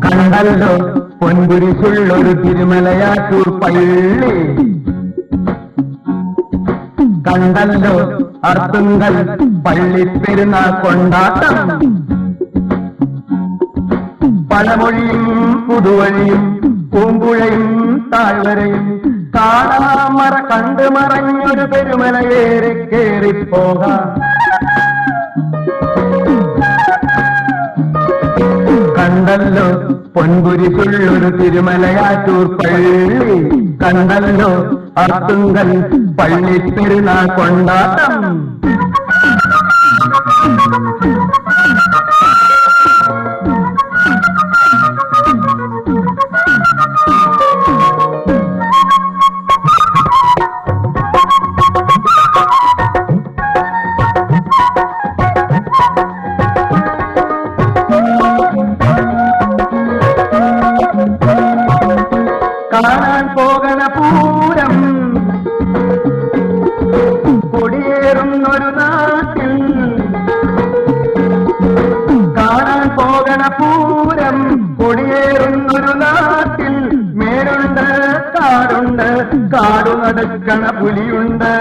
കണ്ടല്ലോ പൊൻകുരിശുള്ളൊരു തിരുമലയാറ്റൂർ പള്ളി, കണ്ടല്ലോ അർത്തുങ്കൽ പള്ളിപ്പെരുന്നാൾ കൊണ്ടാട്ടം, പഴമൊഴിയും പുതുവഴിയും പൂമ്പുഴയും താഴ്വരയും കാണാമറ കണ്ടു മറഞ്ഞൊരു പെരുമലയേറി കേറിപ്പോകാം. കണ്ടല്ലോ പൊൻകുരിശുള്ളൊരു തിരുമലയാറ്റൂർ പള്ളി, കണ്ടല്ലോ അർത്തുങ്കൽ പള്ളിപ്പെരുന്നാൾ കൊണ്ടാട്ടം. കാണാൻ പോകണ പൂരം കൊടിയേറുന്നൊരു നാട്ടിൽ, കാണാൻ പോകണ പൂരം നടക്കണ പുലിയുണ്ട്.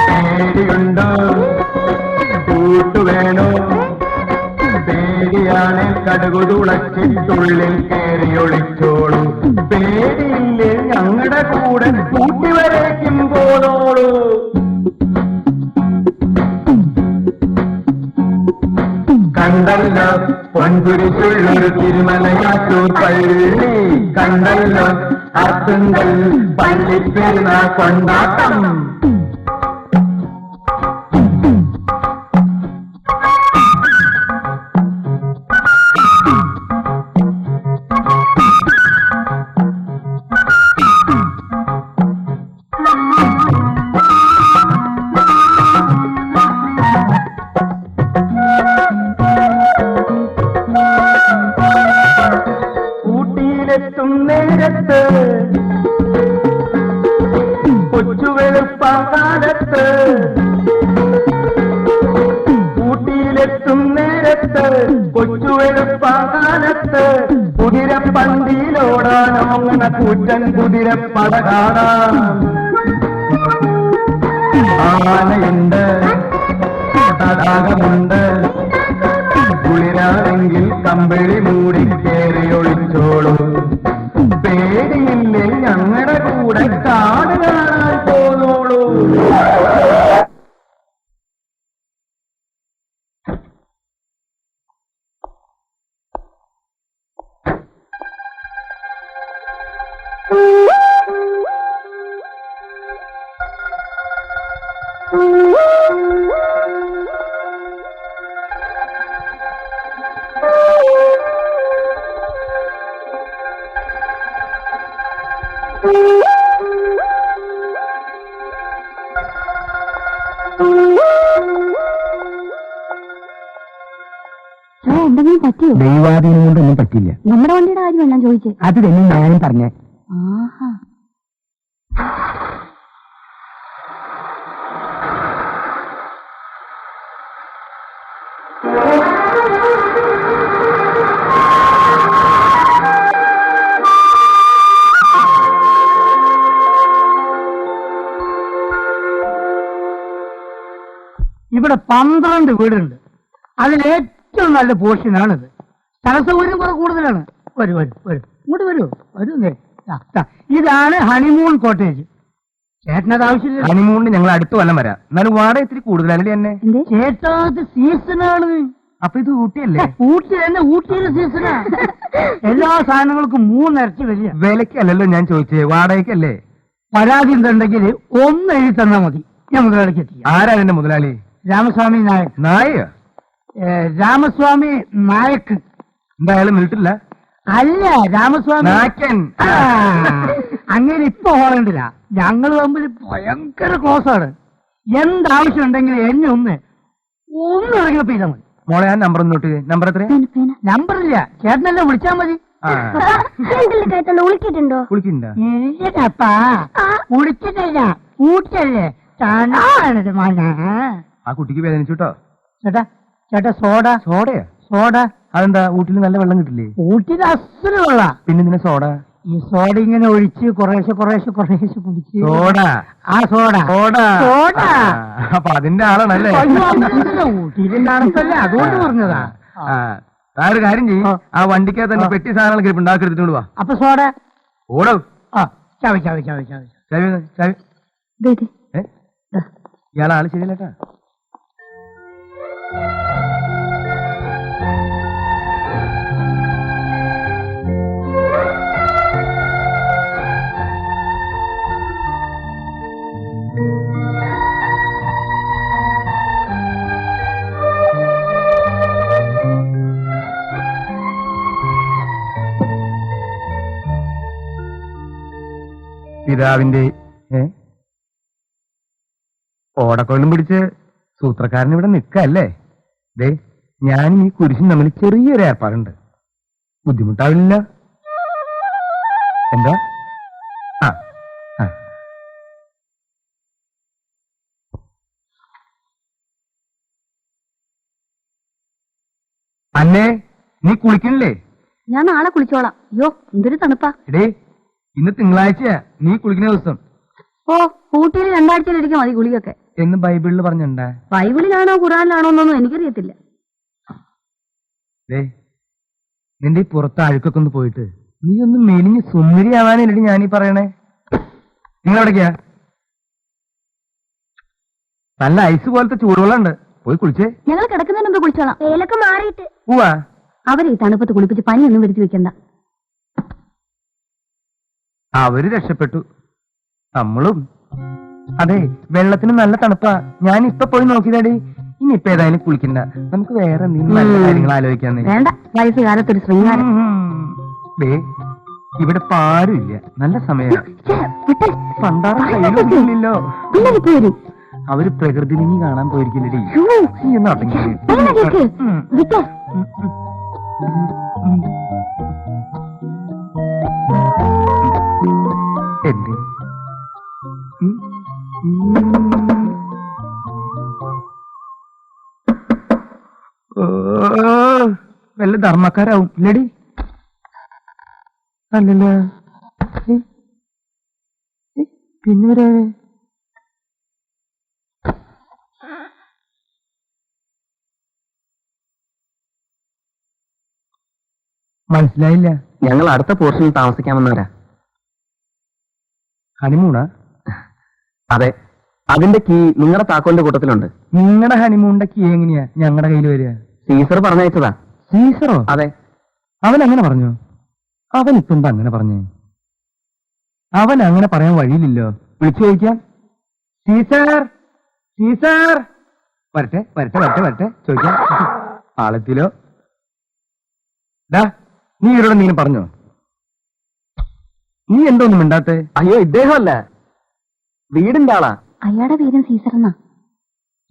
പേടിയുണ്ടോ? കൂട്ടുവേണോ? പേടിയാണ് കടുകു തുളച്ചിട്ടുള്ളിൽ കയറി ഒളിച്ചോളൂ. പേടിയില്ലേ ഞങ്ങളുടെ കൂടെ കൂട്ടിവരേക്കും പോന്നോളൂ. കണ്ടല്ലോ പൊൻകുരിശുള്ളൊരു തിരുമലയാറ്റൂർ പള്ളി. കണ്ടല്ലോ അത്തുങ്കൽ പള്ളിപ്പെരുന്നാൾ കൊണ്ടാട്ടം. ൂട്ടിയിലെത്തും നേരത്ത് കൊച്ചുവെളുപ്പാകാലത്ത്. ഊട്ടിയിലെത്തും നേരത്ത് കൊച്ചുവെളുപ്പാകാലത്ത് കുതിരപ്പണ്ടിയിലോടാനോ അങ്ങനെ കൂറ്റൻ കുതിരപ്പട കാണാം. ആനയുണ്ട്, തടാകമുണ്ട്. കുളിരാണെങ്കിൽ കമ്പിളി മൂടി കയറി ഒളിച്ചോളൂ. പേടിയില്ലേ ഞങ്ങളുടെ കൂടെ കാട് കാണാൻ പോന്നോളൂ. എന്തെങ്കിലും പറ്റിയോ? ദൈവാധീനം കൊണ്ടൊന്നും പറ്റില്ല. നമ്മുടെ വണ്ടിയുടെ കാര്യം ഞാൻ ചോദിച്ചേ. അത് തന്നെ ഞാനും പറഞ്ഞേ. ആഹാ, ഇവിടെ 12 വീടുണ്ട്. അതിലേറ്റവും നല്ല പോർഷനാണിത്. സ്ഥലസൗകര്യം കുറെ കൂടുതലാണ്. വരൂ വരൂ വരൂ, ഇങ്ങോട്ട് വരൂ വരൂ. ഇതാണ് ഹണിമൂൺ കോട്ടേജ്. ചേട്ടനത് ആവശ്യമില്ല. ഹണിമൂണിന് ഞങ്ങൾ അടുത്ത് വല്ലം വരാം. എന്നാലും വാടക ഇത്തിരി കൂടുതലല്ലേ എന്നെ? ചേട്ടാ ഇത് സീസണാണ്. അപ്പൊ ഇത് ഊട്ടിയല്ലേ? ഊട്ടി തന്നെ, ഊട്ടിയുടെ സീസണാ. എല്ലാ സാധനങ്ങൾക്കും 3 ഇരട്ടി വരിക. വിലക്കല്ലല്ലോ ഞാൻ ചോദിച്ചേ, വാടകയ്ക്കല്ലേ? പരാതി എന്തുണ്ടെങ്കിൽ 1 എഴുതി തന്നാ മതി, ഞാൻ മുതലാളിക്ക് എത്തിക്കാം. ആരാ എന്റെ മുതലാളി? രാമസ്വാമി നായക്. നായ? രാമസ്വാമി നായക്. എന്തായാലും വീട്ടില്ല. അല്ല, രാമസ്വാമി നായക്കൻ. അങ്ങനെ ഇപ്പൊ ഹോളണ്ടില്ല. ഞങ്ങൾ തമ്മിൽ ഭയങ്കര ക്ലോസ് ആണ്. എന്താവശ്യം ഉണ്ടെങ്കിൽ എന്നെ ഒന്ന് ഇറങ്ങിയപ്പോ ചെയ്താൽ മതി. മോളെ, ആ നമ്പർ ഒന്നോട്ട്. നമ്പർ എത്ര? നമ്പറില്ല, ചേട്ടനല്ലേ വിളിച്ചാ മതി. വിളിച്ചിട്ടുണ്ടോ? വിളിക്കണ്ട. ഇല്ലപ്പാ, വിളിച്ചിട്ടില്ല. ഊട്ടല്ലേ ചാണാണിത് മോന. ആ കുട്ടിക്ക് വേദനിച്ചുട്ടോ. ചേട്ടാ ചേട്ടാ, സോഡ. സോഡയാ? സോഡ. അതെന്താ, ഊട്ടിൽ നല്ല വെള്ളം കിട്ടില്ലേ? ഊട്ടിന് അസല് കൊള്ളാം. പിന്നെ ഇതിനെ സോഡ? ഈ സോഡ ഇങ്ങനെ ഒഴിച്ച് കുറേശ്ശെ കുറേശ്ശെ കുറേശ്ശെ കുടിച്ച്. സോഡ? ആ സോഡ. സോഡ. സോഡ. അപ്പൊ അതിന്റെ ആളാണല്ലേ? ഊട്ടിയിലെ നടത്തല്ലേ, അതുകൊണ്ട് പറഞ്ഞതാ. ആ ഒരു കാര്യം ചെയ്യും, ആ വണ്ടിക്കകത്ത് തന്നെ പെട്ടി സാധനങ്ങൾ ഇരിപ്പ് ഉണ്ടാക്കിയെടുത്തോണ്ട് വാ. അപ്പൊ സോഡ ഓടോ. ആ, ചാവി ചാവി ചാവി ചാവി ചാവി ചാവി. ഇയാളാള് ശരിയല്ലേട്ടാ. പിതാവിന്റെ ഓടക്കൊള്ളും പിടിച്ച് സൂത്രക്കാരൻ ഇവിടെ നിൽക്കല്ലേ? ദേ, ഞാനും ഈ കുരിശും തമ്മിൽ ചെറിയൊരു ഏർപ്പാടുണ്ട്. ബുദ്ധിമുട്ടാവില്ല. എന്താ? ആ ആ. അന്നേ, നീ കുളിക്കണില്ലേ? ഞാൻ നാളെ കുളിച്ചോളാം. അയ്യോ, എന്തൊരു തണുപ്പാ. എടേ, ഇന്ന് തിങ്കളാഴ്ചയാ, നീ കുളിക്കുന്ന ദിവസം ഓ ഊട്ടിയിൽ 2 ആഴ്ചയിലിരിക്കും മതി ഗുളിയൊക്കെ. എന്ന് ബൈബിളിൽ പറഞ്ഞിട്ടുണ്ടാ? ബൈബിളിലാണോ ഖുറാനിലാണോ എന്നൊന്നും എനിക്കറിയത്തില്ല. നിന്റെ ഈ പുറത്ത് അഴുക്കൊക്കെ ഒന്ന് പോയിട്ട് നീ ഒന്ന് മെലിഞ്ഞ് സുന്ദരിയാവാനല്ലേ ഞാനീ പറയണേ. നിങ്ങൾ എവിടേക്കാ? നല്ല ഐസ് പോലത്തെ ചൂടുവെള്ളം ഉണ്ട്, പോയി കുളിച്ചേ. ഞങ്ങൾ കിടക്കുന്നതിന് മുമ്പ് കുളിച്ചോളാം. വേലൊക്കെ മാറിയിട്ട്. പോവാ. അവരെ ഈ തണുപ്പത്ത് കുളിപ്പിച്ച് പനിയൊന്നും വരുത്തി വെക്കണ്ട. അവര് രക്ഷപ്പെട്ടു, നമ്മളും. അതെ, വെള്ളത്തിന് നല്ല തണുപ്പാ. ഞാൻ ഇപ്പൊ പോയി നോക്കിയതാടി. ഇനി ഇപ്പൊ ഏതായാലും കുളിക്കണ്ട, നമുക്ക് വേറെ എന്തെങ്കിലും നല്ല കാര്യങ്ങൾ ആലോചിക്കാന്നേ. വേണ്ട, വയസ്സുകാലത്തൊരു ശൃംഗാരം. ദേ, ഇവിടെ പാരും ഇല്ല, നല്ല സമയം. പണ്ടാറ കയ്യിലൊന്നുമില്ലല്ലോ. വരും. അവര് പ്രകൃതി നീ കാണാൻ പോയിരിക്കില്ലടി. നീ ഒന്ന് അടങ്ങി. എന്ത് വല്ല ധർമ്മക്കാരാവും ഇല്ലടി? അല്ലല്ലോ. പിന്നെ വരാ മനസ്സിലായില്ല. ഞങ്ങൾ അടുത്ത പോർഷനിൽ താമസിക്കാമെന്നവരാ. ഹണിമൂണാ? അതെ, അതിന്റെ കീ നിങ്ങളുടെ താക്കോലിന്റെ കൂട്ടത്തിലുണ്ട്. നിങ്ങളുടെ ഹണിമൂണിന്റെ കീ എങ്ങനെയാ ഞങ്ങളുടെ കയ്യിൽ വരിക? സീസർ പറഞ്ഞയച്ചതാ. സീസറോ? അതെ. അവൻ അങ്ങനെ പറഞ്ഞു? അവൻ ഇപ്പൊ എന്താ അങ്ങനെ പറഞ്ഞു? അവൻ അങ്ങനെ പറയാൻ വഴിയില്ലല്ലോ. വിളിച്ചു ചോദിക്കാം. സീസർ, സീസർ, വരട്ടെ വരട്ടെ വരട്ടെ വരട്ടെ ചോദിക്കാം. ആളെത്തിലോ? ഡാ, നീ ഇവരോട് എന്തെങ്കിലും പറഞ്ഞോ? നീ എന്തോന്നും മിണ്ടാത്തെ? അയ്യോ, ഇദ്ദേഹമല്ല, വീടിന്റെ ആളാ. അയാളുടെ പേരും സീസർ എന്നാ.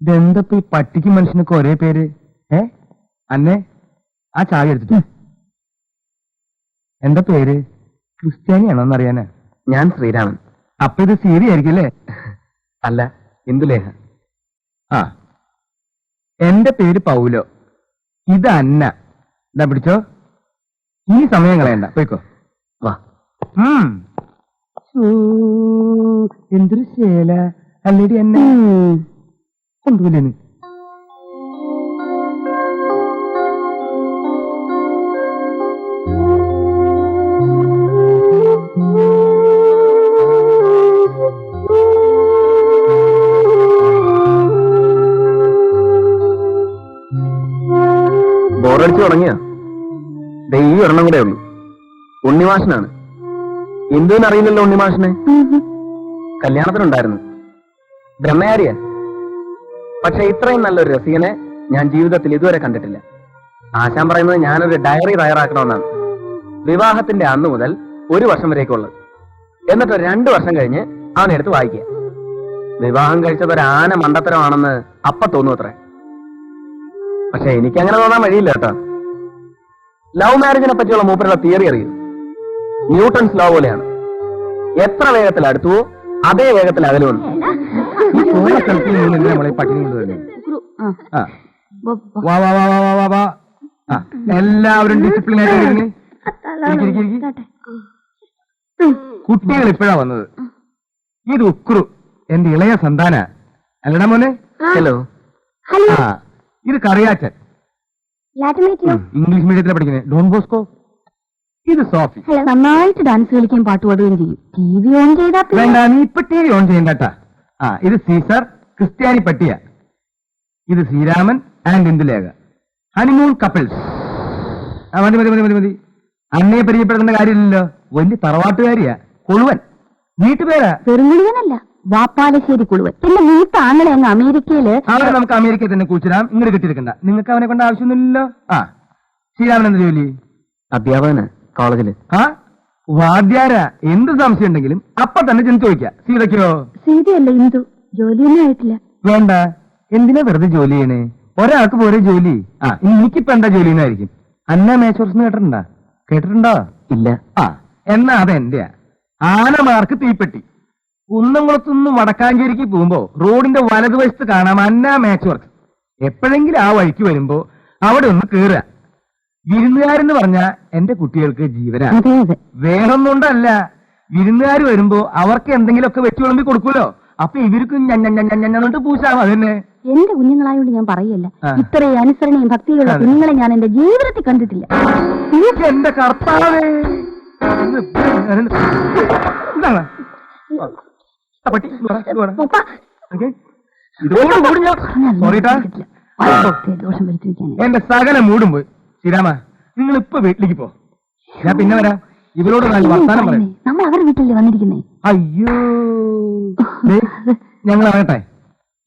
ഇതെന്തപ്പോ ഈ പട്ടിക്കും മനുഷ്യനൊക്കെ ഒരേ പേര്? അന്നെ ആ ചാവി എടുത്തിട്ട്. എന്താ പേര്? ക്രിസ്ത്യാനിയാണോന്നറിയാനാ. ഞാൻ ശ്രീരാമൻ. അപ്പൊ ഇത് സീരി ആയിരിക്കും അല്ലേ? അല്ല, ഇന്ദുലേഖ. ആ, എന്റെ പേര് പൗലോ, ഇത് അന്ന. എന്താ പിടിച്ചോ, ഈ സമയം കളയണ്ട, പോയിക്കോ. വാ. എന്തൊരു ശേല അല്ലേടി എന്നെ കൊണ്ടുപോലെന്ന്. ബോറടിച്ചു തുടങ്ങിയോ? ഈ ഒരെണ്ണം കൂടെ ഉള്ളൂ. ഉണ്ണിമാഷനാണ്. ഇന്ദുവിനറിയില്ലല്ലോ ഉണ്ണിമാഷിനെ. കല്യാണത്തിനുണ്ടായിരുന്നു. ബ്രഹ്മയാരിയ. പക്ഷെ ഇത്രയും നല്ലൊരു രസികനെ ഞാൻ ജീവിതത്തിൽ ഇതുവരെ കണ്ടിട്ടില്ല. ആശാൻ പറയുന്നത് ഞാനൊരു ഡയറി തയ്യാറാക്കണമെന്നാണ്. വിവാഹത്തിന്റെ അന്ന് മുതൽ 1 വർഷം വരേക്കുള്ളത്. എന്നിട്ട് 2 വർഷം കഴിഞ്ഞ് അവനെടുത്ത് വായിക്കുക. വിവാഹം കഴിച്ചത് ഒരു ആന മണ്ടത്തരമാണെന്ന് അപ്പ തോന്നുന്നു അത്രേ. പക്ഷെ എനിക്കങ്ങനെ തോന്നാൻ വഴിയില്ല കേട്ടോ. ലവ് മാരേജിനെ പറ്റിയുള്ള മൂപ്പരുടെ തിയറി അറിയൂ. ന്യൂട്ടൺസ് ലോ പോലെയാണ്. എത്ര വേഗത്തിൽ അടുത്തുവോ അതേ വേഗത്തിൽ അകലുമെന്ന്. നമ്മളെ പട്ടിണി കൊണ്ടുവരുന്നത്. എല്ലാവരും ഡിസിപ്ലിൻ ആയിട്ട്. കുട്ടികൾ ഇപ്പോഴാ വന്നത്. ഇത് ഉക്രു, എന്റെ ഇളയ സന്താന. അല്ലടാ മോനെ? ഹലോ. ഇത് കറിയാച്ചൻ, ഇംഗ്ലീഷ് മീഡിയത്തിലാണ് പഠിക്കുന്നത്, ഡോൺ ബോസ്കോ. ഇത് സോഫി. നന്നായിട്ട് ഡാൻസ് കളിക്കുകയും പാട്ട് പാടുകയും ചെയ്യും. TV ഓൺ ചെയ്താ വേണ്ട, നീ ഇപ്പൊ TV ഓൺ ചെയ്യണ്ടാ. ഇത് സീസർ, ക്രിസ്ത്യാനി പട്ടിയ. ഇത് Sreeraman and Indulekha, honeymoon couples. മതി മതി മതി മതി മതി. അന്നയെ പരിചയപ്പെടുന്ന കാര്യമില്ലല്ലോ. വലിയ തറവാട്ടുകാരിയാ, കൊളുവൻ. വീട്ടുപേരാ. പെരുങ്കുളുവനല്ല, വാപ്പാലശ്ശേരി കുളുവൻ. പിന്നെ മൂത്ത ആങ്ങളെ അങ്ങ് അമേരിക്കയില്. അവരെ നമുക്ക് അമേരിക്കയിൽ തന്നെ കൂച്ചിടാം, ഇങ്ങോട്ട് കിട്ടിയിരിക്കണ്ട. നിങ്ങൾക്ക് അവനെ കൊണ്ട് ആവശ്യമൊന്നുമില്ലല്ലോ. ശ്രീരാമൻ എന്ത് ജോലി? അധ്യാപകന് കോളേജില്. വാദ്യാര. എന്ത് സംശയം ഉണ്ടെങ്കിലും അപ്പൊ തന്നെ ചെന്ന് ചോദിക്കാം. സീതയ്ക്കോ? സീതയല്ല, ഇന്ദു. ജോലിയൊന്നും ആയിട്ടില്ല. വേണ്ട, എന്തിനാ വെറുതെ ജോലി ചെയ്യണേ? ഒരാൾക്ക് പോരെ ജോലി. എനിക്കിപ്പോ എന്താ ജോലി എന്നായിരിക്കും. അന്ന മേച്ചോർസ് കേട്ടിട്ടുണ്ടോ? കേട്ടിട്ടുണ്ടോ? ഇല്ല. എന്നാ അതെന്റെയാ. ആനമാർക്ക് തീപ്പെട്ടി. കുന്നംകുളത്തുനിന്ന് വടക്കാഞ്ചേരിക്ക് പോകുമ്പോ റോഡിന്റെ വലതുവശത്ത് കാണാം അന്ന മാച്ച് വർക്ക്. എപ്പോഴെങ്കിലും ആ വഴിക്ക് വരുമ്പോ അവിടെ ഒന്ന് കേറുക. വിരുന്നുകാരെന്ന് പറഞ്ഞാ എന്റെ കുട്ടികൾക്ക് ജീവനാ. വേറൊന്നുകൊണ്ടല്ല, വിരുന്നുകാർ വരുമ്പോ അവർക്ക് എന്തെങ്കിലുമൊക്കെ വെച്ച് വിളമ്പി കൊടുക്കൂലോ. അപ്പൊ ഇവർക്ക് ഞഞ്ഞിട്ട് പൂശാം. അതന്നെ എന്റെ കുഞ്ഞുങ്ങളായോണ്ട് ഞാൻ പറയല്ല, ആ. ഇത്രയും അനുസരണയും ഭക്തിയുള്ള അതെ. കുഞ്ഞുങ്ങളെ ഞാൻ എന്റെ ജീവിതത്തിൽ കണ്ടിട്ടില്ല. എന്റെ കർത്താവേ. എന്താണ് ആ പട്ടി ഉപ്പ, ഇതോടുകൂടി ഞാൻ സോറിട്ടാ. ദോഷം വരുത്തിരിക്കാൻ എന്റെ സകല മൂടും പോയി. ശ്രീരാമ, നിങ്ങൾ ഇപ്പൊ വീട്ടിലേക്ക് പോ, ഞാൻ പിന്നെ വരാം. ഇവരോട് നല്ല വർത്താനം പറയാം. നമ്മൾ അവരുടെ വീട്ടിലല്ലേ വന്നിരിക്കുന്നേ. അയ്യോ, ഞങ്ങൾ ആകട്ടെ.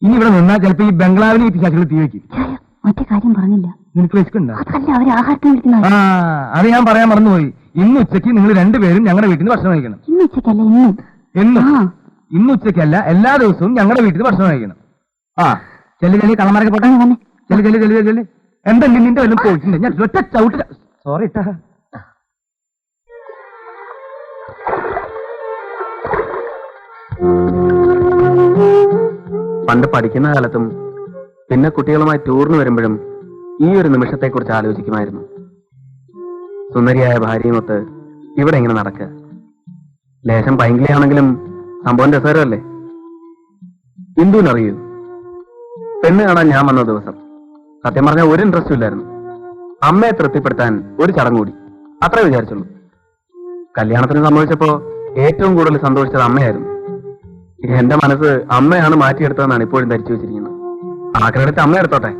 ഇനി ഇവിടെ നിന്നാ ചിലപ്പോ ഈ ബംഗ്ലാവിന് ഈ പിശാചുകൾ തീ വയ്ക്കും. മറ്റേ കാര്യം പറഞ്ഞില്ല. നിനക്ക് വിശക്കുണ്ടോ? അതല്ല, അവര് ആഹാരത്തിന് വിളിക്കുന്ന ആ, അത് ഞാൻ പറയാൻ മറന്നുപോയി. ഇന്ന് ഉച്ചയ്ക്ക് നിങ്ങൾ രണ്ടുപേരും ഞങ്ങളുടെ വീട്ടിൽ നിന്ന് ഭക്ഷണം കഴിക്കണം. ഇന്ന് ഉച്ചക്കല്ല, ഇന്നും. എന്നും. ആ. ഇന്ന് ഉച്ചയ്ക്കല്ല, എല്ലാ ദിവസവും ഞങ്ങളുടെ വീട്ടിൽ നിന്ന് ഭക്ഷണം കഴിക്കണം. ആ, ചെല്ലി കള്ളന്മാരൊക്കെ പോട്ടെ. വന്നേ. ചെല്ലി എന്തെങ്കിലും നിന്റെ വല്ലതും പോയിട്ടുണ്ട്. ഞാൻ ഒറ്റ ചവിട്ടില്ല. സോറി ഇട്ടാ. പണ്ട് പഠിക്കുന്ന കാലത്തും പിന്നെ കുട്ടികളുമായി ടൂറിന് വരുമ്പോഴും ഈ ഒരു നിമിഷത്തെക്കുറിച്ച് ആലോചിക്കുമായിരുന്നു. സുന്ദരിയായ ഭാര്യയുമൊത്ത് ഇവിടെ ഇങ്ങനെ നടക്കുക. ലേശം പൈങ്കിളിയാണെങ്കിലും സംഭവം രസകരമല്ലേ? ഇന്ദുവിനറിയൂ, പെണ്ണ് കാണാൻ ഞാൻ വന്ന ദിവസം സത്യം പറഞ്ഞാൽ ഒരു ഇൻട്രസ്റ്റും ഇല്ലായിരുന്നു. അമ്മയെ തൃപ്തിപ്പെടുത്താൻ ഒരു ചടങ്ങ് കൂടി, അത്രേ വിചാരിച്ചുള്ളൂ. കല്യാണത്തിന് സംഭവിച്ചപ്പോ ഏറ്റവും കൂടുതൽ സന്തോഷിച്ചത് അമ്മയായിരുന്നു. എന്റെ മനസ്സ് അമ്മയാണ് മാറ്റിയെടുത്തതെന്നാണ് ഇപ്പോഴും ധരിച്ചു വെച്ചിരിക്കുന്നത്. ആ ക്രെഡിറ്റ് അമ്മ എടുത്തോട്ടെ.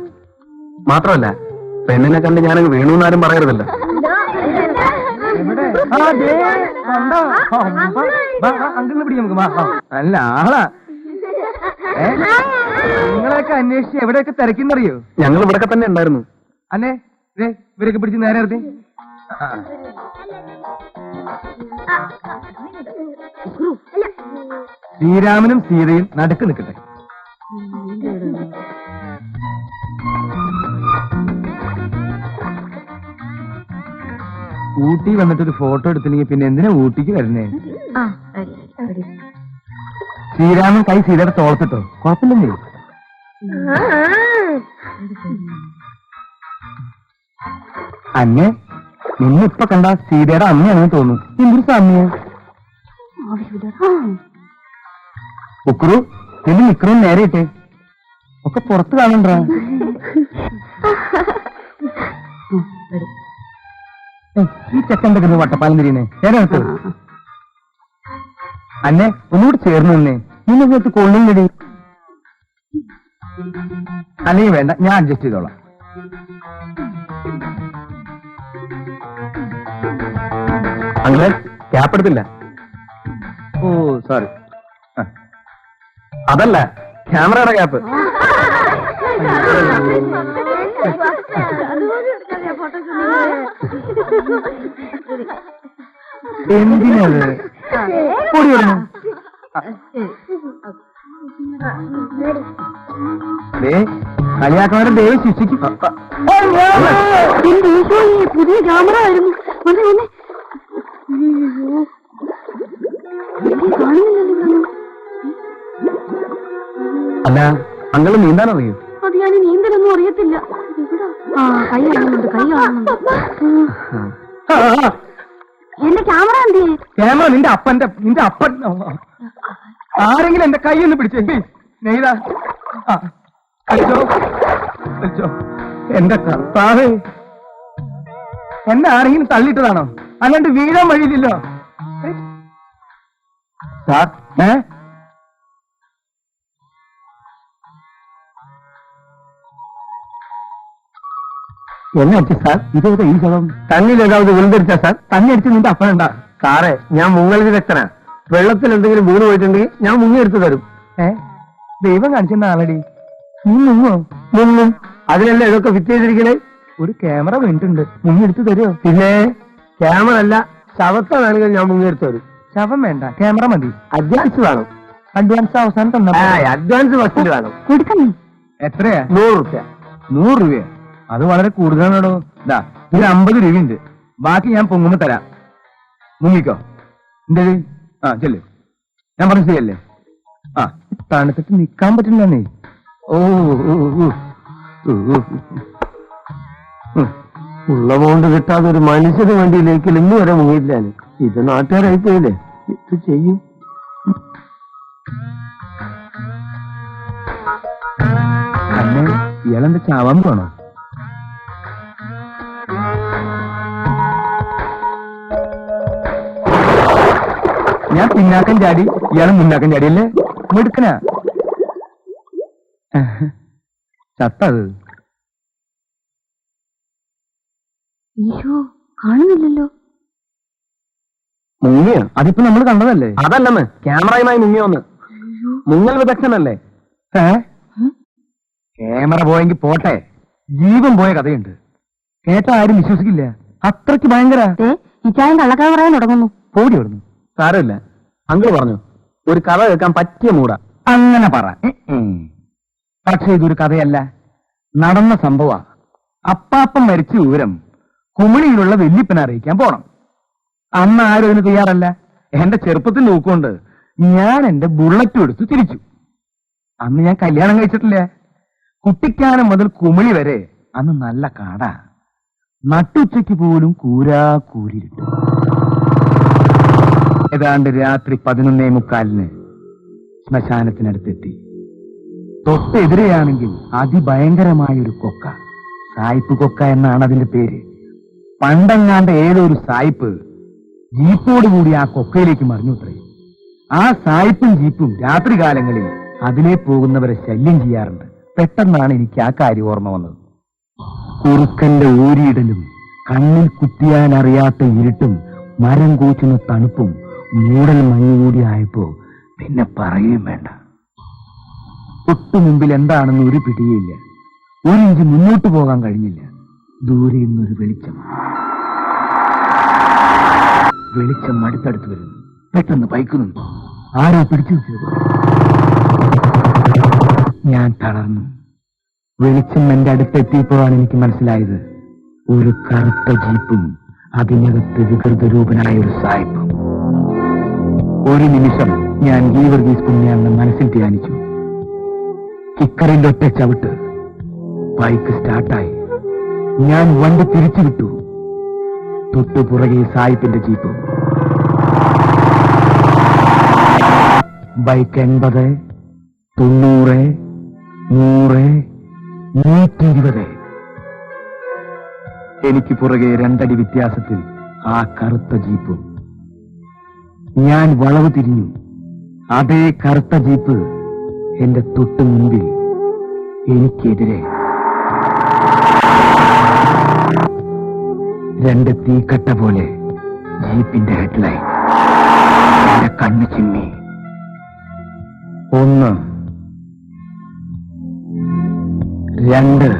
മാത്രമല്ല, പെണ്ണിനെ കണ്ട് ഞാനങ്ങ് വീണു എന്നാരും പറയരുതല്ലോ. അങ്കിളിനെ പിടിക്കാം നമുക്ക്. നല്ല ആളാ. നിങ്ങളെയൊക്കെ അന്വേഷിച്ച് എവിടെയൊക്കെ തിരക്കുന്നറിയോ? ഞങ്ങൾ ഇവിടെയൊക്കെ തന്നെ ഉണ്ടായിരുന്നു. അന്നെ ഇവരൊക്കെ പിടിച്ച് നേരെ നിർത്തി. ശ്രീരാമനും സീതയും നടുക്ക് നിൽക്കട്ടെ. ഊട്ടി വന്നിട്ടൊരു ഫോട്ടോ എടുത്തില്ലെങ്കിൽ പിന്നെ എന്തിനാ ഊട്ടിക്ക് വരുന്നേ? ശ്രീരാമൻ കൈ സീതയുടെ തോളത്തിട്ടോ? കുഴപ്പമില്ലേ? അന്നെ നിന്നിപ്പൊ കണ്ട സീതയുടെ അമ്മയാണെന്ന് തോന്നുന്നു. എന്തൊരു സാമ്യ. ഉക്രു, നിന്റെ നിക്കറും നേരെ ഇട്ടേ. ഒക്കെ പുറത്ത് കാണണ്ട. ഈ ചെക്കൻ്റെ കിടന്ന് വട്ടപ്പാലം തിരിയണേ നേരെ. അന്നെ ഒന്നുകൂടി ചേർന്ന് നിന്നേ. നിന്നെ ചേർത്ത് കൊള്ളുന്നടി. അല്ലെങ്കിൽ വേണ്ട, ഞാൻ അഡ്ജസ്റ്റ് ചെയ്തോളാം. അങ്ങനെ ക്യാപ്പ് എടുത്തില്ല. ഓ സോറി. അതല്ല, ക്യാമറയുടെ ക്യാപ്പ്. എന്തിനത്? കൂടി വരണം. കളിയാക്കവരെ ദൈവം ശിക്ഷിക്കും. പുതിയ ക്യാമറ ആയിരുന്നു. അല്ല, അങ്ങള് നീന്താൻ അറിയൂ? അത് ഞാൻ നീന്തലൊന്നും അറിയത്തില്ല. കൈ കാണുന്നുണ്ട്, കൈ കാണുന്നുണ്ട്. എന്റെ ക്യാമറ എന്ത്? ക്യാമറ നിന്റെ അപ്പൻ. ആരെങ്കിലും എന്റെ കൈ ഒന്ന് പിടിച്ചേ. നെയ്ത കളിച്ചോ. എന്റെ കർത്താവേ, എന്നെ ആരെങ്കിലും തള്ളിയിട്ടതാണോ? അല്ലാണ്ട് വീഴാൻ വഴിയില്ലല്ലോ. സാർ, എന്നെ അടിച്ചു സാർ. ഇതേതാ ഈ ശവം? തന്നിൽ ഏതാവത് വിളുന്തരിച്ച സാർ? തന്നെ അടിച്ച് നിന്റെ അപ്പനുണ്ടാ? സാറേ, ഞാൻ മുങ്ങൽ വിദഗ്ധനാ. വെള്ളത്തിൽ എന്തെങ്കിലും വീണ് പോയിട്ടുണ്ടെങ്കിൽ ഞാൻ മുങ്ങിയെടുത്ത് തരും. ദൈവം കാണിച്ചെന്ന ആളടി. നീ മുങ്ങും. അതിനല്ലേ ഇതൊക്കെ ഫിറ്റ് ചെയ്തിരിക്കണേ? ഒരു ക്യാമറ വീണിട്ടുണ്ട്, മുങ്ങിയെടുത്ത് തരുമോ? പിന്നെ ക്യാമറ അല്ല, ശവത്തെ വേണമെങ്കിൽ ഞാൻ മുങ്ങിയെടുത്ത് തരും. ശവം വേണ്ട, ക്യാമറ മതി. അഡ്വാൻസ് വേണം. അഡ്വാൻസ് അവസാനം തന്നാ? അഡ്വാൻസ് ഫസ്റ്റിൽ വേണം. എത്രയാ? 100 രൂപ. 100 രൂപ? അത് വളരെ കൂടുതലാണോ? ഇതാ, ഇത് 50 രൂപയുണ്ട്. ബാക്കി ഞാൻ പൊങ്ങുമ്പോ തരാം. മുങ്ങിക്കോ. എന്റെ ചെല്ല്. ഞാൻ പറഞ്ഞു ശരിയല്ലേ? തണുത്തിട്ട് നിക്കാൻ പറ്റില്ലെന്നേ. ഉള്ള ബോണ്ട് കിട്ടാതെ ഒരു മനുഷ്യന് വേണ്ടിയിലേക്ക് ഇന്ന് വരെ മുങ്ങിയില്ലാന്. ഇത് നാട്ടുകാരായി പോയില്ലേ? ഇത് ചെയ്യും. അന്നെ ഇയാളെന്താ ചാവാൻ പോണോ? ഞാൻ പിന്നാക്കം ചാടി, ഇയാള് മുന്നാക്കം ചാടിയല്ലേ? മിടുക്കനാ. ചത്തത് അയ്യോ, കാണുന്നില്ലല്ലോ. മുങ്ങിയോ? അതിപ്പോ നമ്മൾ കണ്ടതല്ലേ? അതല്ലെന്ന്, ക്യാമറയുമായി മുങ്ങിയോന്ന്. മുങ്ങൽ വിദഗ്ധനല്ലേ? ക്യാമറ പോയെങ്കിൽ പോട്ടെ, ജീവൻ പോയ കഥയുണ്ട്. കേട്ടാ ആരും വിശ്വസിക്കില്ല. അത്രയ്ക്ക് ഭയങ്കര. ഇച്ചായൻ കള്ളക്കഥ പറയാൻ തുടങ്ങുന്നു. പോടി ഓടുന്നു. സാരമില്ല, അങ്കിൾ പറഞ്ഞു ഒരു കഥ കേൾക്കാൻ പറ്റിയ മൂടാ. അങ്ങനെ പറ. പക്ഷെ ഇതൊരു കഥയല്ല, നടന്ന സംഭവ. അപ്പാപ്പൻ മരിച്ച വിവരം കുമിളിയിലുള്ള വല്യപ്പനെ അറിയിക്കാൻ പോണം. അന്ന് ആരും അതിന് തയ്യാറല്ല. എന്റെ ചെറുപ്പത്തിൽ നോക്കുകൊണ്ട് ഞാൻ എന്റെ ബുള്ളറ്റും എടുത്ത് തിരിച്ചു. അന്ന് ഞാൻ കല്യാണം കഴിച്ചിട്ടില്ല. കുട്ടിക്കാനം മുതൽ കുമിളി വരെ അന്ന് നല്ല കാടാ. നട്ടുച്ചയ്ക്ക് പോലും കൂരിരുട്ടു. ഏതാണ്ട് രാത്രി 11:45 ശ്മശാനത്തിനടുത്തെത്തി. തൊട്ടെതിരെയാണെങ്കിൽ അതിഭയങ്കരമായൊരു കൊക്ക. സായിപ്പ് കൊക്ക എന്നാണ് അതിന്റെ പേര്. പണ്ടെങ്ങാണ്ട് ഏതൊരു സായിപ്പ് ജീപ്പോടുകൂടി ആ കൊക്കയിലേക്ക് മറിഞ്ഞുത്രേ. ആ സായിപ്പും ജീപ്പും രാത്രികാലങ്ങളിൽ അതിലേ പോകുന്നവരെ ശല്യം ചെയ്യാറുണ്ട്. പെട്ടെന്നാണ് എനിക്ക് ആ കാര്യം ഓർമ്മ വന്നത്. കുറുക്കന്റെ ഊരിയിടലും കണ്ണിൽ കുത്തിയാൻ അറിയാത്ത ഇരുട്ടും മരം കൂച്ചുന്ന തണുപ്പും മൂടൽ മഞ്ഞുകൂടി ആയപ്പോ പിന്നെ പറയുകയും വേണ്ട. തൊട്ടു മുമ്പിൽ എന്താണെന്ന് ഒരു പിടിയില്ല. ഒരു ഇഞ്ച് മുന്നോട്ട് പോകാൻ കഴിഞ്ഞില്ല. ദൂരെ നിന്നൊരു വെളിച്ചം അടുത്തടുത്ത് വരുന്നു. പെട്ടെന്ന് ബൈക്ക് നിന്നു. ആരോ പിടിച്ചു വെച്ചത്. ഞാൻ തളർന്നു. വെളിച്ചം എന്റെ അടുത്തെത്തിയപ്പോഴാണ് എനിക്ക് മനസ്സിലായത്, ഒരു കറുത്ത ജീപ്പും അതിനകത്ത് വികൃതരൂപനായ ഒരു സായിപ്പും. ഒരു നിമിഷം ഞാൻ ഗീവർഗീസ് പുണ്യാണെന്ന് മനസ്സിൽ ധ്യാനിച്ചു. കിക്കറിന്റെ ഒറ്റ ചവിട്ട്. ബൈക്ക് സ്റ്റാർട്ടായി. ഞാൻ വണ്ടി തിരിച്ചുവിട്ടു. തൊട്ടുപുറകെ സായിപ്പിന്റെ ജീപ്പ്. ബൈക്ക് 80, 90, 100, 120. എനിക്ക് പുറകെ 2 അടി വ്യത്യാസത്തിൽ ആ കറുത്ത ജീപ്പ്. ഞാൻ വളവ് തിരിഞ്ഞു. അതേ കറുത്ത ജീപ്പ് എന്റെ തൊട്ടു മുമ്പിൽ എനിക്കെതിരെ. 2 തീക്കട്ട പോലെ ജീപ്പിന്റെ ഹെഡ്ലൈൻ. എന്റെ കണ്ണ് ചിമ്മി. 1, 2, 3.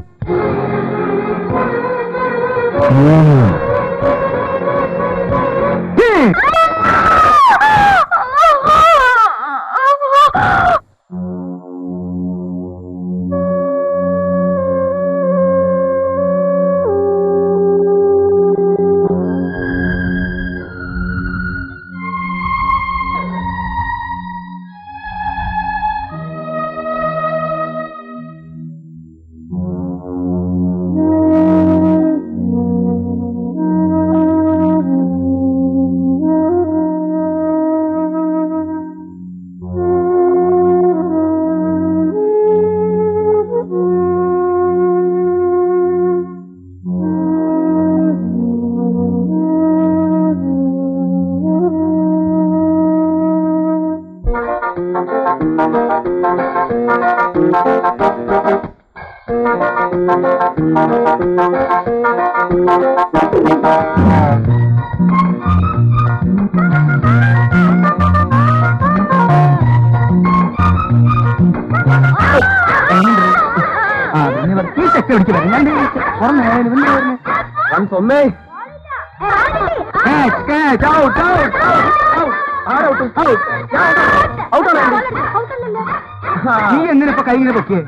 നീ എന്തിനിപ്പോ കൈ ഇങ്ങനെ പൊക്കിയേ?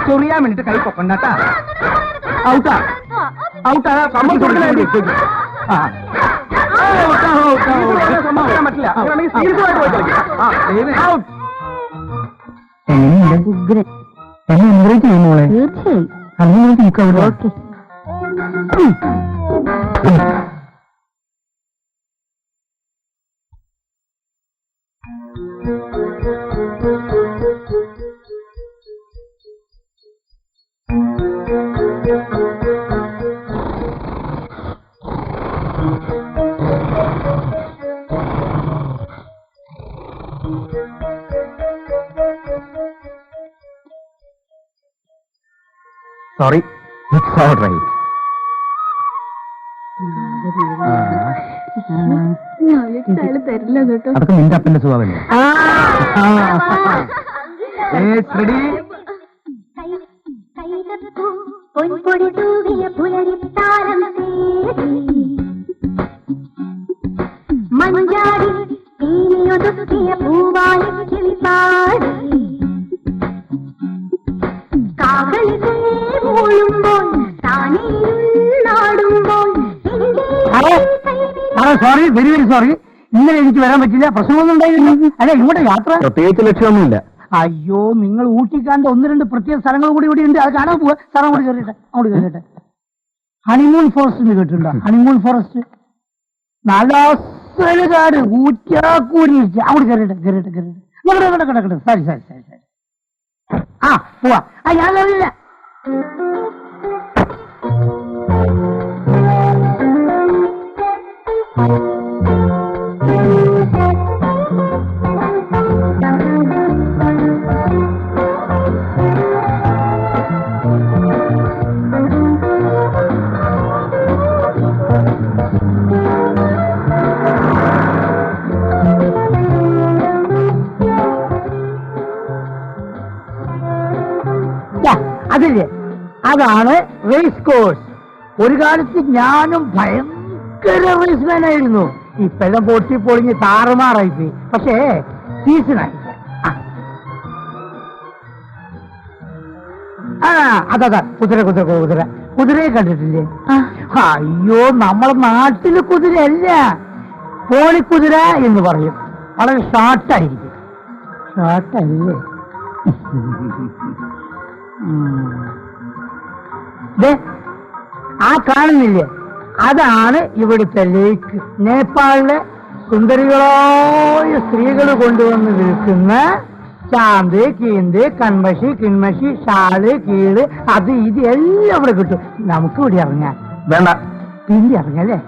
ചൊറിയാൻ വേണ്ടിട്ട് കൈ പൊക്കണ്ടാട്ടാ. ഔട്ടാ ഔട്ടാ മോളെ. തീർച്ചയായും. അങ്ങനെ okay. Sorry, it's all right. തരില്ല കേട്ടോ. അതൊക്കെ നിന്റെ അപ്പന്റെ സ്വഭാവമല്ലേ? റെഡി? പൊൻപൊടി തൂവിയ പുലരിത്താരം മഞ്ചാടി തീയൊതുക്കിയ പൂവായി കിളിപ്പാടി കാകളിൽ മൂളുമ്പോൾ താനേടുമ്പോൾ സോറി, വെരി വെരി സോറി. ഇന്നലെ എനിക്ക് വരാൻ പറ്റില്ല, പ്രശ്നമൊന്നും ഉണ്ടായില്ല. അല്ല, ഇങ്ങോട്ട് യാത്ര പ്രത്യേകിച്ച് ലക്ഷ്യമൊന്നുമില്ല. അയ്യോ, നിങ്ങൾ ഊട്ടിക്കാണ്ട് ഒന്ന് രണ്ട് പ്രത്യേക സ്ഥലങ്ങൾ കൂടി ഇവിടെ ഉണ്ട്, അത് കാണാൻ പോവാ. സ്ഥലം കൂടി കയറിട്ടെ, അങ്ങോട്ട് കയറിട്ടെ. ഹണിമൂൺ ഫോറസ്റ്റ് എന്ന് കേട്ടിട്ടുണ്ടോ? ഹണിമൂൺ ഫോറസ്റ്റ് നല്ല കാട് ഊറ്റാക്കൂടി അങ്ങോട്ട് കയറിട്ടെ കയറിട്ടെ കയറിട്ടെ കിടക്കട്ടെ. സരി സരി സരി സരി. ആ പോവാ. ഞാൻ അറിയില്ല. അതില്ലേ, അതാണ് റേസ് കോഴ്സ്. ഒരു കാലത്ത് ഞാനും ഭയങ്കര റേസ്മാൻ ആയിരുന്നു. ഇപ്പെല്ലാം പൊട്ടി പൊളിഞ്ഞ് താറുമാറായി പോയി. പക്ഷേ സീസണായി. അതാ കുതിര കുതിര കുതിര കുതിരയെ കണ്ടിട്ടില്ലേ? അയ്യോ, നമ്മളെ നാട്ടില് കുതിരയല്ല, പോളിക്കുതിര എന്ന് പറയും. വളരെ ഷാർട്ടായിരിക്കും. ഷാർട്ടല്ലേ? ആ കാണുന്നില്ലേ, അതാണ് ഇവിടുത്തെ ലേക്ക്. നേപ്പാളിലെ സുന്ദരികളായ സ്ത്രീകൾ കൊണ്ടുവന്ന് വിൽക്കുന്ന ചാന്ത്, കീന്ത്, കൺമഷി, കിൺമഷി, ഷാള്, കീള്, അത് ഇത് എല്ലാം ഇവിടെ കിട്ടും. നമുക്ക് ഇവിടെ ഇറങ്ങാം. വേണ്ട, പിന്നെ ഇറങ്ങല്ലേ?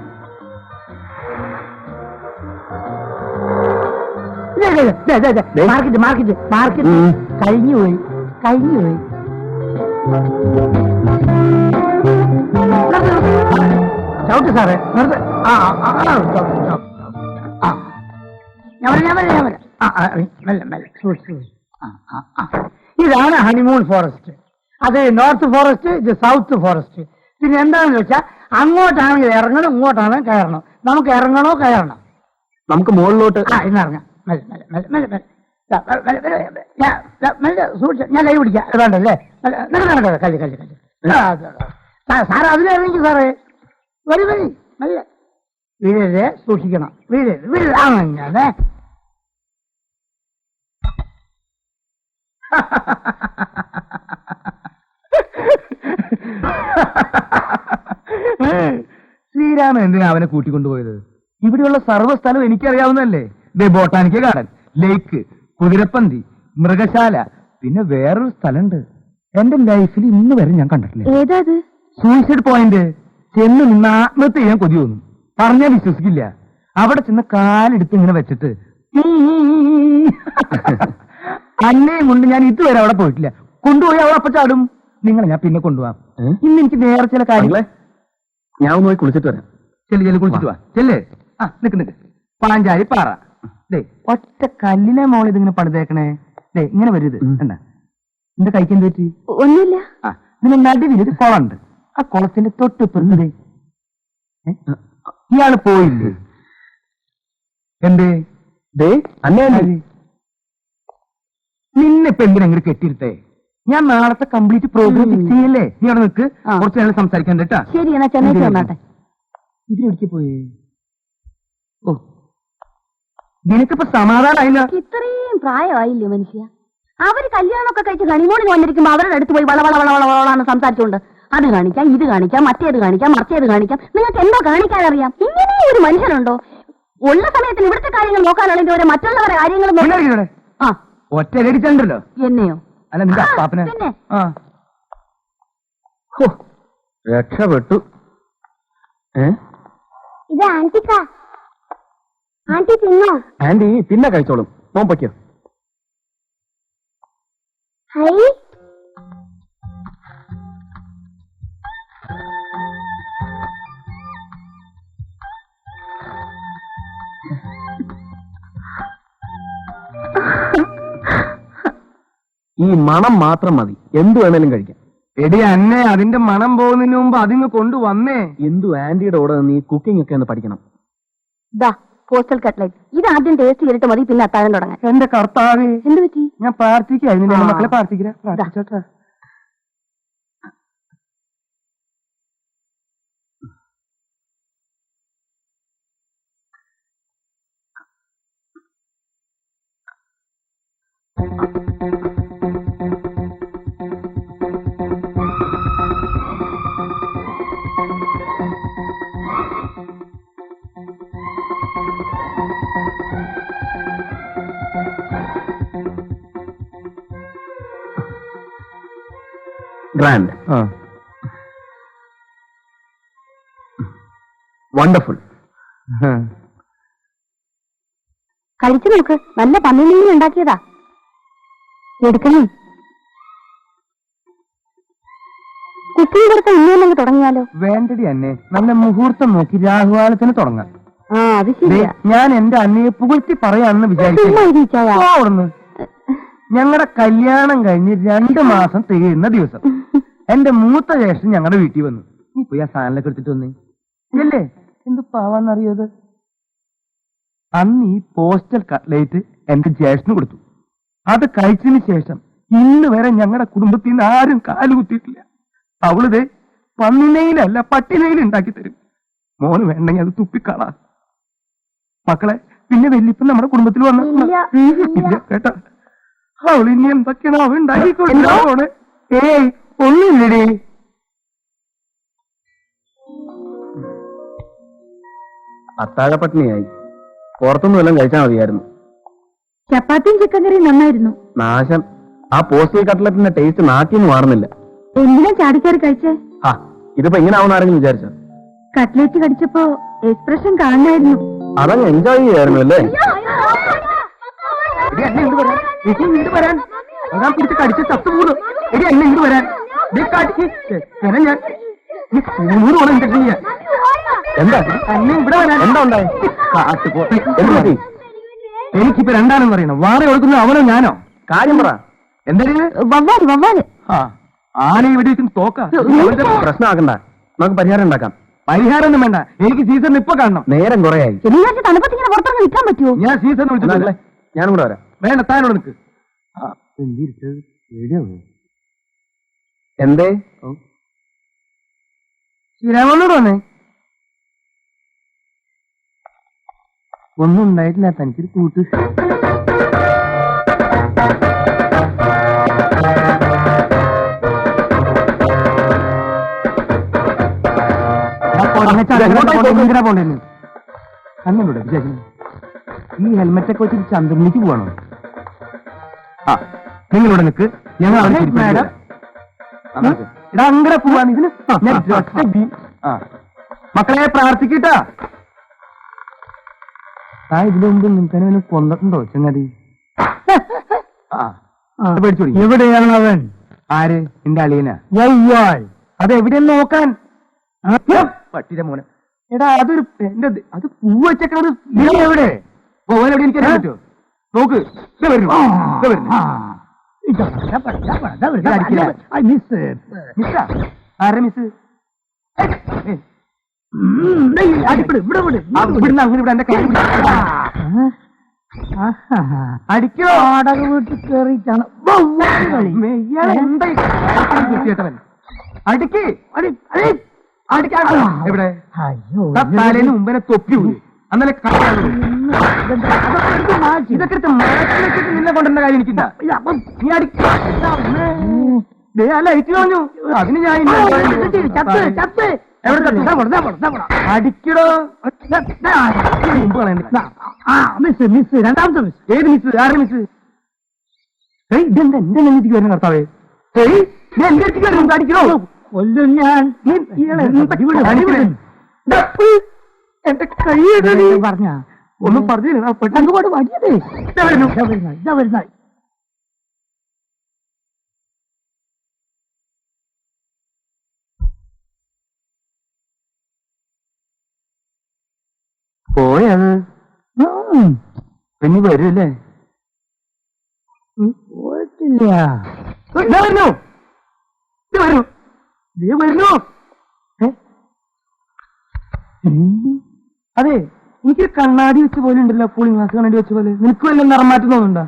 മാർക്കറ്റ് മാർക്കറ്റ് മാർക്കറ്റ് കഴിഞ്ഞുപോയി. ചവിട്ട് സാറേ, നിർത്ത്. ഇതാണ് ഹണിമൂൺ ഫോറസ്റ്റ്. അത് നോർത്ത് ഫോറസ്റ്റ്, ഇത് സൗത്ത് ഫോറസ്റ്റ്. പിന്നെ എന്താണെന്ന് വെച്ചാൽ അങ്ങോട്ടാണെങ്കിൽ ഇറങ്ങണം, ഇങ്ങോട്ടാണെങ്കിൽ കയറണം. നമുക്ക് ഇറങ്ങണോ കയറണം? നമുക്ക് മുകളിലോട്ട്. ഇന്നിറങ്ങാം. മെല്ലെ മെല്ലെ മെല്ലെ മെല്ലെ മെല്ലെ സൂക്ഷിച്ച. ഞാൻ കൈ പിടിക്കാം. വേണ്ടല്ലേ? കല്ല് കല്ല് കല്ല്. സാറ് അതിലിറങ്ങി സാറേ. വരി വരി മെല്ലെ. വീഴരുത്, സൂക്ഷിക്കണം. വീഴരുത് വീഴരുത്. അങ്ങനെ ശ്രീരാമൻ എന്തിനാ അവനെ കൂട്ടിക്കൊണ്ടുപോയത്? ഇവിടെയുള്ള സർവ്വസ്ഥലവും എനിക്കറിയാവുന്നതല്ലേ. ബൊട്ടാനിക്കൽ ഗാർഡൻ, ലേക്ക്, കുതിരപ്പന്തി, മൃഗശാല, പിന്നെ വേറൊരു സ്ഥലമുണ്ട് എന്റെ ലൈഫിൽ ഇന്ന് വരെ ഞാൻ കണ്ടിട്ടില്ല. ഏതാത്? Suicide point. ചെന്ന് നിന്ന് ആത്മഹത്യ ചെയ്യാൻ കൊതി തോന്നും. പറഞ്ഞാൽ വിശ്വസിക്കില്ല. അവിടെ ചെന്ന് കാലെടുത്ത് ഇങ്ങനെ വെച്ചിട്ട് അന്നയും കൊണ്ട് ഞാൻ ഇതുവരെ അവിടെ പോയിട്ടില്ല. കൊണ്ടുപോയി അവൾ അപ്പ ചാടും. നിങ്ങളെ ഞാൻ പിന്നെ കൊണ്ടുപോവാം. ഇന്ന് എനിക്ക് വേറെ ചില കാര്യങ്ങളെ ഞാൻ പോയി കുളിച്ചിട്ട് വരാം. ചെല്ലു കുളിച്ചിട്ട് വാ. ചെല്ലേ. നിക്ക് പാഞ്ചാരി പാറ. ഒറ്റ കല്ലിനെ മോൾ ഇതിങ്ങനെ പണിതേക്കണേ. ഇങ്ങനെ വരരുത്. കണ്ട എന്റെ കൈക്ക് എന്ത് പറ്റി? ഒന്നുമില്ല. ഇതിന് നടുവിലൊരു കുളമുണ്ട്. ആ കുളത്തിന്റെ തൊട്ടിപ്പുറത്ത് ഇയാള് പോയില്ലേ? എന്തേ? നിന്നിപ്പോ എന്തിനെങ്കിലും കെട്ടിയിരുത്തേ? ഞാൻ നാളത്തെ കംപ്ലീറ്റ് പ്രോഗ്രാം ഫിക്സ് ചെയ്യല്ലേ? നീ അവിടെ നിൽക്ക്. കുറച്ച് നേരം സംസാരിക്കാൻ കേട്ടാ. ശരി, എന്നാ ചെന്നൈക്ക് വന്നാട്ടെ. ഇതിലെവിടേക്ക് പോയേ? ഓ, നിനക്കിപ്പോ സമാധാനമായില്ല. ഇത്രയും പ്രായമായില്ലേ മനുഷ്യ? അവര് കല്യാണമൊക്കെ കഴിച്ച് ഹണിമൂണിന് വന്നിരിക്കുമ്പോ അവരുടെ അടുത്ത് പോയി വളവളവളവളാണ് സംസാരിച്ചുകൊണ്ട് അത് കാണിക്കാം, ഇത് കാണിക്കാം, മറ്റേത് കാണിക്കാം, മറിച്ചേത് കാണിക്കാം. നിങ്ങൾക്ക് എന്തോ കാണിക്കാനറിയാം? ഇങ്ങനെ ഒരു മനുഷ്യനുണ്ടോ? ഉള്ള സമയത്തിന് ഇവിടുത്തെ കാര്യങ്ങൾ നോക്കാനാണെങ്കിൽ അവരെ മറ്റുള്ളവരെ കാര്യങ്ങൾ ഒറ്റ അടിച്ചല്ലോ. എന്നെയോ? അല്ല നിന്റെ അപ്പാപ്പനെ. പിന്നെ രക്ഷപ്പെട്ടു. ഇത് ആന്റിക്കാ. ആന്റി തിന്നോ? ആന്റി പിന്നെ കഴിച്ചോളും. മോൻ പൊയ്ക്കോ. ഹൈ, ഈ മണം മാത്രം മതി, എന്തു വേണേലും കഴിക്കാം. എടി അന്നെ അതിന്റെ മണം പോകുന്നതിന് മുമ്പ് അതിങ്ങ് കൊണ്ടുവന്നേ. എന്തു ആന്റിയുടെ കൂടെ നീ കുക്കിംഗ് ഒക്കെ ഒന്ന് പഠിക്കണം. ദാ പോസ്റ്റൽ കട്ട്ലറ്റ്. ഇത് ആദ്യം ടേസ്റ്റ് ചെയ്തിട്ട് മതി, പിന്നെ അത്താഴം തുടങ്ങാൻ. എന്റെ കർത്താവേ, എന്ത് പറ്റി? ഞാൻ പ്രാർത്ഥിക്കായിരുന്നു. എന്റെ മക്കളെ പ്രാർത്ഥിക്കട്ടെ. Grand, wonderful. കഴിച്ചു നോക്ക്, നല്ല പന്നിമീൻ ഉണ്ടാക്കിയതാ. എടുക്കണം. കുക്കിംഗ് കൊടുത്ത ഇന്നൊന്നങ്ങ് തുടങ്ങിയാലോ? വേണ്ടടി അന്നെ, നല്ല മുഹൂർത്തം നോക്കി രാഹുകാലത്തിന് തുടങ്ങാം. ആ, അത് ശരിയാ. ഞാൻ എന്റെ അന്നയെ പുകഴ്ത്തി പറയാണെന്ന് വിചാരിച്ചു. ഞങ്ങളുടെ കല്യാണം കഴിഞ്ഞ് 2 മാസം തികയുന്ന ദിവസം എന്റെ മൂത്ത ജ്യേഷ്ഠൻ ഞങ്ങളുടെ വീട്ടിൽ വന്നു. നീ പോയി ആ സാധനങ്ങളൊക്കെ എടുത്തിട്ട് വന്നേ. ഇല്ലേ, എന്ത് പാവാന്നറിയത്? അന്ന് ഈ പോസ്റ്റൽ കട്ട്ലേറ്റ് എന്റെ ജ്യേഷ്ഠന് കൊടുത്തു. അത് കഴിച്ചതിന് ശേഷം ഇന്ന് വരെ ഞങ്ങളുടെ കുടുംബത്തിൽ നിന്ന് ആരും കാലുകുത്തിയിട്ടില്ല. അവളിത് പന്നിനെയിലല്ല പട്ടിനെയിൽ ഉണ്ടാക്കി തരും. മോന് വേണ്ടെങ്കിൽ അത് തുപ്പിക്കളാ. മക്കളെ, പിന്നെ വല്യപ്പൻ നമ്മുടെ കുടുംബത്തിൽ വന്നില്ല കേട്ടാ. അവൾ ഇനി എന്തൊക്കെയാണ് അവ ഉണ്ടാക്കിക്കൊണ്ടേ. ഏയ് ഒന്നുമില്ലടി. അത്താഴപ്പട്ടിണിയായി. പുറത്തൊന്നും എല്ലാം കഴിച്ചാൽ മതിയായിരുന്നു. ചപ്പാത്തിയും ചിക്കൻ കറിയും നന്നായിരുന്നു. നാശം, ആ പോസ്റ്റൽ കട്ട്ലറ്റിന്റെ ടേസ്റ്റ് നാട്ടിന്ന് മാറുന്നില്ല. എന്തിനാ ചാടിക്കറി കഴിച്ചേ? ആ, ഇതിപ്പോ ഇങ്ങനെ ആവുന്ന ആരെങ്കിലും വിചാരിച്ചോ? കട്ട്ലേറ്റ് കടിച്ചപ്പോ എക്സ്പ്രഷൻ കാണായിരുന്നു. അതങ്ങ് എൻജോയ് ചെയ്യായിരുന്നു അല്ലേ? വരാൻ പിടിച്ച് കടിച്ച് ചത്തുപോകുന്നു. എടി എന്നെ ഇങ്ങോട്ട് വരാൻ. ഞാൻ 100 ഓണം ഇൻജക്ഷൻ ചെയ്യാം. എന്താ എന്നെ ഇവിടെ വരാൻ. എന്താ ഉണ്ടായി? എനിക്കിപ്പോ രണ്ടാണെന്ന് പറയണം. വാറ കൊടുക്കുന്നത് അവനോ ഞാനോ? കാര്യം പറ. എന്തായാലും വവ്വാല് വവ്വാല്. ആന ഇവിടെ ഇരിക്കും തോക്ക. പ്രശ്നമാക്കണ്ട, നമുക്ക് പരിഹാരം ഉണ്ടാക്കാം. പരിഹാരം ഒന്നും വേണ്ട, എനിക്ക് സീസൺ ഇപ്പൊ കാണണം. നേരം കുറയായി. ശനിയാഴ്ച തണുപ്പത്തിങ്ങനെ പുറത്തിറങ്ങി നിൽക്കാൻ പറ്റുമോ? ഞാൻ സീസൺ വിളിച്ചിട്ടല്ലേ. ഞാനും കൂടെ വരാം. വേണ്ട, താനോട് നിൽക്ക്. എന്തേ? ശ്രീരാമനോട് വന്നേ. ഒന്നും ഉണ്ടായിട്ടില്ല, തനിക്കൊരു കൂട്ട്. എന്തിനാ പോണ്ടേന്ന് അന്നൂടെ വിചാരിക്കുന്നു. ഈ ഹെൽമെറ്റൊക്കെ വെച്ചിട്ട് ചന്ദ്രനിലേക്ക് പോവാണോ? ആ, നിങ്ങളിവിടെ നിൽക്ക്, ഞങ്ങൾ അവിടെ മേഡം ഇടാ അങ്ങനെ പോവാണ് ഇതിന്. മക്കളെ പ്രാർത്ഥിക്കട്ടാ. ആ, ഇതിനു മുമ്പ് നിൽക്കാനും കൊന്നിട്ടുണ്ടോ ചങ്ങാതി? പേടിച്ചോടി. എവിടെയാണ് അവൻ? ആര്? എന്റെ അളിയനാ. അതെവിടെയെന്ന് നോക്കാൻ. പട്ടിയുടെ മോനെ. എടാ, അതൊരു എന്റെ അത് പൂവ് വെച്ചേക്കണത്. എവിടെ പോവാൻ എവിടെ എനിക്ക് അറിയാൻ പറ്റുമോ? നോക്ക്, ആരെ മിസ്? ഇവിടുന്ന് അങ്ങനെ ഇവിടെ എന്റെ കൈ അടിക്കോ? വാടക വീട്ടിൽ കയറിയിട്ടാണ് അടിക്ക്. എവിടെ? തലേന്ന് മുമ്പേ തൊപ്പി പോയി. അന്നലെ ഇതൊക്കെ വെച്ചിട്ട് നിന്നെ കൊണ്ടുവന്ന കാര്യം എനിക്കില്ല. നീ ലൈറ്റ് കളഞ്ഞു. അതിന് ഞാൻ അടിക്കടോ. മിസ് മിസ് രണ്ടാമത്തെ മിസ്. ഏത് മിസ്? ആരുടെ മിസ്? ഇതെന്താ എന്റെ നെഞ്ചിക്ക് വരുന്ന കർത്താവേ? എന്റെ അടുത്തേക്ക് വരുന്നു. അടിക്കണോ? കൊല്ലും ഞാൻ. എന്റെ കൈ പറഞ്ഞ ഒന്നും പറഞ്ഞില്ല പെട്ടെന്ന് പാട് വടിയതേ. ഇതാ വരുന്ന പോയത് പിന്നെ വരൂല്ലേ? പോയിട്ടില്ല. വരുന്നു അതെ, എനിക്കൊരു കണ്ണാടി വെച്ച പോലെ ഉണ്ടല്ലോ, കൂളിംഗ് ഗ്ലാസ് കണ്ണാടി വെച്ച പോലെ. നിനക്ക് വല്ല നിറം മാറ്റം തോന്നുന്നുണ്ടോ?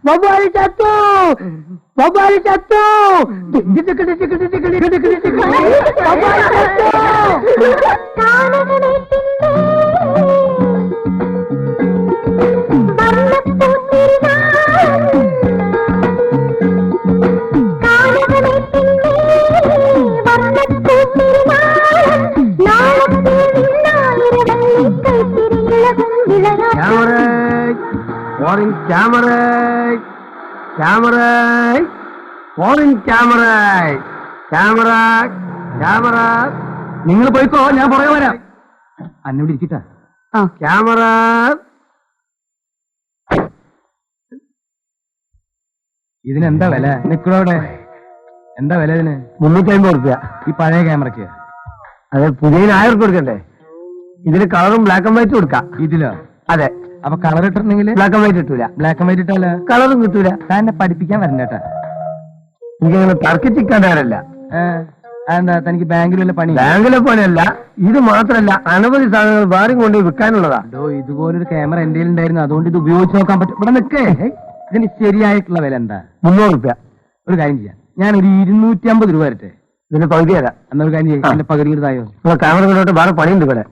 ബൊബാലി ചത്തു, ബൊബാലി ചത്തു, ബൊബാലി ചത്തു. നിങ്ങൾ പോയിക്കോ, ഞാൻ പുറകെ വരാം. അന്നോട് ഇരിക്കട്ടാ. ക്യാമറ. ഇതിനെന്താ വില? നിക്കടോടെ എന്താ വില ഇതിന്? 350 റുപ്യ. ഈ പഴയ ക്യാമറയ്ക്ക്? അതെ, പുതിയ 1000 റുപ്യ കൊടുക്കണ്ടേ? ഇതിന് കളറും ബ്ലാക്ക് ആൻഡ് വൈറ്റും കൊടുക്കാം. ഇതിലോ? അതെ. അപ്പൊ കളർ ഇട്ടിട്ടുണ്ടെങ്കിൽ ബ്ലാക്ക് ആൻഡ് വൈറ്റ് കിട്ടൂല. ബ്ലാക്ക് ആൻഡ് വൈറ്റ് ഇട്ടാലോ? കളറും കിട്ടൂല. താൻ എന്നെ പഠിപ്പിക്കാൻ വരണ്ടേട്ടാ. എനിക്കങ്ങനെ തർക്കിച്ചിക്കാണ്ടല്ല. അതെന്താ, തനിക്ക് ബാങ്കിൽ വല്ല പണി? ബാങ്കിലെ പണിയല്ല, ഇത് മാത്രല്ല അനവധി സാധനങ്ങൾ വേറെ കൊണ്ട് വിൽക്കാനുള്ളതാ. ഇതുപോലൊരു ക്യാമറ എന്റെ ഉണ്ടായിരുന്നു, അതുകൊണ്ട് ഇത് ഉപയോഗിച്ച് നോക്കാൻ പറ്റും. ഇവിടെ നിൽക്കേ, ഇതിന് ശരിയായിട്ടുള്ള വില എന്താ? 300 റുപ്യ. ഒരു കാര്യം ചെയ്യാം, ഞാനൊരു 250 രൂപ വരട്ടെ. ഇതിന്റെ പകുതി തരാം. എന്നൊരു കാര്യം ചെയ്യാം, എന്റെ പകുതി തായോ. ക്യാമറ കൊണ്ടോട്ട് വേറെ പണിയുണ്ട് ഇവിടെ.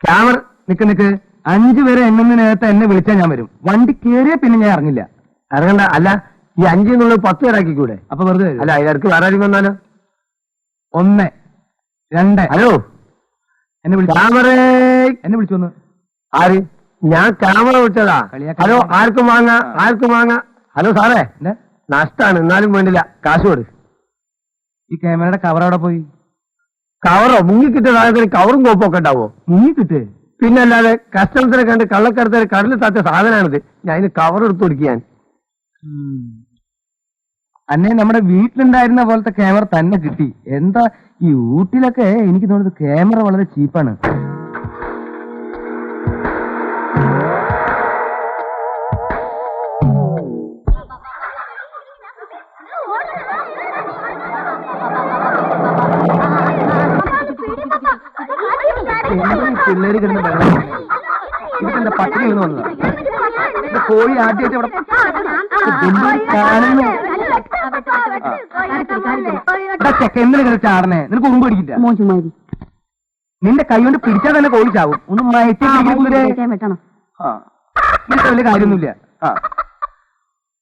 ക്യാമറ നിക്ക് 5 പേരെ എണ്ണുന്നതിനകത്ത് എന്നെ വിളിച്ചാൽ ഞാൻ വരും. വണ്ടി കയറിയ പിന്നെ ഞാൻ ഇറങ്ങില്ല. ഇറങ്ങണ്ട. അല്ല, ഈ 5 എന്നുള്ളത് 10 പേരാക്കിക്കൂടെ? അപ്പൊ വെറുതെ അല്ല, അതിലേക്ക് വേറെ ആരും വന്നാലോ? 1 2. ഹലോ, എന്നെ വിളിച്ചു. ക്യാമറ എന്നെ വിളിച്ചു വന്നു. ആര്? ഞാൻ ക്യാമറ വിളിച്ചതാ. ഹലോ, ആർക്കും വാങ്ങാ, ആർക്കും വാങ്ങാ. ഹലോ സാറേ, നഷ്ടാണ്, എന്നാലും വേണ്ടില്ല, കാശ് കൊടു. ഈ ക്യാമറയുടെ കവർ അവിടെ പോയി. കവറോ? മുങ്ങിക്കിട്ട സാധനത്തിന് കവറും കോപ്പൊക്കെ ഉണ്ടാവോ? മുങ്ങിക്കിട്ട് പിന്നല്ലാതെ കസ്റ്റമേഴ്സിനെ കണ്ട് കള്ളക്കടത്തിന് കടലിൽ താത്ത സാധനമാണിത്. ഞാൻ അതിന് കവർ എടുത്തു കൊടുക്കാൻ. അന്നെ നമ്മുടെ വീട്ടിലുണ്ടായിരുന്ന പോലത്തെ ക്യാമറ തന്നെ കിട്ടി. എന്താ ഈ ഊട്ടിലൊക്കെ എനിക്ക് തോന്നുന്നത് ക്യാമറ വളരെ ചീപ്പാണ്. പിള്ളേര് കിടന്ന് ഇതെന്താ പട്ടിണി എന്ന് വന്നതാ? കോഴി ആദ്യമായിട്ട് ഇവിടെ ചെക്ക എന്തിനു കളിച്ച ആടനെ? നിനക്ക് ഉറുമ്പ് പിടിക്കില്ല. നിന്റെ കൈ കൊണ്ട് പിടിച്ചാൽ തന്നെ കോഴി ചാവും. ഒന്ന് മയറ്റി വെട്ടണം. നിനക്ക് വലിയ കാര്യമൊന്നുമില്ല.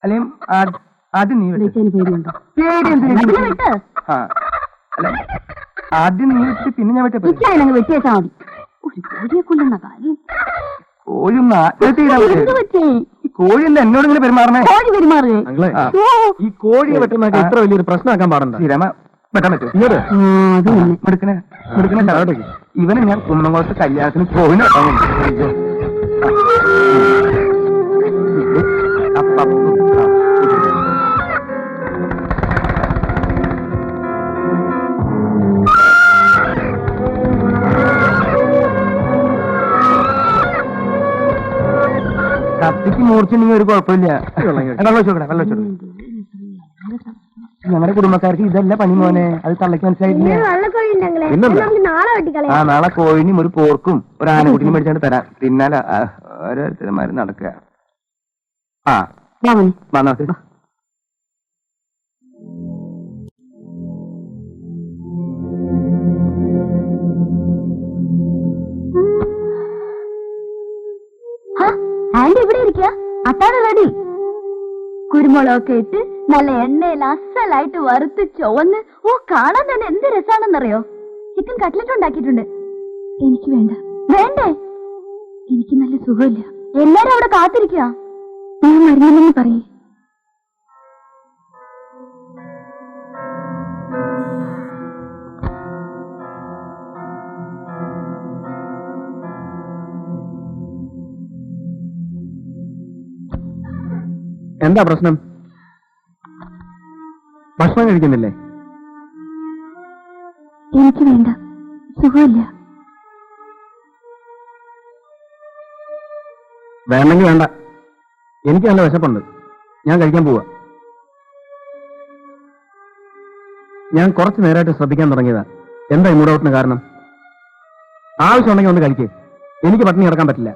അല്ലെങ്കിൽ ആദ്യം നീ പേടിയുണ്ടോ? പേടി എന്ത്? അല്ല, ആദ്യം നീ വെച്ചിട്ട് പിന്നെ ഞാൻ വെച്ചാൽ വെട്ടിയേച്ചാ മതി. ഒരു കോഴിയെ കൊല്ലുന്ന കാര്യം. കോഴി ഒന്ന് ആത്മഹത്യ ചെയ്താൽ മതി. ഈ കോഴി എന്താ എന്നോട് ഇങ്ങനെ പെരുമാറണേ? കോഴി പെരുമാറുകയെ ഈ കോഴിയെ വെട്ടുന്നൊക്കെ ഇത്ര വലിയൊരു പ്രശ്നമാക്കാൻ പാടുണ്ടോ? ശ്രീരാമ, വെട്ടാൻ പറ്റും. ഇവനെ ഞാൻ കുന്നംകുളത്ത് കല്യാണത്തിന് കോഴിനെ കത്തിക്ക് മൂർച്ചുണ്ടെങ്കിൽ ഒരു കുഴപ്പമില്ല. വെള്ളം വെച്ചോക്കട്ടെ, വെള്ളം വെച്ചോട്ടെ. ഞങ്ങളുടെ കുടുംബക്കാർക്ക് ഇതല്ല പണി മോനെ, അത് തള്ളക്ക് മനസ്സിലായിട്ടില്ല. നാളെ കോഴിനും ഒരു പോർക്കും ഒരു ആനക്കുട്ടിനും മേടിച്ചാണ്ട് തരാം. പിന്നാലെ ഓരോരുത്തരന്മാര് നടക്കുക. നമുക്ക് ആന്റി ഇവിടെ ഇരിക്കുക. അത്താണ് റെഡി. കുരുമുളകൊക്കെ ഇട്ട് നല്ല എണ്ണയിൽ അസലായിട്ട് വറുത്ത് ചുവന്ന് കാണാൻ തന്നെ എന്ത് രസാണെന്നറിയോ? ചിക്കൻ കട്ട്ലറ്റ് ഉണ്ടാക്കിയിട്ടുണ്ട്. എനിക്ക് വേണ്ട. വേണ്ടേ? എനിക്ക് നല്ല സുഖമില്ല. എല്ലാരും അവിടെ കാത്തിരിക്കുക. ഞാൻ മരുന്നില്ലെന്ന് പറയേ. എന്താ പ്രശ്നം? ഭക്ഷണം കഴിക്കുന്നില്ലേ? എനിക്ക് വേണ്ട, സുഖമില്ല. വേണമെങ്കിൽ വേണ്ട, എനിക്ക് നല്ല വിശപ്പുണ്ട്. ഞാൻ കഴിക്കാൻ പോവാ. ഞാൻ കുറച്ചു നേരമായിട്ട് ശ്രദ്ധിക്കാൻ തുടങ്ങിയതാ. എന്താ ഈ മൂഡൌട്ടിന് കാരണം? ആവശ്യമുണ്ടെങ്കിൽ ഒന്ന് കഴിക്കേ. എനിക്ക് പട്ടിണി കിടക്കാൻ പറ്റില്ല.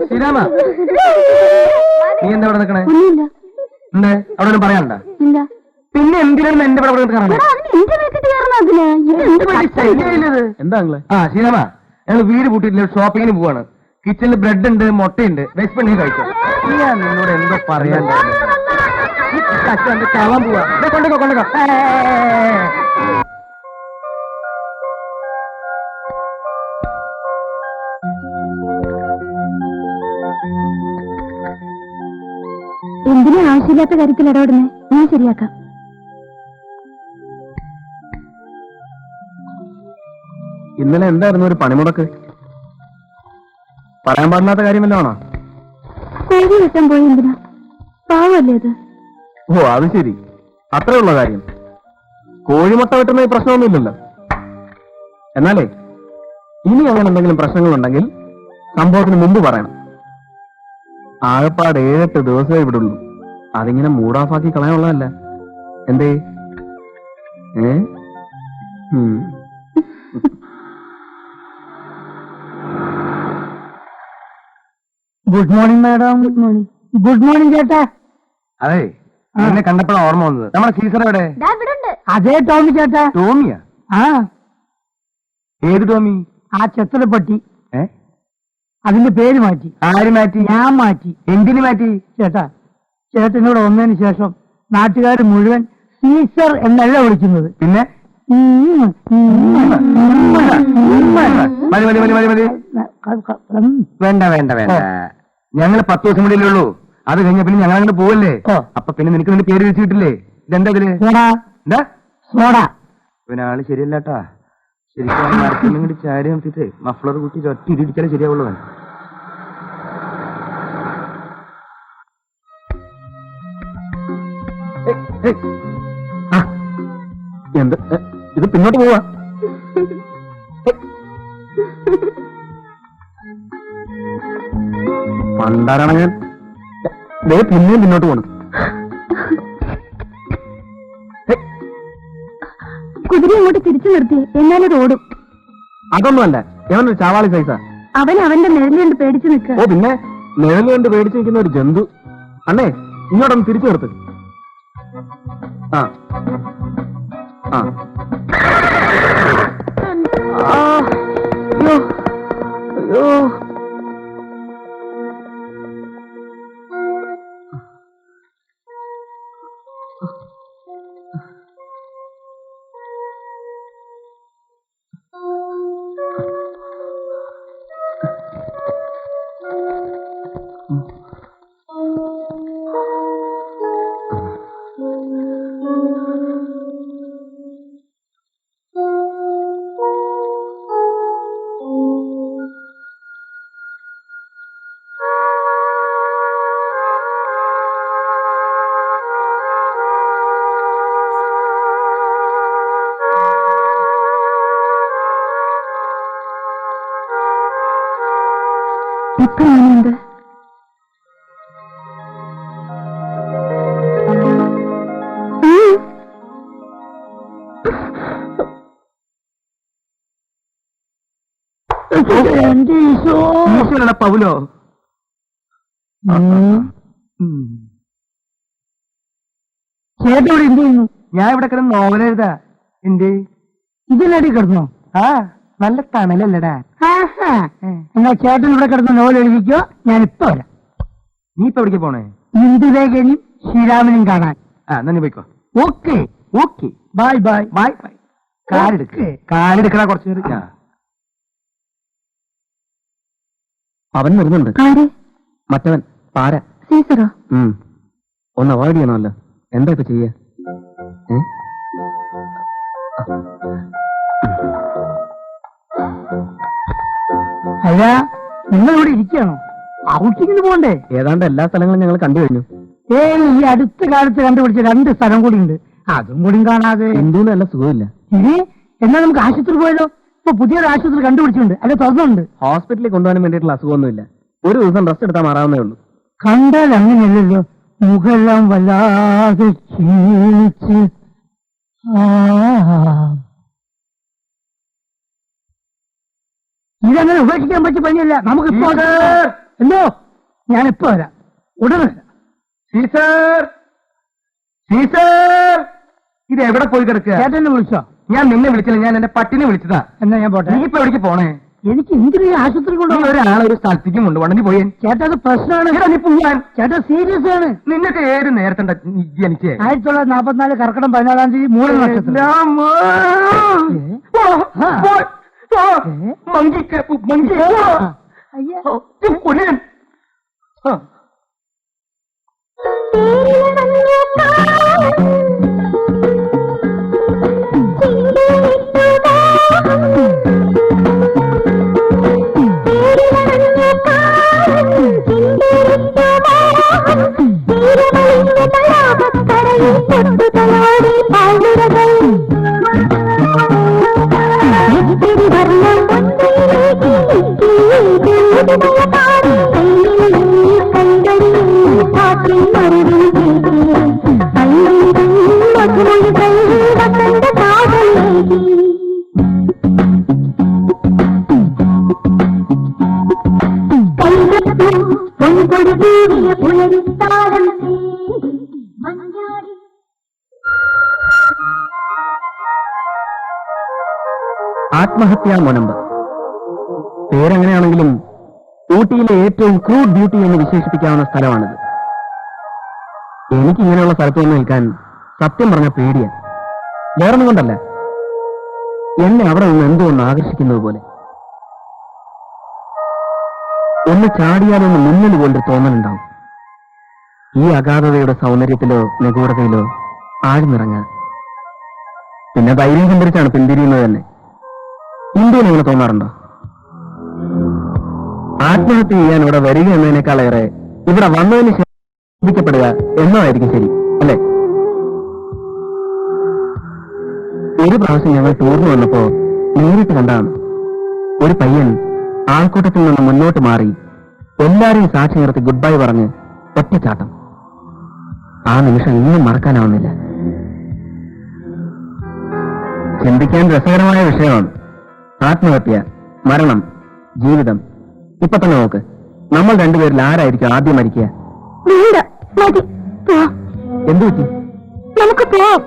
ശ്രീരാമ, നീ എന്താ ഇവിടെ നിൽക്കണേ? എന്തേ അവിടെ പറയാനുണ്ട? പിന്നെ എന്തിനാണ് എന്റെ ഇവിടെ നിൽക്കണേ? എന്താ ശ്രീരാമ, ഞങ്ങൾ വീട് കൂട്ടിയിട്ടില്ല, ഷോപ്പിങ്ങിന് പോവാണ്. കിച്ചണിൽ ബ്രെഡ് ഉണ്ട്, മുട്ടയുണ്ട്. വിശപ്പ് നീ കഴിക്കാം. ഞാൻ നിന്നോട് എന്തോ പറയാൻ ചാവാൻ പോവാ. കൊണ്ടോ കൊണ്ടോ. എന്തിനാ ആവശ്യമില്ലാത്ത കാര്യത്തിൽ ഇടപെടുന്നേ? ഞാൻ ശരിയാക്കാം. ഇന്നലെ എന്തായിരുന്നു ഒരു പണിമുടക്ക്? പറയാൻ പാടില്ലാത്ത കാര്യമല്ലോ ആണോ? കോഴി വെട്ടാൻ പോയി. എന്തിനാ? പാവല്ലേ അത്? ഓ, അത് ശരി, അത്രയുള്ള കാര്യം. കോഴിമുട്ട വെട്ടുന്ന പ്രശ്നമൊന്നുമില്ലല്ലോ. എന്നാലേ ഇനി അങ്ങനെ എന്തെങ്കിലും പ്രശ്നങ്ങളുണ്ടെങ്കിൽ സംഭവത്തിന് മുമ്പ് പറയണം. ആകപ്പാട് 7-8 ദിവസമേ ഇവിടെ ഉള്ളൂ. അതിങ്ങനെ മൂഡാഫാക്കി കളയാനുള്ളതല്ല. എന്തേ? Good morning madam. Good morning. Good morning ചേട്ടാ. അതെ, എന്നെ കണ്ടപ്പോഴാണ് ഓർമ്മ വന്നത്. നമ്മുടെ സീസർ എവിടെ? അതേ ടോമി ചേട്ടാ. ടോമിയാ? ആ. ഏത് ടോമി? ആ ചെത്തലപ്പട്ടി. അതിന്റെ പേര് മാറ്റി. ആര് മാറ്റി? ഞാൻ മാറ്റി. എന്തിനു മാറ്റി? ചേട്ടാ, ചേട്ടനോട് വന്നതിന് ശേഷം നാട്ടുകാർ മുഴുവൻ സീസർ എന്നല്ല വിളിക്കുന്നത്. പിന്നെ വേണ്ട വേണ്ട വേണ്ട, ഞങ്ങൾ 10 ദിവസം കൂടെ ഉള്ളൂ. അത് കഴിഞ്ഞ പിന്നെ ഞങ്ങൾ അങ്ങോട്ട് പോവല്ലേ. അപ്പൊ പിന്നെ നിനക്ക് നിന്റെ പേര് വെച്ചിട്ടില്ലേ? ഇതെന്താ ഇതില്? എന്താ സോഡ? പിന്നെ ആള് ശരിയല്ലാട്ടാ. ശരിക്കും മരത്തിൽ കൂടി ചാരി നിർത്തിട്ട് മഫ്ലർ കുട്ടി ഒറ്റ ഇടിച്ചാലേ ശരിയാവുള്ളൂ. എന്ത് ഇത് പിന്നോട്ട് പോവാ? പണ്ടാരാണ് ഞാൻ പിന്നെയും പിന്നോട്ട് പോണു. കുതിര ഇങ്ങോട്ട് തിരിച്ചു നിർത്തി. എന്നാലും ഓടും. അതൊന്നുമല്ല, എവനൊരു ചാവാളി സൈസാ. അവൻ അവന്റെ നിഴലുകൊണ്ട് പേടിച്ചു നിൽക്കുക. ഓ പിന്നെ നിഴല് കൊണ്ട് പേടിച്ചു നിൽക്കുന്ന ഒരു ജന്തു. അണ്ണേ, ഇങ്ങോട്ടൊന്ന് തിരിച്ചു നിർത്ത്. ആ ആ അയ്യോ അയ്യോ. എങ്ങനെയുണ്ട്? എന്റെ ഈശോ. ഈശ്വരന പൗലോ. ചേട്ടൻ ഇവിടെ എന്ത് ചെയ്യുന്നു? ഞാൻ ഇവിടെ കിടന്ന് നോവൽ എഴുതാ. എന്ത് ഇതിനടി കിടന്നോ? ആ നല്ല തണലല്ലടാ. എന്നാ ചേട്ടൻ ഇവിടെ കിടന്ന് നോവൽ എഴുതിക്കോ, ഞാൻ ഇപ്പൊ വരാം. നീ ഇപ്പൊ എവിടേക്ക് പോണേ? ഇന്ദുലേഖനും ശ്രീരാമനും കാണാൻ. ആ എന്നാ നീ പോയിക്കോ. Okay okay bye bye bye bye. കാലെടുക്കണ കുറച്ചു നേരം. അവൻ വരുന്നുണ്ട്. ആര്? മറ്റവൻ പാര. സീസറോ? ഒന്ന് അവോയ്ഡ് ചെയ്യണമല്ലോ. എന്താ ഇപ്പൊ ചെയ്യ? അല്ല, നിങ്ങൾ ഇവിടെ ഇരിക്കുകയാണോ? ഔട്ടിങ്ങിന് പോകണ്ടേ? ഏതാണ്ട് എല്ലാ സ്ഥലങ്ങളും ഞങ്ങൾ കണ്ടു കഴിഞ്ഞു. ഈ അടുത്ത കാലത്ത് കണ്ടുപിടിച്ച 2 സ്ഥലം കൂടി ഉണ്ട്, അതും കൂടി കാണാതെ. എന്തുകൊണ്ട് നല്ല സുഖമില്ല. എന്നാ നമുക്ക് ആശുപത്രി പോയാലോ? ഇപ്പൊ പുതിയൊരു ആശുപത്രി കണ്ടുപിടിച്ചിട്ടുണ്ട്, അല്ലെ തുറന്നുണ്ട്. ഹോസ്പിറ്റലിൽ കൊണ്ടുപോകാൻ വേണ്ടിയിട്ടുള്ള അസുഖമൊന്നുമില്ല. ഒരു ദിവസം റെസ്റ്റ് എടുത്താൽ മാറാവുന്നേ ഉള്ളൂ. കണ്ടാൽ അങ്ങനെയല്ലല്ലോ, മുഖെല്ലാം വല്ലാതെ ക്ഷീണിച്ച്. ഇതങ്ങനെ ഉപേക്ഷിക്കാൻ പറ്റിയ പണിയല്ല. നമുക്ക് ഇപ്പോ എന്തോ, ഞാനിപ്പോ വരാം, ഉടനെ വരാം. സീസർ, സീസർ, ഇത് എവിടെ പോയി കിടക്കുക? ചേട്ടനെ വിളിച്ചോ? ഞാൻ നിന്നെ വിളിച്ചില്ല, ഞാൻ എന്റെ പട്ടിനെ വിളിച്ചതാ. എന്നാ ഞാൻ പോട്ടെ. നീ ഇപ്പൊ എവിടേക്ക് പോണേ? എനിക്ക് എന്തിനു ആശുപത്രി നീ കൊണ്ടുപോകും? ഒരാളെ ഒരു സ്ഥലത്തേക്കും കൊണ്ട് ഉടനെ പോയേ. ചേട്ടാ, അത് പ്രശ്നമാണ്. നീ പോവാൻ. ചേട്ടാ സീരിയസ് ആണ്. നിന്നൊക്കെ ഏത് നേരത്തെ ജനിച്ചേ? 1944 കർക്കിടകം 14-ാം തീയതി 3 നക്ഷത്രം. അയ്യ, ആത്മഹത്യാ മുനമ്പ് പേരെങ്ങനെയാണെങ്കിലും ഊട്ടിയിലെ ഏറ്റവും ക്രൂഡ് ബ്യൂട്ടി എന്ന് വിശേഷിപ്പിക്കാവുന്ന സ്ഥലമാണിത്. എനിക്ക് ഇങ്ങനെയുള്ള സ്ഥലത്ത് നിന്ന് നിൽക്കാൻ സത്യം പറഞ്ഞ പേടിയാ. വേറൊന്നും കൊണ്ടല്ല, എന്നെ അവിടെ നിന്ന് എന്തോ ഒന്ന് ആകർഷിക്കുന്നത് പോലെ. ഒന്ന് ചാടിയാലൊന്ന് മുന്നിൽ പോലൊരു തോന്നലുണ്ടാവും. ഈ അഗാധതയുടെ സൗന്ദര്യത്തിലോ നിഗൂഢതയിലോ ആഴ്ന്നിറങ്ങാൻ. പിന്നെ ധൈര്യം സംഭരിച്ചാണ് പിന്തിരിയുന്നത് തന്നെ. ഇന്ത്യയിൽ ഇങ്ങനെ തോന്നാറുണ്ടോ? ആത്മഹത്യ ചെയ്യാൻ ഇവിടെ വരിക എന്നതിനേക്കാളേറെ ഇവിടെ വന്നതിന് ശേഷം ശ്രദ്ധിക്കപ്പെടുക എന്നതായിരിക്കും ശരി, അല്ലേ? ഒരു പ്രാവശ്യം ഞങ്ങൾ ടൂറിന് വന്നപ്പോ നേരിട്ട് കണ്ടാണ് ഒരു പയ്യൻ ആൾക്കൂട്ടത്തിൽ നിന്ന് മുന്നോട്ട് മാറി എല്ലാരെയും സാക്ഷി നിർത്തി ഗുഡ് ബൈ പറഞ്ഞ് ഒറ്റച്ചാട്ടം. ആ നിമിഷം ഇന്നും മറക്കാനാവുന്നില്ല. ചിന്തിക്കാൻ രസകരമായ വിഷയമാണ് ആത്മഹത്യ, മരണം, ജീവിതം. ഇപ്പൊ തന്നെ നോക്ക്, നമ്മൾ രണ്ടുപേരിൽ ആരായിരിക്കും ആദ്യം മരിക്കുക? എന്തു പറ്റി? നമുക്ക് പോവാം.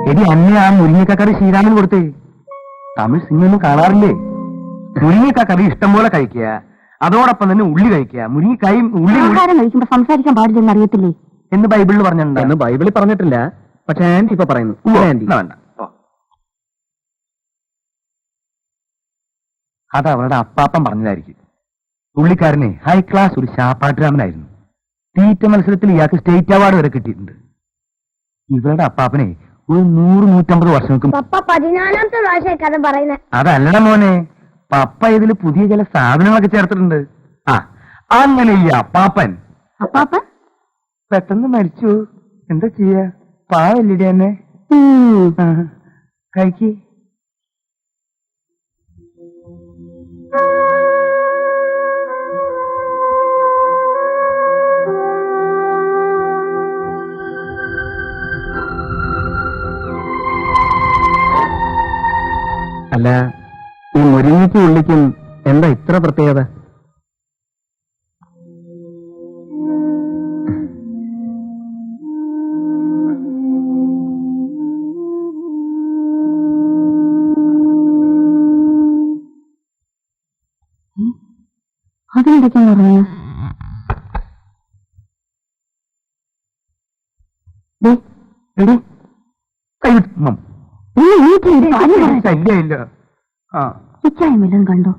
എടി, അന്നെ ആ മുരിങ്ങക്കറി ശ്രീരാമൻ കൊടുത്തേ. തമിഴ് സിനിമയൊന്നും കാണാറില്ലേ? മുരിങ്ങക്കറി ഇഷ്ടം പോലെ കഴിക്കുക, അതോടൊപ്പം തന്നെ ഉള്ളി കഴിക്കുക. മുരിങ്ങക്കായും ഉള്ളി ആഹാരം കഴിക്കുമ്പോ സംസാരിക്കാൻ പാടില്ലെന്ന് അറിയത്തില്ലേ എന്ന് ബൈബിളിൽ പറഞ്ഞിട്ടുണ്ട്. എന്ന് ബൈബിളിൽ പറഞ്ഞിട്ടില്ല, പക്ഷെ ആന്റി ഇപ്പൊ പറയുന്നു. ആന്റി വേണ്ട, അത് അവളുടെ അപ്പാപ്പൻ പറഞ്ഞതായിരിക്കും. പുള്ളിക്കാരനെ ഹൈ ക്ലാസ് ഒരു ശാപ്പാട്ടുരാമനായിരുന്നു. തീറ്റ മത്സരത്തിൽ ഇയാൾക്ക് സ്റ്റേറ്റ് അവാർഡ് വരെ കിട്ടിയിട്ടുണ്ട്. ഇവരുടെ അപ്പാപ്പനെ ഒരു 100-150 വർഷങ്ങൾക്ക് പപ്പ 14ാമത്തെ പ്രാവശ്യം കഥ പറയുന്നത്. അതല്ലട മോനെ, പപ്പ ഇതിൽ പുതിയ ചില സാധനങ്ങളൊക്കെ ചേർത്തിട്ടുണ്ട്. ആ അങ്ങനെ ഈ അപ്പാപ്പൻ അപ്പാപ്പ പെട്ടെന്ന് മരിച്ചു. എന്താ ചെയ്യാ, പാവല്ലിടി എന്നെ. കഴിക്ക്. അല്ല, ഈ മുരിങ്ങയ്ക്കും ഉള്ളിക്കും എന്താ ഇത്ര പ്രത്യേകത? അതിനെന്തൊക്കെയാ പറഞ്ഞു? ശല്യമില്ല. ആ ഇച്ചായം കണ്ടോ?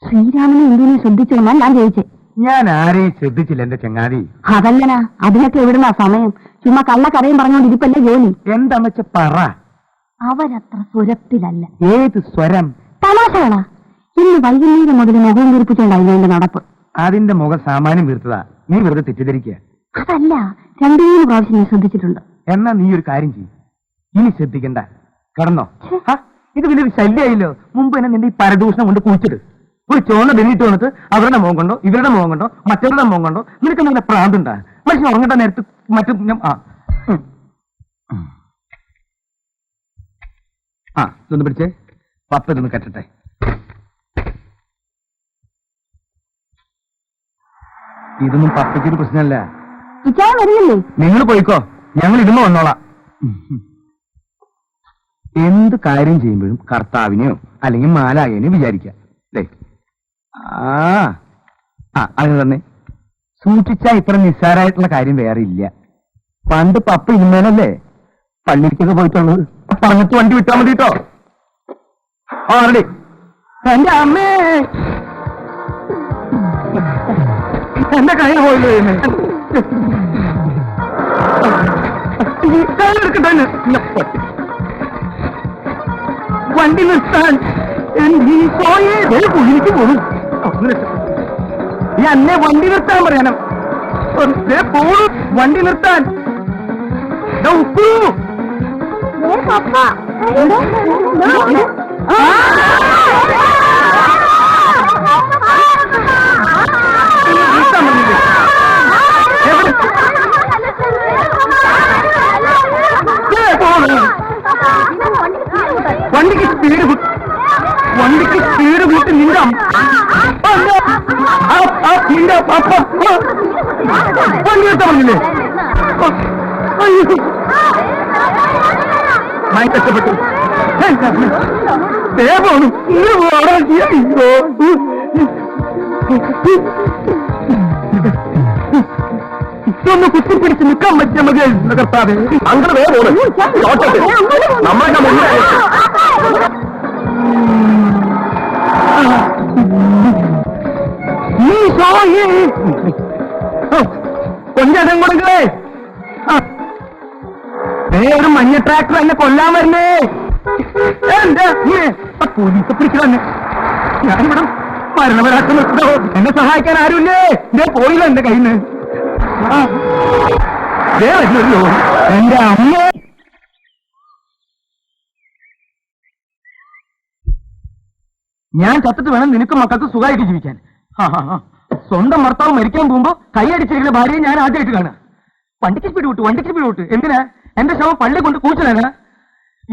ശ്രീരാമനെ എന്തിനെ ശ്രദ്ധിച്ചോന്നാ ഞാൻ ചോദിച്ചേ. ഞാൻ ആരെയും ശ്രദ്ധിച്ചില്ല എന്റെ ചങ്ങാതി. അതല്ലനാ, അതിനൊക്കെ എവിടുന്നാ സമയം? ചുമ്മാ കള്ളക്കഥയും പറഞ്ഞോണ്ട് ഇരിപ്പല്ലേ ജോലി. എന്താന്ന് വെച്ച പറ. അവരത്ര സ്വരത്തിലല്ല. ഏത് സ്വരം? തമാശകളാ. ഇന്ന് വൈകുന്നേരം മുതൽ മുഖം വീർപ്പിച്ചോണ്ടായി എന്റെ നടപ്പ്. അതിന്റെ മുഖം സാമാന്യം വീർത്തതാ, നീ വെറുതെ തെറ്റിദ്ധരിക്കുക. അതല്ല, 2-3 പ്രാവശ്യം ഞാൻ ശ്രദ്ധിച്ചിട്ടുണ്ട്. എന്നാ നീ ഒരു കാര്യം ചെയ്യും, ഇനി ശ്രദ്ധിക്കണ്ട, കടന്നോ. ഇത് വലിയൊരു ശല്യമായില്ലോ. മുമ്പ് തന്നെ നിന്റെ ഈ പരദൂഷണം കൊണ്ട് കുഴിച്ചിട്ട് ഒരു ചോന്ന ബെന്നിട്ട് വന്നിട്ട് അവരുടെ മുഖം കൊണ്ടോ ഇവരുടെ മുഖം കൊണ്ടോ മറ്റവരുടെ മുഖം കൊണ്ടോ നിനക്ക് നല്ല പ്രാന്തുണ്ടാ? മനുഷ്യൻ ഉറങ്ങേണ്ട നേരത്ത് മറ്റും ഇതൊന്ന് പിടിച്ചേ, പപ്പ ഇതൊന്ന് കെട്ടട്ടെ. ഇതൊന്നും പപ്പയ്ക്കൊരു പ്രശ്നമല്ല. ഇച്ചായം വരുന്നില്ലേ? നിങ്ങൾ പോയിക്കോ, ഞങ്ങൾ ഇരുന്ന് വന്നോളാം. എന്ത് കാര്യം ചെയ്യുമ്പോഴും കർത്താവിനെയോ അല്ലെങ്കിൽ മാലാകേനെയോ വിചാരിക്കാം. അത് തന്നെ സൂക്ഷിച്ചാ ഇത്ര നിസ്സാരമായിട്ടുള്ള കാര്യം വേറെ ഇല്ല. പണ്ട് പപ്പ ഇന്നേനല്ലേ പള്ളിക്കൊക്കെ പോയിട്ടുള്ളത്. പറഞ്ഞിട്ട് വണ്ടി വിട്ടാൽ മതി കേട്ടോ. റെഡി. എന്റെ അമ്മേ, എന്റെ കയ്യിൽ പോയില്ലോ. വണ്ടി നിർത്താൻ കുഴിക്ക് പോകും. ഈ അന്നെ വണ്ടി നിർത്താൻ പറയാനും പോവും. വണ്ടി നിർത്താൻ വണ്ടിക്ക് സ്പീഡ് കൂട്ടി നിന്റെ പപ്പ വണ്ടി നിർത്താൻ പറഞ്ഞില്ലേ? മായി കഷ്ടപ്പെട്ടു. പോണു ഇതൊന്ന് കുത്തിപ്പിടിച്ച് നിൽക്കാൻ പറ്റിയ മതി കർത്താവേ. അങ്ങനെ വേറെ കൊഞ്ചം കൊടുക്കേ. ഒരു മഞ്ഞ ട്രാക്ടർ എന്നെ കൊല്ലാൻ വരുന്നേ. എന്താ പോലീസ് പിടിക്കണന്നെ? ഞാനിവിടെ മരണപരാക്ഷം നിർത്തോ. എന്നെ സഹായിക്കാൻ ആരുമില്ലേ? ഞാൻ പോയില്ല എന്റെ കയ്യിൽ നിന്ന്. എന്റെ അമ്മ. ഞാൻ ചത്തിട്ട് വേണം നിനക്ക് മക്കൾക്ക് സുഖമായിട്ട് ജീവിക്കാൻ. സ്വന്തം ഭർത്താവ് മരിക്കാൻ പോകുമ്പോ കൈയടിച്ചിരിക്കുന്ന ഭാര്യയെ ഞാൻ ആദ്യമായിട്ട് കാണാം. വണ്ടിക്ക് സ്പീഡ് വിട്ടു. എന്തിനാ? എന്റെ ശവം പള്ളി കൊണ്ട് കൂച്ചലാണ്.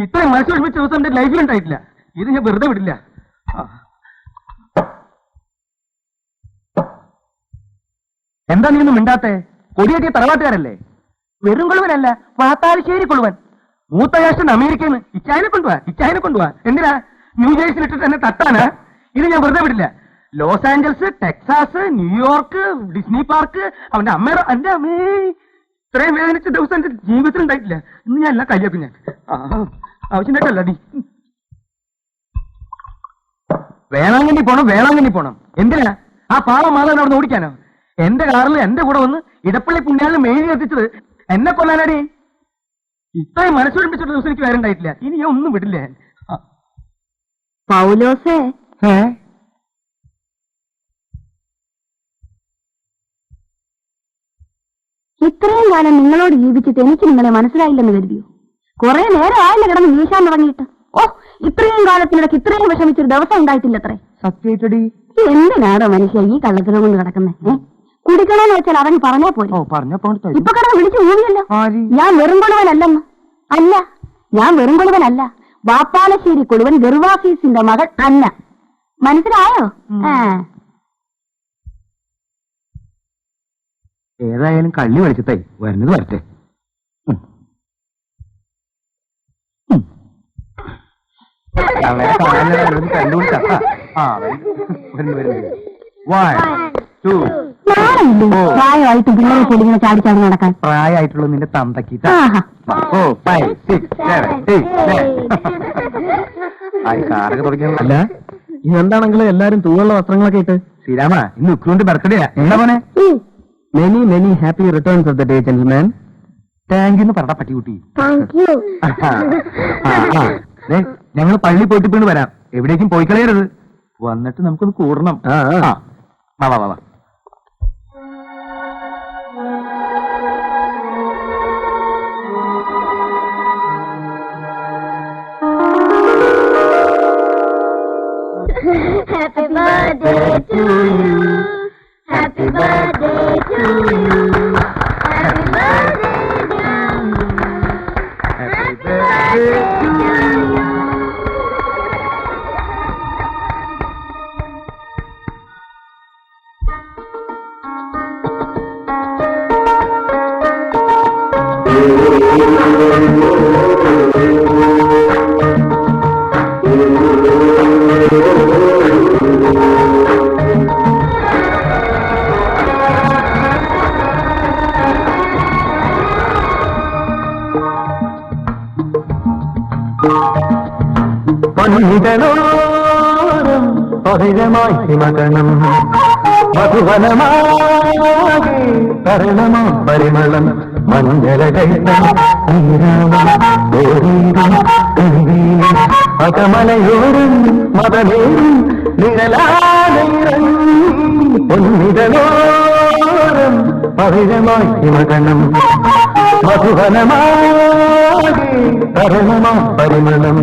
ഇത്രയും മനസ്സ് വിഷമിച്ച ദിവസം എന്റെ ലൈഫിലുണ്ടായിട്ടില്ല. ഇത് ഞാൻ വെറുതെ വിടില്ല. എന്താ നീ ഒന്നും മിണ്ടാത്തെ? കൊടിയേറ്റിയ തറവാട്ടുകാരല്ലേ? വെറും കൊളുവനല്ല, പാത്താളിശ്ശേരി കൊളുവൻ. മൂത്ത ജ്യേഷ്ഠൻ അമേരിക്കയിൽ നിന്ന് ഇച്ചായനെ കൊണ്ടുപോവാ. എന്തിനാ? ന്യൂജേഴ്സിൽ ഇട്ടിട്ട് എന്നെ തട്ടാനാ? ഇത് ഞാൻ വെറുതെ വിടില്ല. Los Angeles, Texas, New York, Disney park, അവന്റെ അമ്മയുടെ എന്റെ അമ്മേ ഇത്രയും വേദനിച്ച ദിവസം എന്റെ ജീവിതത്തിൽ ഉണ്ടായിട്ടില്ല. ഇന്ന് ഞാൻ എല്ലാം കയ്യാക്കും. ഞാൻ ആവശ്യമായിട്ടല്ല നീ വേളാങ്കണ്ണി പോണം. എന്തിനാ? ആ പാവം മാധവൻ അവിടെ ഓടിക്കാനോ? എന്റെ കാറിൽ എന്റെ കൂടെ വന്ന് ഇടപ്പള്ളി പുണ്യാളിന് മെഴുകി എത്തിച്ചത് എന്നെ കൊല്ലാനടി ഇത്രയും മനസ്സൊഴിപ്പിച്ചിട്ട് ദിവസം എനിക്ക് വേറുണ്ടായിട്ടില്ല. ഇനി ഞാൻ ഒന്നും വിടില്ലേ. പൗലോസേ, ഇത്രയും കാലം നിങ്ങളോട് ജീവിച്ചിട്ട് എനിക്ക് നിങ്ങളെ മനസ്സിലായില്ലെന്ന് കരുതിയോ? കുറെ നേരം ആയില്ല കിടന്ന് വീശാൻ തുടങ്ങിയിട്ട്. ഓ, ഇത്രയും കാലത്തിനിടയ്ക്ക് ഇത്രയും വിഷമിച്ചൊരു ദിവസം ഉണ്ടായിട്ടില്ലത്രേ. സത്യായിട്ടടി. എന്തിനാടോ മനുഷ്യ ഈ കള്ളത്തിനെ കൊണ്ട് കിടക്കുന്നേ? കുടിക്കണമെന്ന് വെച്ചാൽ അവന് പറഞ്ഞാ പോരെ. ഇപ്പൊ കിടന്ന് വിളിച്ചു ഊഴിയല്ലോ. ഞാൻ വെറും കൊളുവനല്ലെന്ന്. അല്ല, ഞാൻ വെറും കൊളുവനല്ല. വാപ്പാലശ്ശേരി കൊളുവൻ ഗർവാസീസിന്റെ മകൾ അന്ന. മനസ്സിലായോ? ഏതായാലും കള്ളി വിളിച്ചതായി വരുന്നത് വരട്ടെ. പ്രായമായിട്ട് പിള്ളേരെ പൊടിങ്ങനെ ചാടി ചാടി നടക്കാൻ. പ്രായമായിട്ടുള്ള നിന്റെ തന്തക്കി കാറൊക്കെ തുടങ്ങിയല്ല. ഇതെന്താണെങ്കിലും എല്ലാരും തൂവുള്ള വസ്ത്രങ്ങളൊക്കെ ഇട്ട്. ശ്രീരാമ, ഇന്ന് ഉക്രൂന്റെ ബർത്ത്ഡേ എന്താ മോനെ? Many many happy returns of the day gentleman. Thank you എന്ന് പറഞ്ഞ പട്ടിക്കുട്ടി. ഞങ്ങൾ പള്ളി പോയിട്ട് പിന്നെ വരാം. എവിടേക്കും പോയി കളയരുത്. വന്നിട്ട് നമുക്കൊന്ന് കൂടണം. വാ വാ വാ. Happy birthday to you. Happy birthday to you. Happy birthday to you. Happy birthday to you. പൊന്നിതളോരം പവിഴമായി മകനം മധുവനമാകെ തരണമോ പരിമളം മഞ്ജലകൈതം അകമലയോരം മതമേറും നിഴലാടയിരം പൊന്നിതളോരം പവിഴമായി മകനം മധുവനമാകെ തരണമോ പരിമളം.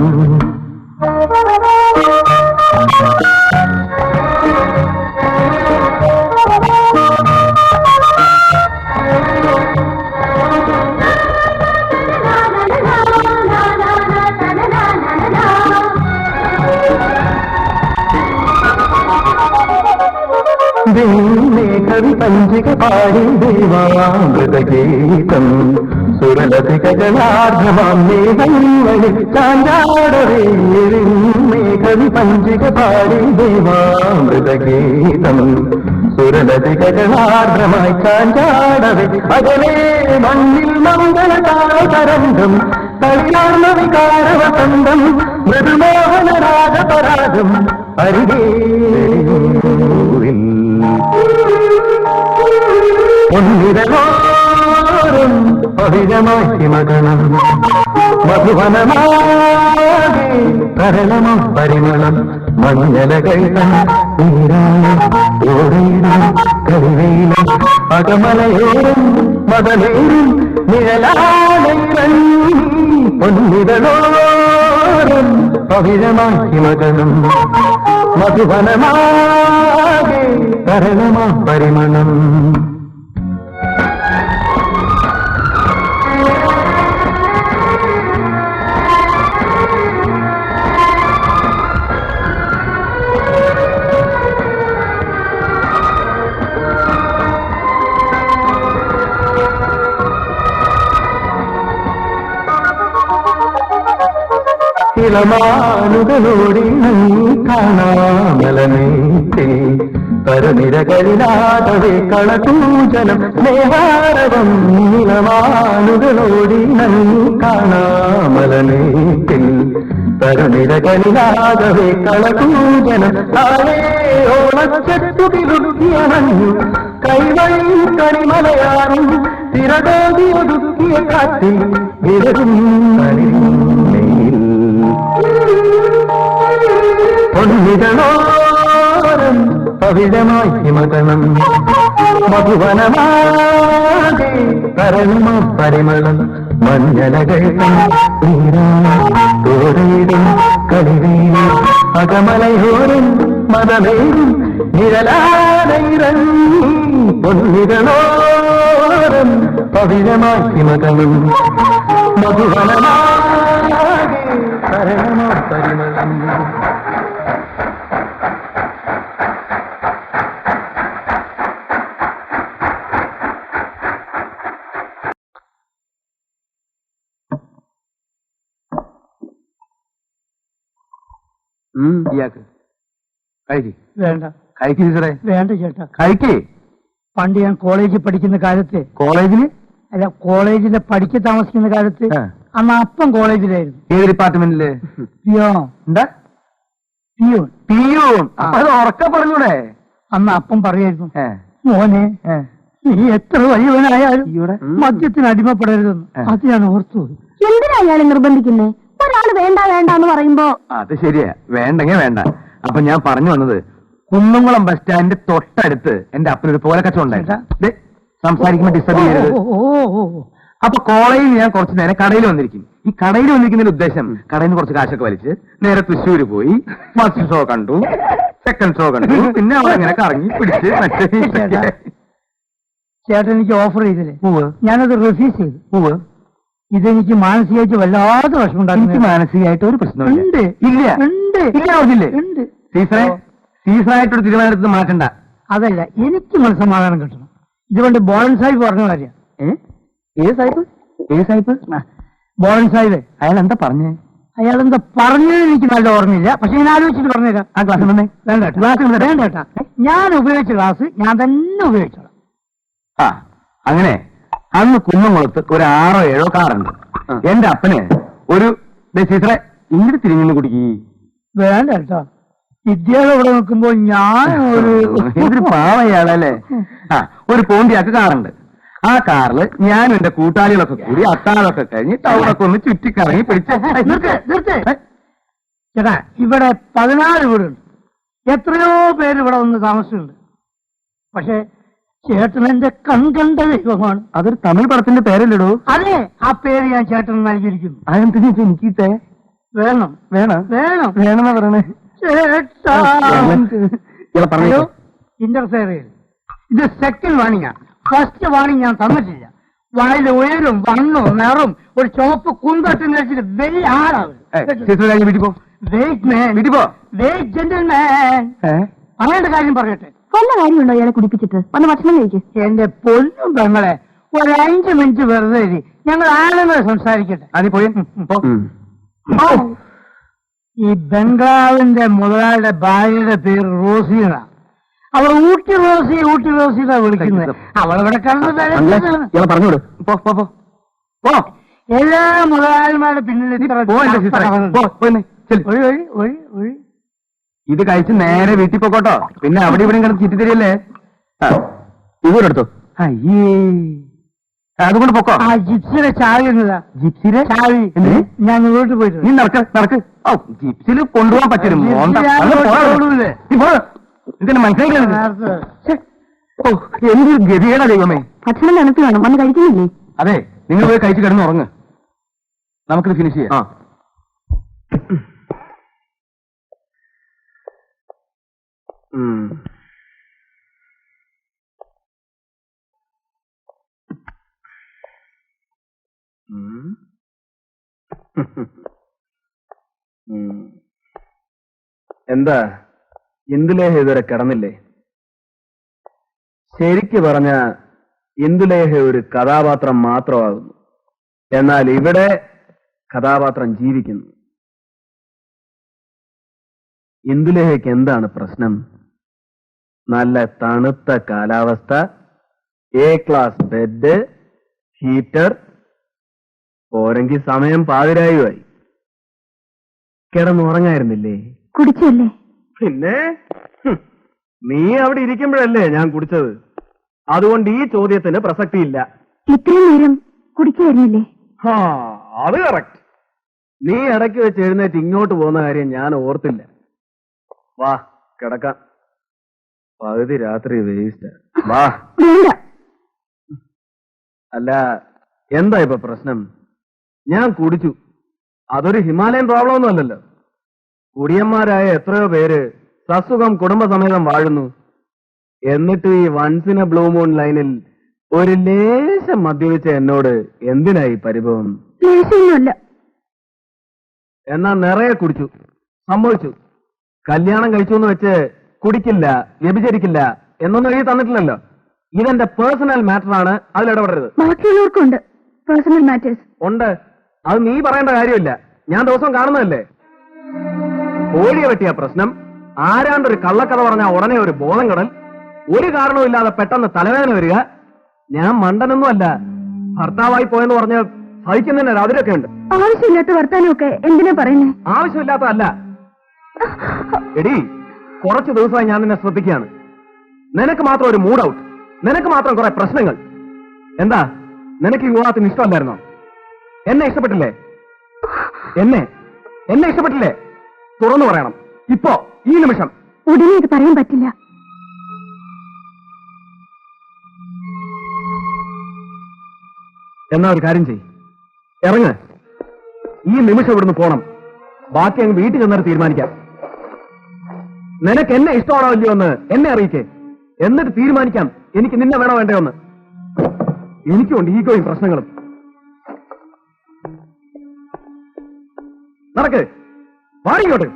കവി പഞ്ചിക പാടി ദേവാമൃതഗീതം സുരലതികജനാർദ്രമാം മേഘങ്ങളിൽ ചാഞ്ചാടവേ. കവി പഞ്ചിക പാടി ദേവാമൃതഗീതം സുരലതികജനാർദ്രമായി ചാഞ്ചാടവേ. അകലേ മണ്ണിൽ മംഗളതാരതരംഗം കളിയാർന്ന വികാരവസന്തം മൃദുമോഹന രാഗപരാഗം അരികേ പൊന്നിരലോരം പവിഴമായി മകനം മധുവനമാകെ തരളമോ പരിമളം മഞ്ഞലകൈതം നീരാളം കരിവയിലും അകമലയോരം മതലേറും നിഴലാടയിലും പൊന്നിരലോരം പവിഴമായി മകനം മധുവനമാകെ തരളമോ പരിമളം. ഇളമാനുകളോടി കാണാമലമേറ്റിൽ പരനിരകളിലാതവേ കളകൂജനം സ്നേഹാരവം. ഇളമാനുകളോടി കാണാമലമേറ്റിൽ പരനിരകളിലാതവേ കളകൂജനം താഴെ ഓണച്ചെത്തുകിലുക്കിയണഞ്ഞു കൈവഴി കണിമലയാറും തിരകോടി ഒതുക്കിയ കാറ്റിൽ വിരകും പൊന്നിതളോരം പവിഴമായി ഹിമകണം മധുവനമാകെ പരമ പരിമളം മഞ്ഞലകൾ തോരയിടും കളിവീഴും അകമലയോരം മതമേറും നിഴലാനയിറങ്ങി പൊന്നിതളോരം പവിഴമായി ഹിമകണം മധുവനമാകെ പരമ പരിമളം. ഇയാൾക്ക് കഴിക്ക് വേണ്ട കഴിക്ക് ടീച്ചറെ വേണ്ട ചേട്ടാ. കഴിക്കേ. പണ്ട് ഞാൻ കോളേജിൽ പഠിക്കുന്ന കാലത്ത്, കോളേജില് അല്ല കോളേജിലെ പഠിക്കാൻ താമസിക്കുന്ന കാലത്ത്, അന്ന് അപ്പം കോളേജിലായിരുന്നു. ഏത് ഡിപ്പാർട്ട്മെന്റില്? പിയോ എന്താ പിയോൺ പിയൂൺ? അത് ഉറക്ക പറഞ്ഞൂടെ? അന്ന് അപ്പം പറയായിരുന്നു, മോനെ നീ എത്ര വലിയവനായാലും മദ്യത്തിന് അടിമപ്പെടരുതെന്ന്. അത് ഞാൻ ഓർത്തു. എന്തിനാ അയാളെ നിർബന്ധിക്കുന്നേ? ഒരാള് വേണ്ട വേണ്ട എന്ന് പറയുമ്പോ. അത് ശരിയാ, വേണ്ടെങ്കി വേണ്ട. അപ്പൊ ഞാൻ പറഞ്ഞു വന്നത്, കുന്നംകുളം ബസ് സ്റ്റാൻഡിന്റെ തൊട്ടടുത്ത് എന്റെ അപ്പനൊരു പോലക്കച്ചവടം ഉണ്ടായിരുന്നു. സംസാരിക്കുമ്പോ ഡിസ്റ്റർബ് ചെയ്യരുത്. അപ്പൊ കോളേജിൽ ഞാൻ കുറച്ചു നേരം കടയിൽ വന്നിരിക്കും. ഈ കടയിൽ വന്നിരിക്കുന്നതിന്റെ ഉദ്ദേശം, കടയിൽ നിന്ന് കുറച്ച് കാശൊക്കെ വലിച്ച് നേരെ തൃശ്ശൂര് പോയി ഫസ്റ്റ് ഷോ കണ്ടു, സെക്കൻഡ് ഷോ കണ്ടു, പിന്നെ അവിടെ ഇങ്ങനെ കറങ്ങി പിടിച്ച് ചേട്ടൻ എനിക്ക് ഓഫർ ചെയ്തില്ലേ, ഞാനത് റിഫ്യൂസ് ചെയ്തു. ഇതെനിക്ക് മാനസികമായിട്ട് വല്ലാതെ വിഷമുണ്ടാക്കി. മാനസികമായിട്ട് ഒരു പ്രശ്നമില്ല. ഇല്ല ഉണ്ട് ഇല്ല പറഞ്ഞില്ലേ? ഉണ്ട്. സീസറായിട്ടൊരു തീരുമാനത്തിൽ മാറ്റണ്ട. അതല്ല, എനിക്ക് മനസ്സമാധാനം കിട്ടണം. ഇതുകൊണ്ട് ബോളൻ സാഹിബ് പറഞ്ഞ കാര്യം. ഏത് സാഹിബ്? ഏത് സാഹിബ്? ബോളൻ സാഹിബ്. അയാൾ എന്താ പറഞ്ഞേ? അയാളെന്താ പറഞ്ഞത് എനിക്ക് നല്ല ഓർമ്മയില്ല, പക്ഷെ ഞാൻ ആലോചിച്ചിട്ട് പറഞ്ഞുതരാം. ആ ക്ലാസ് വന്നേ. വേണ്ട കേട്ടാ, ഞാൻ ഉപയോഗിച്ച ക്ലാസ് ഞാൻ തന്നെ ഉപയോഗിച്ചോളാം. ആ അങ്ങനെ അന്ന് കുന്നംകുളത്ത് ഒരു 6 or 7 കാറുണ്ട്. എന്റെ അപ്പന് ഒരു സീസറെ ഇങ്ങോട്ട് തിരിഞ്ഞു കുടിക്കി. വേണ്ട കേട്ടോ, വിദ്യാലയം ഇവിടെ നിൽക്കുമ്പോൾ ഞാൻ ഒരു പാവയാളല്ലേ. ആ ഒരു പോണ്ടിയാക്ക് കാറുണ്ട്. ആ കാറില് ഞാനും എന്റെ കൂട്ടാളികളൊക്കെ കൂടി അത്താഴമൊക്കെ കഴിഞ്ഞ് ടൗണൊക്കെ ഒന്ന് ചുറ്റിക്കറങ്ങി പിടിച്ച്. ചേട്ടാ, ഇവിടെ 14 വീടുണ്ട്. എത്രയോ പേര് ഇവിടെ വന്ന് താമസിച്ചുണ്ട്. പക്ഷെ ചേട്ടൻ എന്റെ കൺകണ്ട ദൈവമാണ്. അതൊരു തമിഴ് പടത്തിന്റെ പേരല്ലടോ. അതെ, ആ പേര് ഞാൻ ചേട്ടന് നൽകിയിരിക്കുന്നു. അതെന്തിനാ എനിക്കിട്ടേ? വേണം വേണം വേണം വേണമെന്നാ പറയണേ. ചേട്ടാ, ഇന്റർഫെയർ ചെയ്ത് ഇത് സെക്കൻഡ് വാണിംഗാ. ഫസ്റ്റ് വാണിംഗ് ഞാൻ തന്നിട്ടില്ല. വായിലെ ഉയരും വണ്ണും നിറവും ഒരു ചുവപ്പ് കുന്തട്ടും കഴിച്ചിട്ട് വലിയ ആളാവും. വീട്ടിൽ പോ. വീട്ടിൽ പോ. അങ്ങനത്തെ കാര്യം പറയട്ടെ. വല്ല കാര്യമുണ്ടോ ഇയാളെ കുടിപ്പിച്ചിട്ട്? വന്ന് ഭക്ഷണം കഴിക്ക്. എന്റെ പൊന്നും പെങ്ങളെ, ഒരു 5 മിനിറ്റ് വെറുതെ ഇരി. ഞങ്ങൾ ആളുകൾ സംസാരിക്കട്ടെ. അത് പോയി. ഈ ബംഗ്ലാവിന്റെ മുതലാളിയുടെ ഭാര്യയുടെ പേര് റോസിന. അവൾ ഊട്ടി റോസി എന്നാ വിളിക്കുന്നത്. അവളവിടെ പറഞ്ഞോളൂ. എല്ലാ മുതലാളിമാരുടെ പിന്നിൽ ഇത് കഴിച്ച് നേരെ വീട്ടിൽ പോക്കോട്ടോ. പിന്നെ അവിടെ ഇവിടെ കിടന്ന് ചുറ്റിത്തരിയല്ലേ. ഇവരെടുത്തോ. അയ്യേ, അതുകൊണ്ട് പൊക്കോ. ആ ജിപ്സിയുടെ ചാവി എന്നതാ. ജിപ്സിയുടെ ചാവി ഞാൻ വീട്ടിൽ പോയിട്ട്. നീ നടക്ക്. ഓ, ജിപ്സിൽ കൊണ്ടുപോകാൻ പറ്റും. ഇതിന് മനസ്സിലാക്കിയാണ്. ഓ, എന്തൊരു ഗതികേടാ ദൈവമേ. ഭക്ഷണം തണുത്ത് വേണം, വന്ന് കഴിക്കുന്നില്ലേ? അതെ, നിങ്ങൾ പോയി കഴിച്ച് കിടന്ന് ഉറങ്ങ്. നമുക്കിത് ഫിനിഷ് ചെയ്യാം. എന്താ ഇന്ദുലേഹ ഇതുവരെ കിടന്നില്ലേ? ശരിക്ക് പറഞ്ഞ ഇന്ദുലേഹ ഒരു കഥാപാത്രം മാത്രമാകുന്നു. എന്നാൽ ഇവിടെ കഥാപാത്രം ജീവിക്കുന്നു. ഇന്ദുലേഹയ്ക്ക് എന്താണ് പ്രശ്നം? നല്ല തണുത്ത കാലാവസ്ഥ, A ക്ലാസ് ബെഡ്, ഹീറ്റർ, പോരെങ്കിൽ സമയം പാതിരായുമായി. കിടന്നുറങ്ങായിരുന്നില്ലേ? കുടിച്ചല്ലേ? പിന്നെ നീ അവിടെ ഇരിക്കുമ്പോഴല്ലേ ഞാൻ കുടിച്ചത്. അതുകൊണ്ട് ഈ ചോദ്യത്തിന് പ്രസക്തിയില്ല. ഇത്രയും നേരം കുടിക്കായിരുന്നില്ലേ? ഹാ, അത് കറക്റ്റ്. നീ ഇടയ്ക്ക് വെച്ച് എഴുന്നേറ്റ് ഇങ്ങോട്ട് പോകുന്ന കാര്യം ഞാൻ ഓർത്തില്ല. വാ കിടക്കാം. പകുതി രാത്രി വേസ്റ്റ്. വാ. വേണ്ട. അല്ല, എന്താ ഇപ്പൊ പ്രശ്നം? ഞാൻ കുടിച്ചു. അതൊരു ഹിമാലയൻ പ്രോബ്ലം ഒന്നും അല്ലല്ലോ. കുടിയന്മാരായ എത്രയോ പേര് സസുഖം കുടുംബസമേതം വാഴുന്നു. എന്നിട്ട് ഈ വൺസിന് ബ്ലൂ മൂൺ ലൈനിൽ ഒരു ലേശം മദ്യപിച്ച എന്നോട് എന്തിനായി പരിഭവം? ലേശമൊന്നുമല്ല. എന്നാ നിറയെ കുടിച്ചു, സംഭവിച്ചു. കല്യാണം കഴിച്ചു എന്ന് വെച്ച് കുടിക്കില്ല, വ്യഭിചരിക്കില്ല എന്നൊന്നും എഴുതി തന്നിട്ടില്ലല്ലോ. ഇതെന്റെ പേഴ്സണൽ മാറ്റർ ആണ്, അതിലിടപെടരുത്. ബാക്കിയുള്ളവർക്കുണ്ട് പേഴ്സണൽ മാറ്റേഴ്സ്. ഉണ്ട്, അത് നീ പറയേണ്ട കാര്യമില്ല. ഞാൻ ദിവസം കാണുന്നതല്ലേ. കോഴിയെ വെട്ടിയ പ്രശ്നം, ആരാണ്ടൊരു കള്ളക്കഥ പറഞ്ഞാൽ ഉടനെ ഒരു ബോധം കടൽ, ഒരു കാരണവുമില്ലാതെ പെട്ടെന്ന് തലവേദന വരിക. ഞാൻ മണ്ടനൊന്നും അല്ല. ഭർത്താവായി പോയെന്ന് പറഞ്ഞ് സഹിക്കുന്നതിന് അതിരൊക്കെ ഉണ്ട്. ആവശ്യമില്ലാത്ത വർത്താനമൊക്കെ എന്തിനാ പറയുന്നേ? ആവശ്യമില്ലാത്തതല്ല എടി. കുറച്ചു ദിവസമായി ഞാൻ നിന്നെ ശ്രദ്ധിക്കുകയാണ്. നിനക്ക് മാത്രം ഒരു മൂഡ് ഔട്ട്, നിനക്ക് മാത്രം കുറെ പ്രശ്നങ്ങൾ. എന്താ, നിനക്ക് ഈ വിവാഹത്തിന് ഇഷ്ടമല്ലായിരുന്നോ? എന്നെ ഇഷ്ടപ്പെട്ടില്ലേ? എന്നെ ഇഷ്ടപ്പെട്ടില്ലേ? തുറന്നു പറയണം ഇപ്പോ, ഈ നിമിഷം. ഉടനെ ഇത് പറയാൻ പറ്റില്ല. എന്നാ ഒരു കാര്യം ചെയ്യ്, ഇറങ്ങ്. ഈ നിമിഷം ഇവിടുന്ന് പോണം. ബാക്കി അങ്ങ് വീട്ടിൽ ചെന്നിട്ട് തീരുമാനിക്കാം. നിനക്ക് എന്നെ ഇഷ്ടമാണോ ഇല്ലയോ എന്ന് എന്നെ അറിയിക്കേ. എന്നിട്ട് തീരുമാനിക്കാം എനിക്ക് നിന്നെ വേണോ വേണ്ടയോ എന്ന്. എനിക്കുണ്ട് ഈഗോയും പ്രശ്നങ്ങളും. നടക്ക്, വാടിക്കോട്ട്.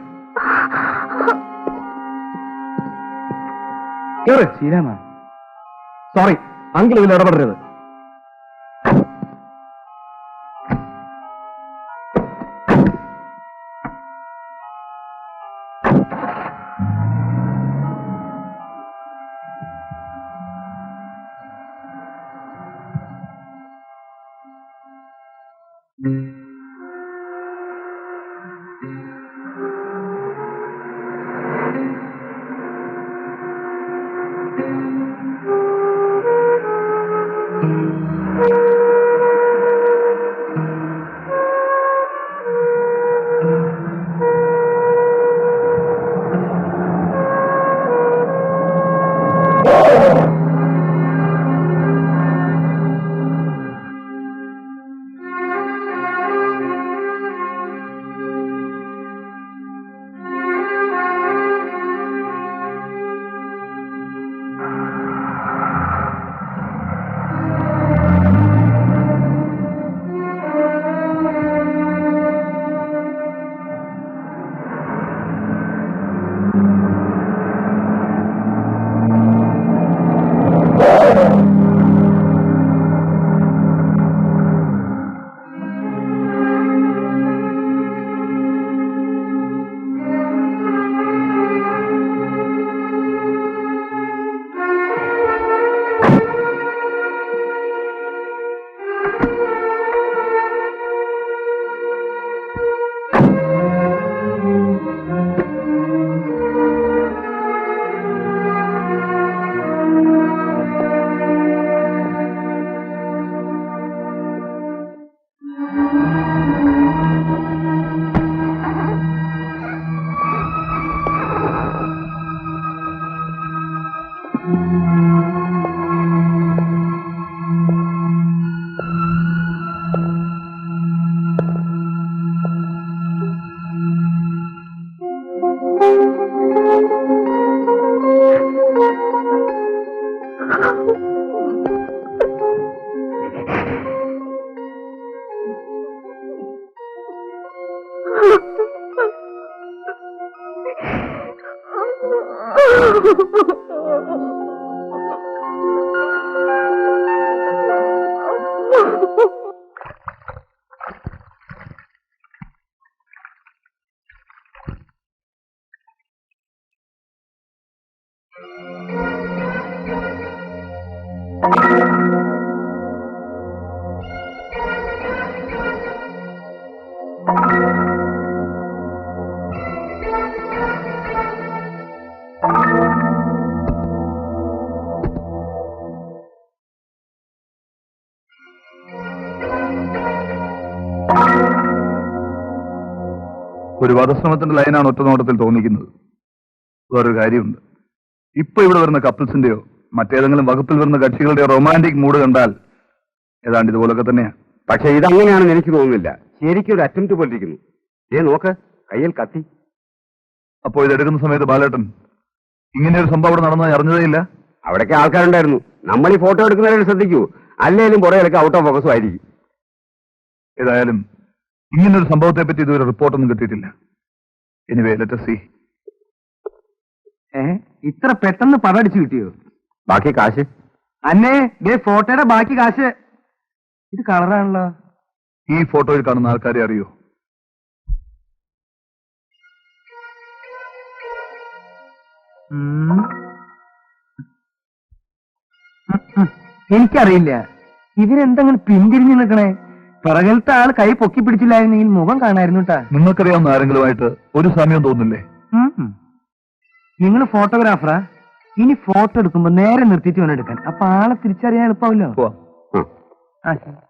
കേറ്. ശ്രീരാമ, സോറി അങ്കിൾ, ഇതിൽ ഇടപെടരുത്. ഒരു വധശ്രമത്തിന്റെ ലൈനാണ് ഒറ്റ നോട്ടത്തിൽ തോന്നിക്കുന്നത്. വേറൊരു കാര്യമുണ്ട്. ഇപ്പൊ ഇവിടെ വരുന്ന കപ്പിൾസിന്റെയോ മറ്റേതെങ്കിലും വകുപ്പിൽ വരുന്ന കക്ഷികളുടെയോ റൊമാൻറ്റിക് മൂഡ് കണ്ടാൽ ഏതാണ്ട് ഇതുപോലൊക്കെ തന്നെയാണ്. പക്ഷെ ഇതങ്ങനെയാണെന്ന് എനിക്ക് തോന്നുന്നില്ല. ശരിക്കും ഒരു അറ്റംപ്റ്റ് പോലിരിക്കുന്നു. നോക്ക്, കയ്യിൽ കത്തി. അപ്പോ ഇതെടുക്കുന്ന സമയത്ത് ബാലേട്ടൻ ഇങ്ങനെ ഒരു സംഭവം അവിടെ നടന്നതായി അറിഞ്ഞതേയില്ല? അവിടേക്ക് ആൾക്കാരുണ്ടായിരുന്നു. നമ്മൾ ഈ ഫോട്ടോ എടുക്കുന്നവരെ ശ്രദ്ധിക്കൂ, അല്ലേലും പുറകിലൊക്കെ ഔട്ട് ഓഫ് ഫോക്കസും ആയിരിക്കും. ഏതായാലും ഇങ്ങനൊരു സംഭവത്തെ പറ്റി ഇതുവരെ റിപ്പോർട്ടൊന്നും കിട്ടിയിട്ടില്ല. Anyway let us see. ഇത്ര പെട്ടെന്ന് പടടിച്ചു കിട്ടിയോ? ബാക്കി കാശ് അന്നേ ദേ ഫോട്ടോയുടെ ബാക്കി കാശ്. ഇത് കളറാണല്ലോ. ഈ ഫോട്ടോയിൽ കാണുന്ന ആൾക്കാരെ അറിയോ? എനിക്കറിയില്ല. ഇവരെന്തെങ്കിലും പിന്തിരിഞ്ഞു നിൽക്കണേ. പിറകിലത്തെ ആൾ കൈ പൊക്കി പിടിച്ചില്ലായിരുന്നെങ്കിൽ മുഖം കാണായിരുന്നു കേട്ടാ. നിങ്ങൾക്കറിയാവുന്ന ആരെങ്കിലുമായിട്ട് ഒരു സമയം തോന്നില്ലേ? നിങ്ങൾ ഫോട്ടോഗ്രാഫറാ? ഇനി ഫോട്ടോ എടുക്കുമ്പോ നേരെ നിർത്തിയിട്ട് വേണം എടുക്കാൻ. അപ്പൊ ആളെ തിരിച്ചറിയാൻ എളുപ്പമല്ലോ. പോവാം. ആ ശരി.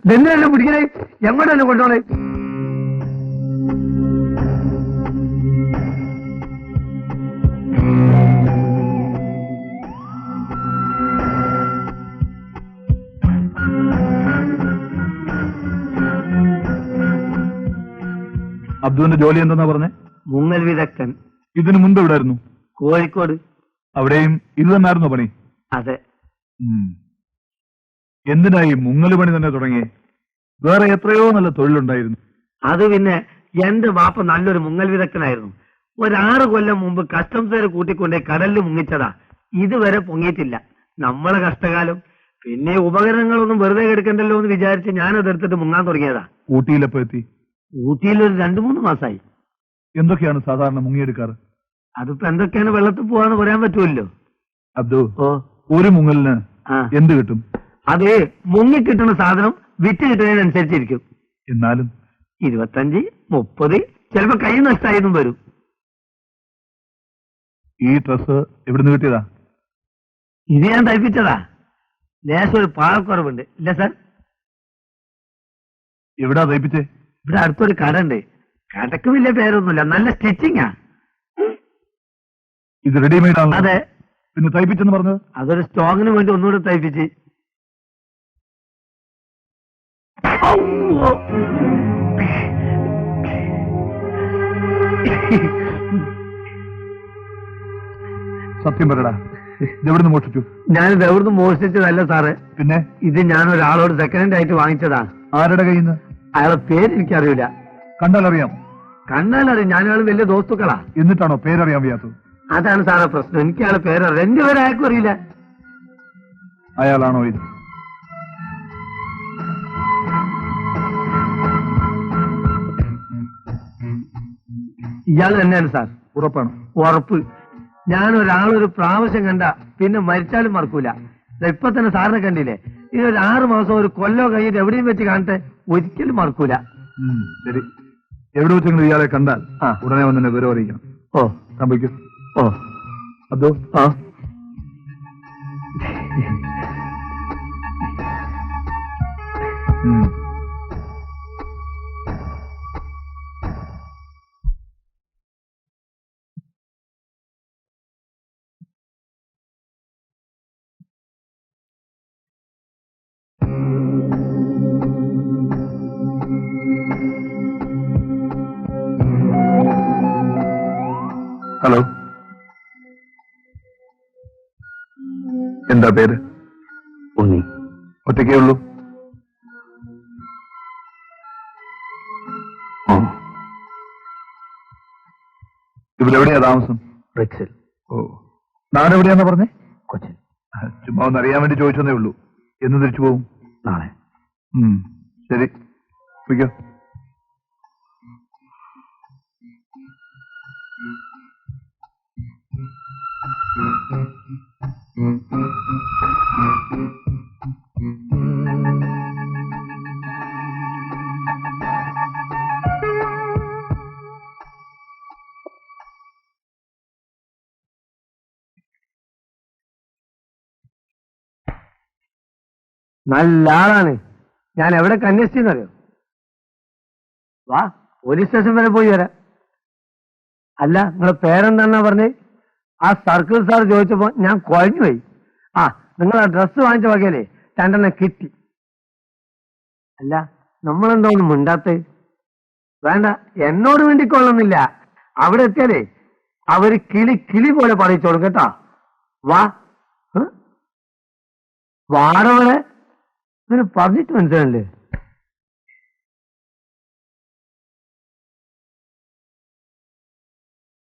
ഇതെന്തിനെല്ലാം പിടിക്കണേ? എങ്ങോട്ടല്ലേ കൊണ്ടുപോണേ? അബ്ദുവിന്റെ ജോലി എന്തെന്നാ പറഞ്ഞേ? മുങ്ങൽ വിദഗ്ധൻ. ഇതിനു മുൻപ് എവിടെയായിരുന്നു? കോഴിക്കോട്. അവിടെയും ഇത് തന്നെയായിരുന്നോ പണി? അതെ. എന്തിനായി മുങ്ങല് പണി തന്നെ തുടങ്ങി? വേറെ എത്രയോ നല്ല തൊഴിലുണ്ടായിരുന്നു. അത് പിന്നെ എന്റെ ബാപ്പ നല്ലൊരു മുങ്ങൽ വിദഗ്ധനായിരുന്നു. 6 കൊല്ലം മുമ്പ് കസ്റ്റംസുകാരെ കൂട്ടിക്കൊണ്ടേ കടലിൽ മുങ്ങിച്ചതാ. ഇതുവരെ പൊങ്ങിയിട്ടില്ല. നമ്മളെ കഷ്ടകാലം. പിന്നെ ഉപകരണങ്ങളൊന്നും വെറുതെ എടുക്കണ്ടല്ലോ എന്ന് വിചാരിച്ച് ഞാനതെടുത്തിട്ട് മുങ്ങാൻ തുടങ്ങിയതാ. ഊട്ടിയിലെപ്പോ എത്തി? ഊട്ടിയിൽ ഒരു 2-3 മാസമായി. എന്തൊക്കെയാണ് സാധാരണ മുങ്ങിയെടുക്കാറ്? അതിപ്പോ എന്തൊക്കെയാണ് വെള്ളത്തിൽ പോവാന്ന് പറയാൻ പറ്റുമല്ലോ. അബ്ദു, ഓ, ഒരു മുങ്ങലിന് എന്ത് കിട്ടും? അത് മുങ്ങി കിട്ടുന്ന സാധനം വിറ്റ് കിട്ടുന്നതിനനുസരിച്ചിരിക്കും. എന്നാലും 25, 30, ചിലപ്പോ കൈ നഷ്ടമായതും വരും. ഈ ഡ്രസ് എവിടുന്ന് കിട്ടിയതാ? ഇത് ഞാൻ തയ്പ്പിച്ചതാ. ലേശം ഒരു പാകക്കുറവുണ്ട്. ഇല്ല സാർ? എവിടാ തയ്പ്പിച്ചേ? ഇവിടെ അടുത്തൊരു കട ഉണ്ട്. കടക്ക് വലിയ പേരൊന്നുമില്ല, നല്ല സ്റ്റിച്ചിങ്ങാ. ഇത് റെഡിമെയ്ഡ് ആണ്? അതെ. പിന്നെ തയ്പ്പിച്ചെന്ന് പറഞ്ഞത്? അതൊരു സ്റ്റോങ്ങിന് വേണ്ടി ഒന്നുകൂടെ തയ്പ്പിച്ച്. സത്യം പറയടാ, ഇതെവിടുന്ന് മോഷിച്ചു? ഞാനിത് എവിടുന്ന് മോഷ്ടിച്ചതല്ല സാറ്. പിന്നെ ഇത് ഞാൻ ഒരാളോട് സെക്കൻഡ് ഹാൻഡ് ആയിട്ട് വാങ്ങിച്ചതാ. ആരുടെ കയ്യിൽ നിന്ന്? അയാളെ പേര് എനിക്കറിയില്ല. കണ്ടാലറിയാം? കണ്ടാലറിയാം. ഞാനയാൾ വലിയ ദോസ്തുക്കളാ. എന്നിട്ടാണോ പേരറിയാൻ വയ്യാത്തത്? അതാണ് സാറേ പ്രശ്നം. എനിക്ക് അയാളെ പേരറിയാം. എന്റെ പേര് അയാൾക്കും അറിയില്ല. അയാളാണോ ഇത്? ഇയാൾ തന്നെയാണ് സാർ. ഉറപ്പാണ്? ഉറപ്പ്. ഞാൻ ഒരാളൊരു പ്രാവശ്യം കണ്ട പിന്നെ മരിച്ചാലും മറക്കൂല. ഇപ്പൊ തന്നെ സാറിനെ കണ്ടില്ലേ? ഇത് ഒരു 6 മാസം ഒരു കൊല്ലോ കഴിഞ്ഞിട്ട് എവിടെയും വെച്ച് കാണട്ടെ, ഒരിക്കലും മറക്കൂല. ശരി, എവിടെ വെച്ചെങ്കിലും ഇയാളെ കണ്ടാൽ ഉടനെ വന്നെ വിവരം അറിയിക്കണം. ഓ, സംഭവിക്കും. ഓ, അതോ? ഹലോ, എന്താ പേര്? ഉണ്ണി. ഒറ്റയ്ക്കേ ഉള്ളൂ? ഇവിടെ എവിടെയാ താമസം? റിക്സിൽ. ഓ, നാടെവിടെയാന്ന് പറഞ്ഞേ? കൊച്ചിൻ. ചുമ്മാ ഒന്ന് അറിയാൻ വേണ്ടി ചോദിച്ചതേ ഉള്ളൂ. എന്ന് തിരിച്ചു പോകും? നാളെ. ശരി, വിളിക്കോ. നല്ല ആളാണ്. ഞാൻ എവിടെ അന്വേഷിച്ചെന്നറിയോ? വാ, പോലീസ് സ്റ്റേഷൻ വരെ പോയി വരാം. അല്ല, നിങ്ങളെ പേരെന്താന്നാ പറഞ്ഞേ? ആ സർക്കിൾ സാർ ചോദിച്ചപ്പോ ഞാൻ കുഴഞ്ഞുപോയി. ആ, നിങ്ങൾ ആ ഡ്രസ്സ് വാങ്ങിച്ച വകയിലേ 2 കിട്ടി. അല്ല, നമ്മളെന്തോ ഒന്നും മിണ്ടാത്ത? വേണ്ട, എന്നോട് വേണ്ടിക്കൊള്ളുന്നില്ല. അവിടെ എത്തിയാലേ അവര് കിളി പോലെ പറയിച്ചോളും കേട്ടാ. വാ, വാടവളെ അങ്ങനെ പറഞ്ഞിട്ട് മനസ്സിലല്ലേ?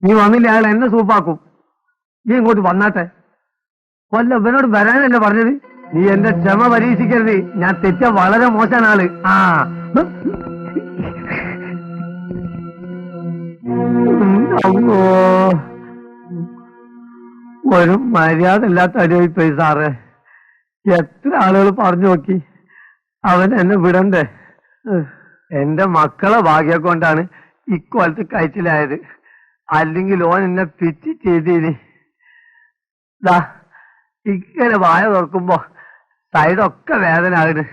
നീ വന്നില്ല, അയാൾ എന്നെ സൂപ്പാക്കും. നീ ഇങ്ങോട്ട് വന്നാട്ടെ. കൊല്ല, ഇവനോട് വരാനല്ലേ പറഞ്ഞത്? നീ എന്റെ ക്ഷമ പരീക്ഷിക്കരുത്. ഞാൻ തെറ്റ വളരെ മോശമാണ് ആള്. ആ, അമ്മോ, ഒരു മര്യാദ ഇല്ലാത്ത അടിയായിപ്പോയി സാറേ. എത്ര ആളുകൾ പറഞ്ഞു നോക്കി, അവൻ എന്നെ വിടണ്ടേ? എന്റെ മക്കളെ ഭാഗ്യം കൊണ്ടാണ് ഇക്കൊല്ലത്ത് കഴിച്ചിലായത്. അല്ലെങ്കിൽ ഓൻ എന്നെ പിച്ച് ചെയ്തീനി. ഇങ്ങനെ വായ തുറക്കുമ്പോ സൈഡൊക്കെ വേദന ആകണ്.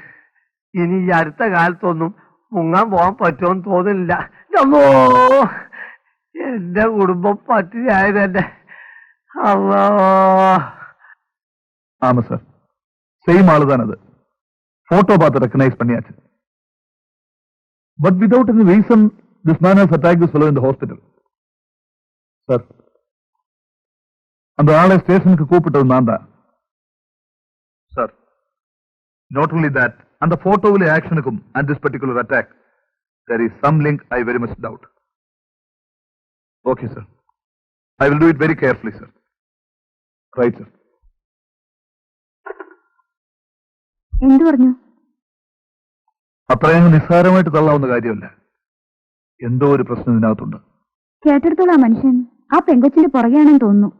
ഇനി ഈ അടുത്ത കാലത്തൊന്നും മുങ്ങാൻ പോകാൻ പറ്റുമെന്ന് തോന്നുന്നില്ല. അമ്മോ, എന്റെ കുടുംബം പട്ടിണിയായത് എന്റെ. അല്ലോ, ஆமா சார், சேம் ஆளு தான் அது. போட்டோ பார்த்து ரெக்கனைஸ் பண்ணியாச்சு. But without any reason this man has attacked this fellow in the hospital. Sir, அந்த ஆளை ஸ்டேஷனுக்கு கூப்பிட்டது நான் தான் சார். நாட் only that, அந்த போட்டோவிலே ஆக்ஷனுக்கும் and this particular attack there is some link I very much doubt. Okay sir, I will do it very carefully sir. Right sir. എന്തു പറഞ്ഞു? അത്രയും നിസ്സാരമായിട്ട് തള്ളാവുന്ന കാര്യമല്ല. എന്തോ ഒരു പ്രശ്നം ഇതിനകത്തുണ്ട്. കേട്ടെടുത്തോളാം, ആ മനുഷ്യൻ ആ പെങ്കൊച്ചിന്റെ പുറകെയാണെന്ന് തോന്നുന്നു.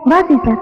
വാ സീസർ.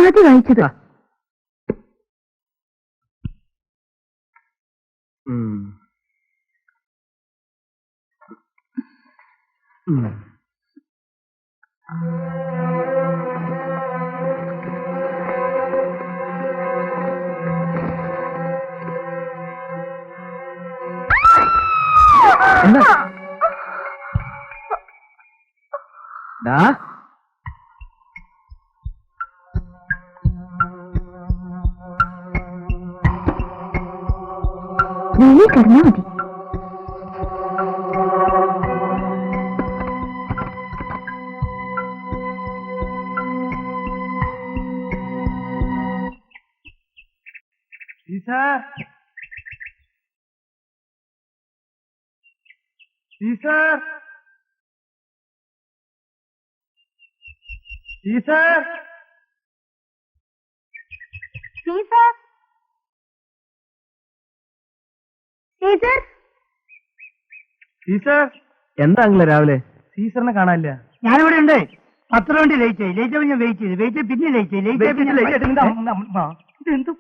മതി വായിച്ചത്. എന്താ ഡാ വെളിയിൽ കിടന്നാ മതി. എന്താ അങ്ങളെ രാവിലെ സീസറിനെ കാണാനില്ല? ഞാനിവിടെ ഉണ്ട്. 10 വണ്ടി ലേറ്റ് ആയി. ലേറ്റ് ആയി ഞാൻ വെയിറ്റ് ചെയ്ത് പിന്നെ ലേറ്റ് ആയി. ലേറ്റ് ആയി പിന്നെ ഇതെന്തും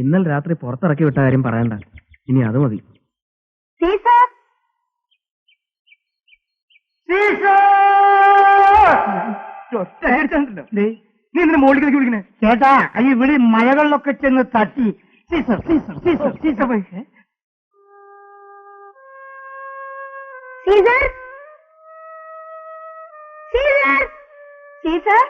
ഇന്നലെ രാത്രി പുറത്തിറക്കി വിട്ട കാര്യം പറയണ്ട, ഇനി അത് മതി. നീ എന്തിനാ മോളിലേക്ക് വിളിക്കണേ? ചേട്ടാ ഇവിടെ മഴകളിലൊക്കെ ചെന്ന് തട്ടി Caesar Caesar Caesar Caesar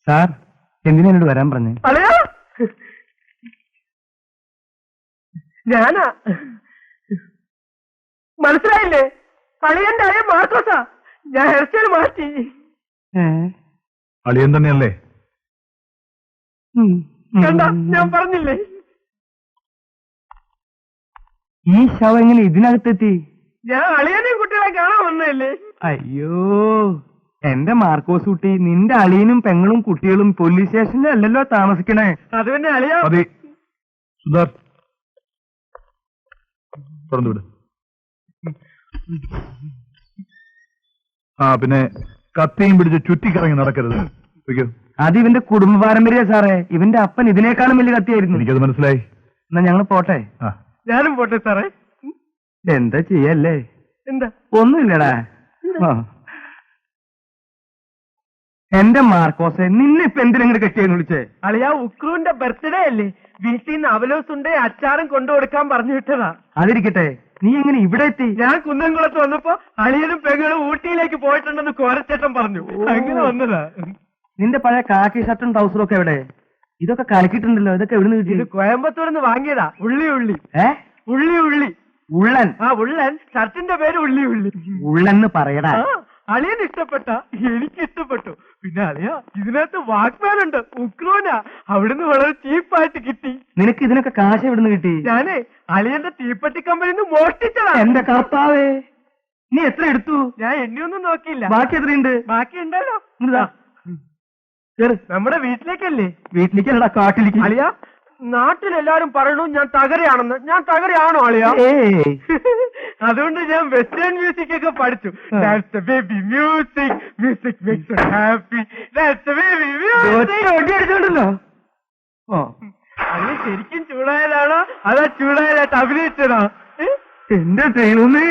sir എന്തിനാ എന്നോട് വരാൻ പറഞ്ഞേ? ഞാനാ മനസ്സിലായില്ലേ? അളിയന്റെ അളിയൻ മാർക്കോസാ. ഞാൻ ഹെയർ സ്റ്റൈൽ മാറ്റി. അളിയൻ തന്നെയല്ലേ? കണ്ടാ ഞാൻ പറഞ്ഞില്ലേ? ഈ ശവം എങ്ങനെ ഇതിനകത്തെത്തി? ഞാൻ അളിയനെയും കുട്ടികളെ കാണാൻ വന്നതല്ലേ. അയ്യോ എന്റെ മാർക്കോസ് കുട്ടി, നിന്റെ അളിയനും പെങ്ങളും കുട്ടികളും പോലീസ് സ്റ്റേഷനിലല്ലല്ലോ താമസിക്കണേ. അത് പിന്നെ അളിയ മതി സുധാർ, തുറന്നുവിട്. ആ പിന്നെ കത്തിയും പിടിച്ച് ചുറ്റിക്കറങ്ങി നടക്കരുത്. അത് ഇവന്റെ കുടുംബ പാരമ്പര്യ സാറേ. ഇവന്റെ അപ്പൻ ഇതിനേക്കാളും വലിയ കത്തിയായിരുന്നു. എനിക്കത് മനസ്സിലായി. എന്നാ ഞങ്ങൾ പോട്ടെ. ഞാനും പോട്ടെ സാറേ. എന്താ ചെയ്യല്ലേ? എന്താ ഒന്നുമില്ലടാ. എന്റെ മാർക്കോസെ, നിന്നെ ഇപ്പൊ എന്തിനെങ്ങനെ കെട്ടിയെന്ന് വിളിച്ചേ? അളിയ ഉക്രുവിന്റെ ബർത്ത്ഡേ അല്ലേ, വീട്ടിൽ നിന്ന് അവലോസുണ്ട് അച്ചാറും കൊണ്ടുകൊടുക്കാൻ പറഞ്ഞു വിട്ടതാ. അതിരിക്കട്ടെ, നീ എങ്ങനെ ഇവിടെ എത്തി? ഞാൻ കുന്നംകുളത്ത് വന്നപ്പോ അളിയനും പെങ്ങളും ഊട്ടിയിലേക്ക് പോയിട്ടുണ്ടെന്ന് കോരച്ചേട്ടൻ പറഞ്ഞു. അങ്ങനെ വന്നതാ. നിന്റെ പഴയ കാക്കി ഷർട്ടും ട്രൗസറും ഒക്കെ എവിടെ? ഇതൊക്കെ കലക്കിട്ടുണ്ടല്ലോ. ഇതൊക്കെ എവിടെ നിന്ന് കിട്ടി? കോയമ്പത്തൂർന്ന് വാങ്ങിയതാ. ഉള്ളി ഉള്ളി ഉള്ളൻ. ആ ഉള്ളൻ. ഷർട്ടിന്റെ പേര് ഉള്ളി ഉള്ളി. ഉള്ളെന്ന് പറയടാ. അളിയന് ഇഷ്ടപ്പെട്ട, എനിക്ക് ഇഷ്ടപ്പെട്ടു. പിന്നെ അളിയ ഇതിനകത്ത് വാക്മാനുണ്ട്, ഉക്രോനാ. അവിടുന്ന് വളരെ ചീപ്പായിട്ട് കിട്ടി. നിനക്ക് ഇതിനൊക്കെ കാശ് എവിടുന്ന് കിട്ടി? ഞാനേ അളിയന്റെ തീപ്പെട്ടി കമ്പനിന്ന് മോഷ്ടിച്ചതാ. എന്റെ കർത്താവേ, നീ എത്ര എടുത്തു? ഞാൻ എന്നെയൊന്നും നോക്കിയില്ല. ബാക്കി എത്രയുണ്ട്? ബാക്കി ഉണ്ടല്ലോ. ഇതാ. കേറ്. നമ്മുടെ വീട്ടിലേക്കല്ലേ? വീട്ടിലേക്കല്ലടാ, കാട്ടിലേക്ക്. അളിയ, നാട്ടിലെല്ലാരും പറയണു ഞാൻ തകരയാണെന്ന്. ഞാൻ തകരയാണോ അളിയ? അതുകൊണ്ട് ഞാൻ വെസ്റ്റേൺ മ്യൂസിക് ഒക്കെ പഠിച്ചു. That's the baby music. Music makes us happy. That's the baby music. അടിച്ചോണ്ടല്ലോ. അളിയ ശരിക്കും ചൂടായാലാണോ അതാ ചൂടായാലായിട്ട് അഭിനയിച്ചതാ? എന്റെ ദൈവമേ.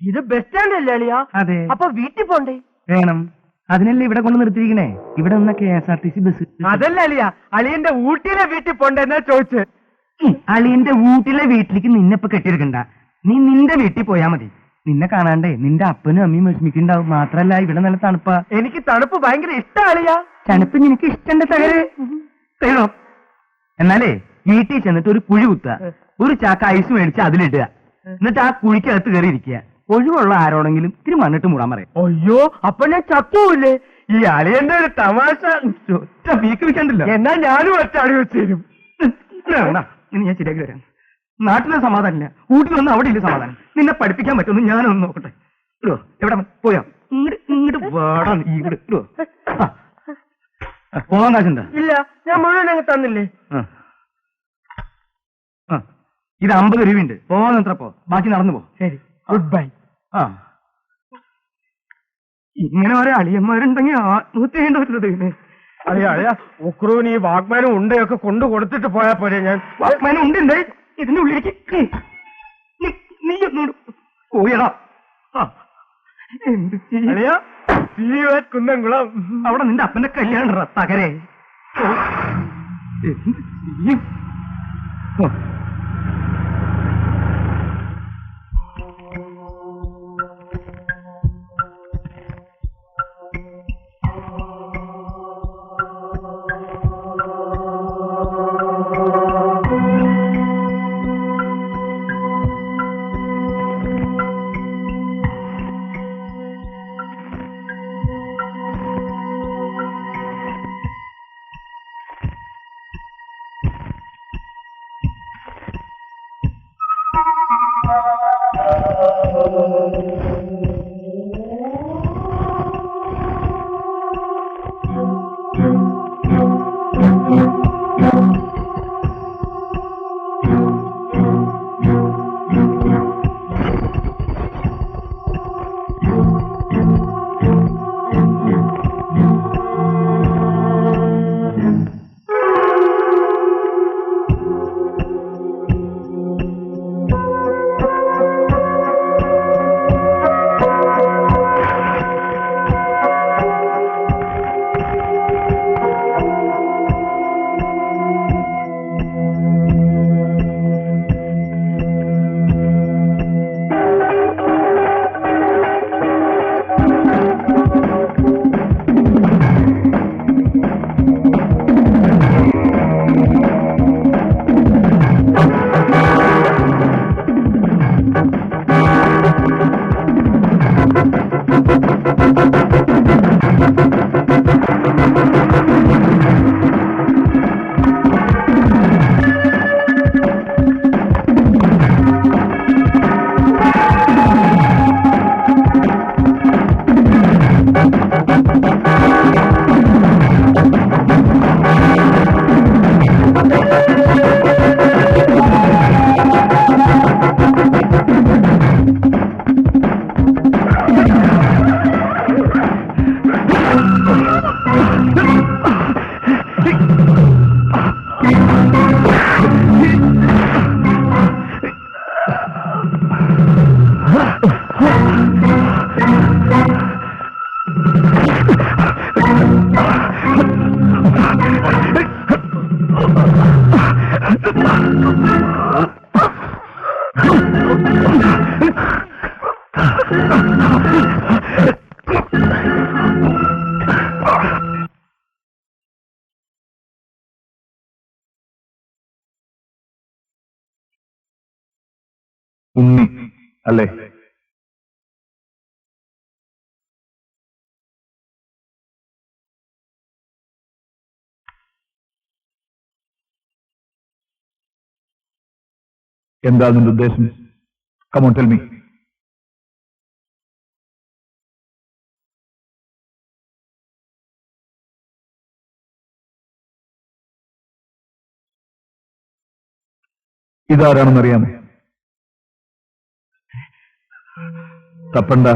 ഇത് ബസ് സ്റ്റാൻഡ് അല്ലേ അളിയ? അതെ. അപ്പൊ വീട്ടിൽ പോണ്ടേ? വേണം. അതിനല്ലേ ഇവിടെ കൊണ്ട് നിർത്തിയിരിക്കണേ. ഇവിടെ നിന്ന KSRTC ബസ്. അതല്ല അളിയ, അളിയന്റെ ഊട്ടിയിലെ വീട്ടിൽ പോണ്ടേ എന്നാ ചോദിച്ചത്. അളിയന്റെ ഊട്ടിലെ വീട്ടിലേക്ക് നിന്നെപ്പൊ കെട്ടിയെടുക്കണ്ട. നീ നിന്റെ വീട്ടിൽ പോയാ മതി. നിന്നെ കാണാണ്ടേ നിന്റെ അപ്പനും അമ്മയും വിഷമിക്കുണ്ടാവും. മാത്രല്ല ഇവിടെ നല്ല തണുപ്പാ. എനിക്ക് തണുപ്പ് ഭയങ്കര ഇഷ്ട അളിയ. തണുപ്പ് നിനക്ക് ഇഷ്ടന്റെ തകര് തേടോ. എന്നാലേ വീട്ടിൽ ചെന്നിട്ട് ഒരു കുഴി കുത്തുക. ഒരു ചാക്ക ഐസ് മേടിച്ച് അതിലിടുക. എന്നിട്ട് ആ കുഴിക്കകത്ത് കയറി ഇരിക്കുക. ഒഴിവുള്ള ആരോടെങ്കിലും ഇത്തിരി മണ്ണിട്ട് മൂടാൻ പറയാം. അയ്യോ, അപ്പൊ ഞാൻ ചത്തൂല്ലേ? ഈ അളിയന്റെ ഒരു തമാശ. ഒറ്റ വീക്ക് വെക്കണ്ടല്ലോ. എന്നാ ഞാനും ഒറ്റ അടി വെച്ച് തരും. ഇനി ഞാൻ ശരിയാക്കി വരാം. നാട്ടിലെ സമാധാനമില്ല, ഊട്ടിലൊന്നും അവിടെ ഇല്ല സമാധാനം. നിന്നെ പഠിപ്പിക്കാൻ പറ്റുമെന്ന് ഞാനൊന്ന് നോക്കട്ടെ. ഇടോ, എവിടെ പോയാ? ഇങ്ങോട്ട് വേടാ. ഇവിടെ ഇടോ. പോകാൻ കാശുണ്ടാ? ഇല്ല, ഞാൻ മുഴുവൻ അങ്ങ് തന്നില്ലേ. ഇത് 50 രൂപയുണ്ട്. പോകാൻ പോ. ബാക്കി നടന്നു പോ. ശരി, ഗുഡ് ബൈ. ഇങ്ങനെ ഓരോ അളിയന്മാരുണ്ടെങ്കിൽ ആത്മഹത്യ ചെയ്യേണ്ടി വരുന്നത്. അളിയ അളിയ, ഉക്രൂന് ഈ വാഗ്മാനും ഉണ്ടയൊക്കെ കൊണ്ടു കൊടുത്തിട്ട് പോയാ പോരെ? ഞാൻ വാഗ്മാനും ഉണ്ട് ഇതിന്റെ ഉള്ളിലേക്ക്. നീ ഒന്നോട് പോയടാ. എന്ത് അളിയ, കുന്നംകുളം. അവിടെ നിന്റെ അപ്പന്റെ കല്യാണം തകരെ. എന്ത് ചെയ്യും? ഉണ്ണി അല്ലേ? എന്താ നിന്റെ ഉദ്ദേശം? Come on tell me. ഇതാരാണെന്നറിയാമോ? തപ്പണ്ട.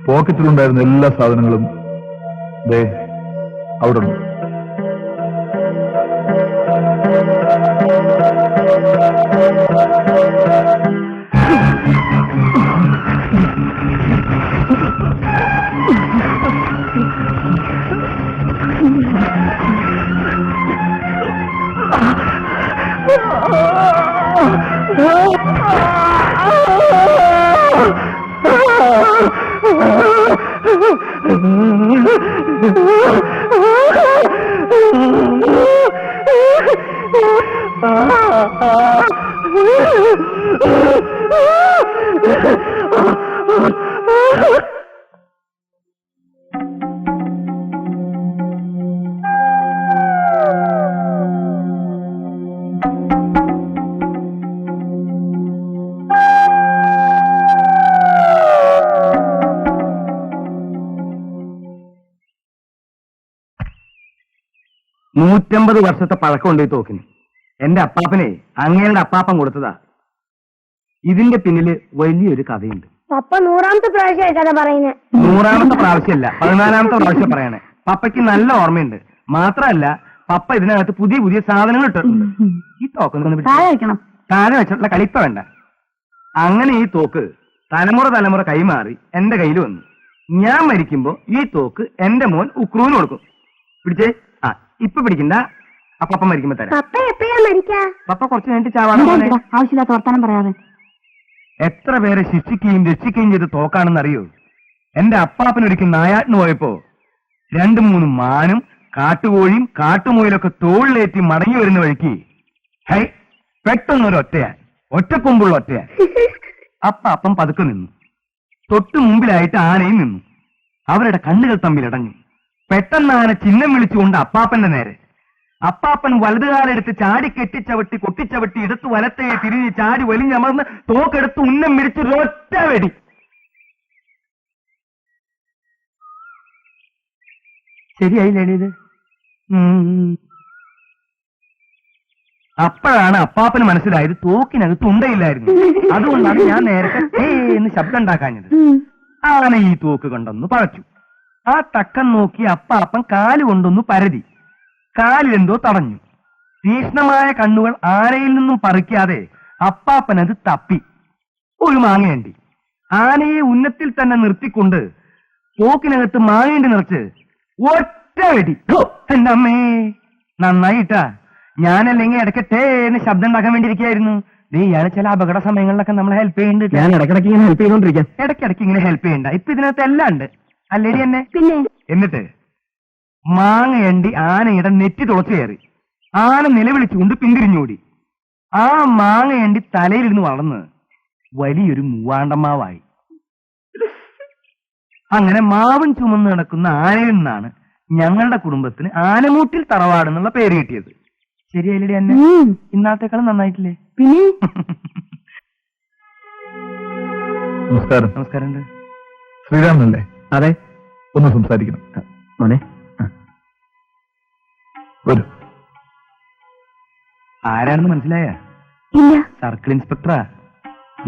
പോക്കറ്റിലുണ്ടായിരുന്ന എല്ലാ സാധനങ്ങളും ദേ അവിടെ ഉണ്ട്. നൂറ്റമ്പത് വർഷത്തെ പഴക്കമുണ്ട് ഈ തോക്കിന്. എന്റെ അപ്പാപ്പനെ അങ്ങയുടെ അപ്പാപ്പൻ കൊടുത്തതാ. ഇതിന്റെ പിന്നില് വലിയൊരു കഥയുണ്ട്. പപ്പ 100ാമത്തെ പ്രാവശ്യമായി കഥ പറയുന്നത്. 100ാമത്തെ പ്രാവശ്യമല്ല, 14ാമത്തെ പ്രാവശ്യം പറയണേ. പപ്പയ്ക്ക് നല്ല ഓർമ്മയുണ്ട്. മാത്രമല്ല പപ്പ ഇതിനകത്ത് പുതിയ പുതിയ സാധനങ്ങൾ ഇട്ടിട്ടുണ്ട്. ഈ തോക്ക് താഴെ വെച്ചിട്ടുള്ള കളിപ്പ വേണ്ട. അങ്ങനെ ഈ തോക്ക് തലമുറ കൈമാറി എന്റെ കയ്യിൽ വന്നു. ഞാൻ മരിക്കുമ്പോ ഈ തോക്ക് എന്റെ മോൻ ഉക്രൂന് കൊടുക്കും. പിടിച്ചേ. ആ ഇപ്പൊ പിടിക്കണ്ട, അപ്പ മരിക്കുമ്പോ തരാം. പപ്പ എപ്പോഴാ മരിക്കാ? പപ്പ കുറച്ച് കഴിഞ്ഞിട്ട് ചാവാണ്. ആവശ്യമില്ലാത്ത വർത്താനം പറയാതെ. എത്ര പേരെ ശിക്ഷിക്കുകയും രക്ഷിക്കുകയും ചെയ്ത് തോക്കാണെന്നറിയോ? എന്റെ അപ്പാപ്പനൊരിക്കൽ നായാട്ടിന് പോയപ്പോ 2-3 മാനും കാട്ടുകോഴിയും കാട്ടുമുയിലൊക്കെ തോളിലേറ്റി മടങ്ങി വരുന്ന വഴിക്ക് ഹൈ പെട്ടെന്നൊരു ഒറ്റക്കൊമ്പുള്ള ഒറ്റയാൻ. അപ്പാപ്പൻ പതുക്കെ നിന്നു. തൊട്ടു മുമ്പിലായിട്ട് ആനയും നിന്നു. അവരുടെ കണ്ണുകൾ തമ്മിലടഞ്ഞു. പെട്ടെന്ന് ആന ചിഹ്നം വിളിച്ചുകൊണ്ട് അപ്പാപ്പന്റെ നേരെ. അപ്പാപ്പൻ വലതുകാലെടുത്ത് ചാടി കെട്ടിച്ചവട്ടി കൊട്ടിച്ചവട്ടി ഇടത്ത് വലത്തെ തിരിഞ്ഞ് ചാടി വലിഞ്ഞമർന്ന് തോക്കെടുത്ത് ഉന്നം മിരിച്ച് ഒറ്റ വെടി. ശരിയായില്ലേ ഇത്? അപ്പോഴാണ് അപ്പാപ്പന് മനസ്സിലായത് തോക്കിനകത്ത് ഉണ്ടയില്ലായിരുന്നു. അതുകൊണ്ടാണ് ഞാൻ നേരത്തെ എന്ന് ശബ്ദം ഉണ്ടാക്കാഞ്ഞത്. ആന ഈ തോക്ക് കൊണ്ടൊന്ന് പഴച്ചു. ആ തക്കം നോക്കി അപ്പാപ്പൻ കാലുകൊണ്ടൊന്ന് പരതി. കാലിലെന്തോ തടഞ്ഞു. തീക്ഷ്ണമായ കണ്ണുകൾ ആനയിൽ നിന്നും പറിക്കാതെ അപ്പാപ്പൻ അത് തപ്പി. ഒരു മാങ്ങയണ്ടി. ആനയെ ഉന്നത്തിൽ തന്നെ നിർത്തിക്കൊണ്ട് തോക്കിനകത്ത് മാങ്ങേണ്ടി നിറച്ച് ഒറ്റ വെടി. എന്റെ അമ്മേ, നന്നായിട്ടാ. ഞാനല്ലെങ്കിൽ ഇടയ്ക്ക് എന്ന് ശബ്ദം ഉണ്ടാക്കാൻ വേണ്ടിയിരിക്കുകയായിരുന്നു. ഇയാള് ചില അപകട സമയങ്ങളിലൊക്കെ നമ്മളെ ഹെൽപ്പ് ചെയ്യുന്നുണ്ട്. ഞാൻ ഇടയ്ക്കിടയ്ക്ക് ഇങ്ങനെ ഹെൽപ്പ് ചെയ്തോണ്ടിരിക്കാം. ഇടയ്ക്കിടയ്ക്ക് ഇങ്ങനെ ഹെൽപ്പ് ചെയ്യണ്ട. ഇപ്പൊ ഇതിനകത്ത് എല്ലാം ഉണ്ട് അല്ലേടി എന്നെ? പിന്നെ എന്നിട്ട് മാങ്ങയണ്ടി ആനയുടെ നെറ്റി തുളച്ചു കയറി. ആന നിലവിളിച്ചുകൊണ്ട് പിന്തിരിഞ്ഞോടി. ആ മാങ്ങയണ്ടി തലയിലിരുന്ന് വളർന്ന് വലിയൊരു മൂവാണ്ടമാവായി. അങ്ങനെ മാവും ചുമന്ന് നടക്കുന്ന ആനയിൽ നിന്നാണ് ഞങ്ങളുടെ കുടുംബത്തിന് ആനമൂട്ടിൽ തറവാട് എന്നുള്ള പേര് കിട്ടിയത്. ശരിയല്ലേ എന്നെ? ഇന്നത്തേക്കാളും നന്നായിട്ടില്ലേ? പിന്നെ നമസ്കാരം. നമസ്കാരം. ശ്രീരാമനല്ലേ? അതെ. ഒന്ന് സംസാരിക്കണം. മോനെ വരൂ. ആരാണെന്ന് മനസ്സിലായ? ഇല്ല. സർക്കിൾ ഇൻസ്പെക്ടറാ.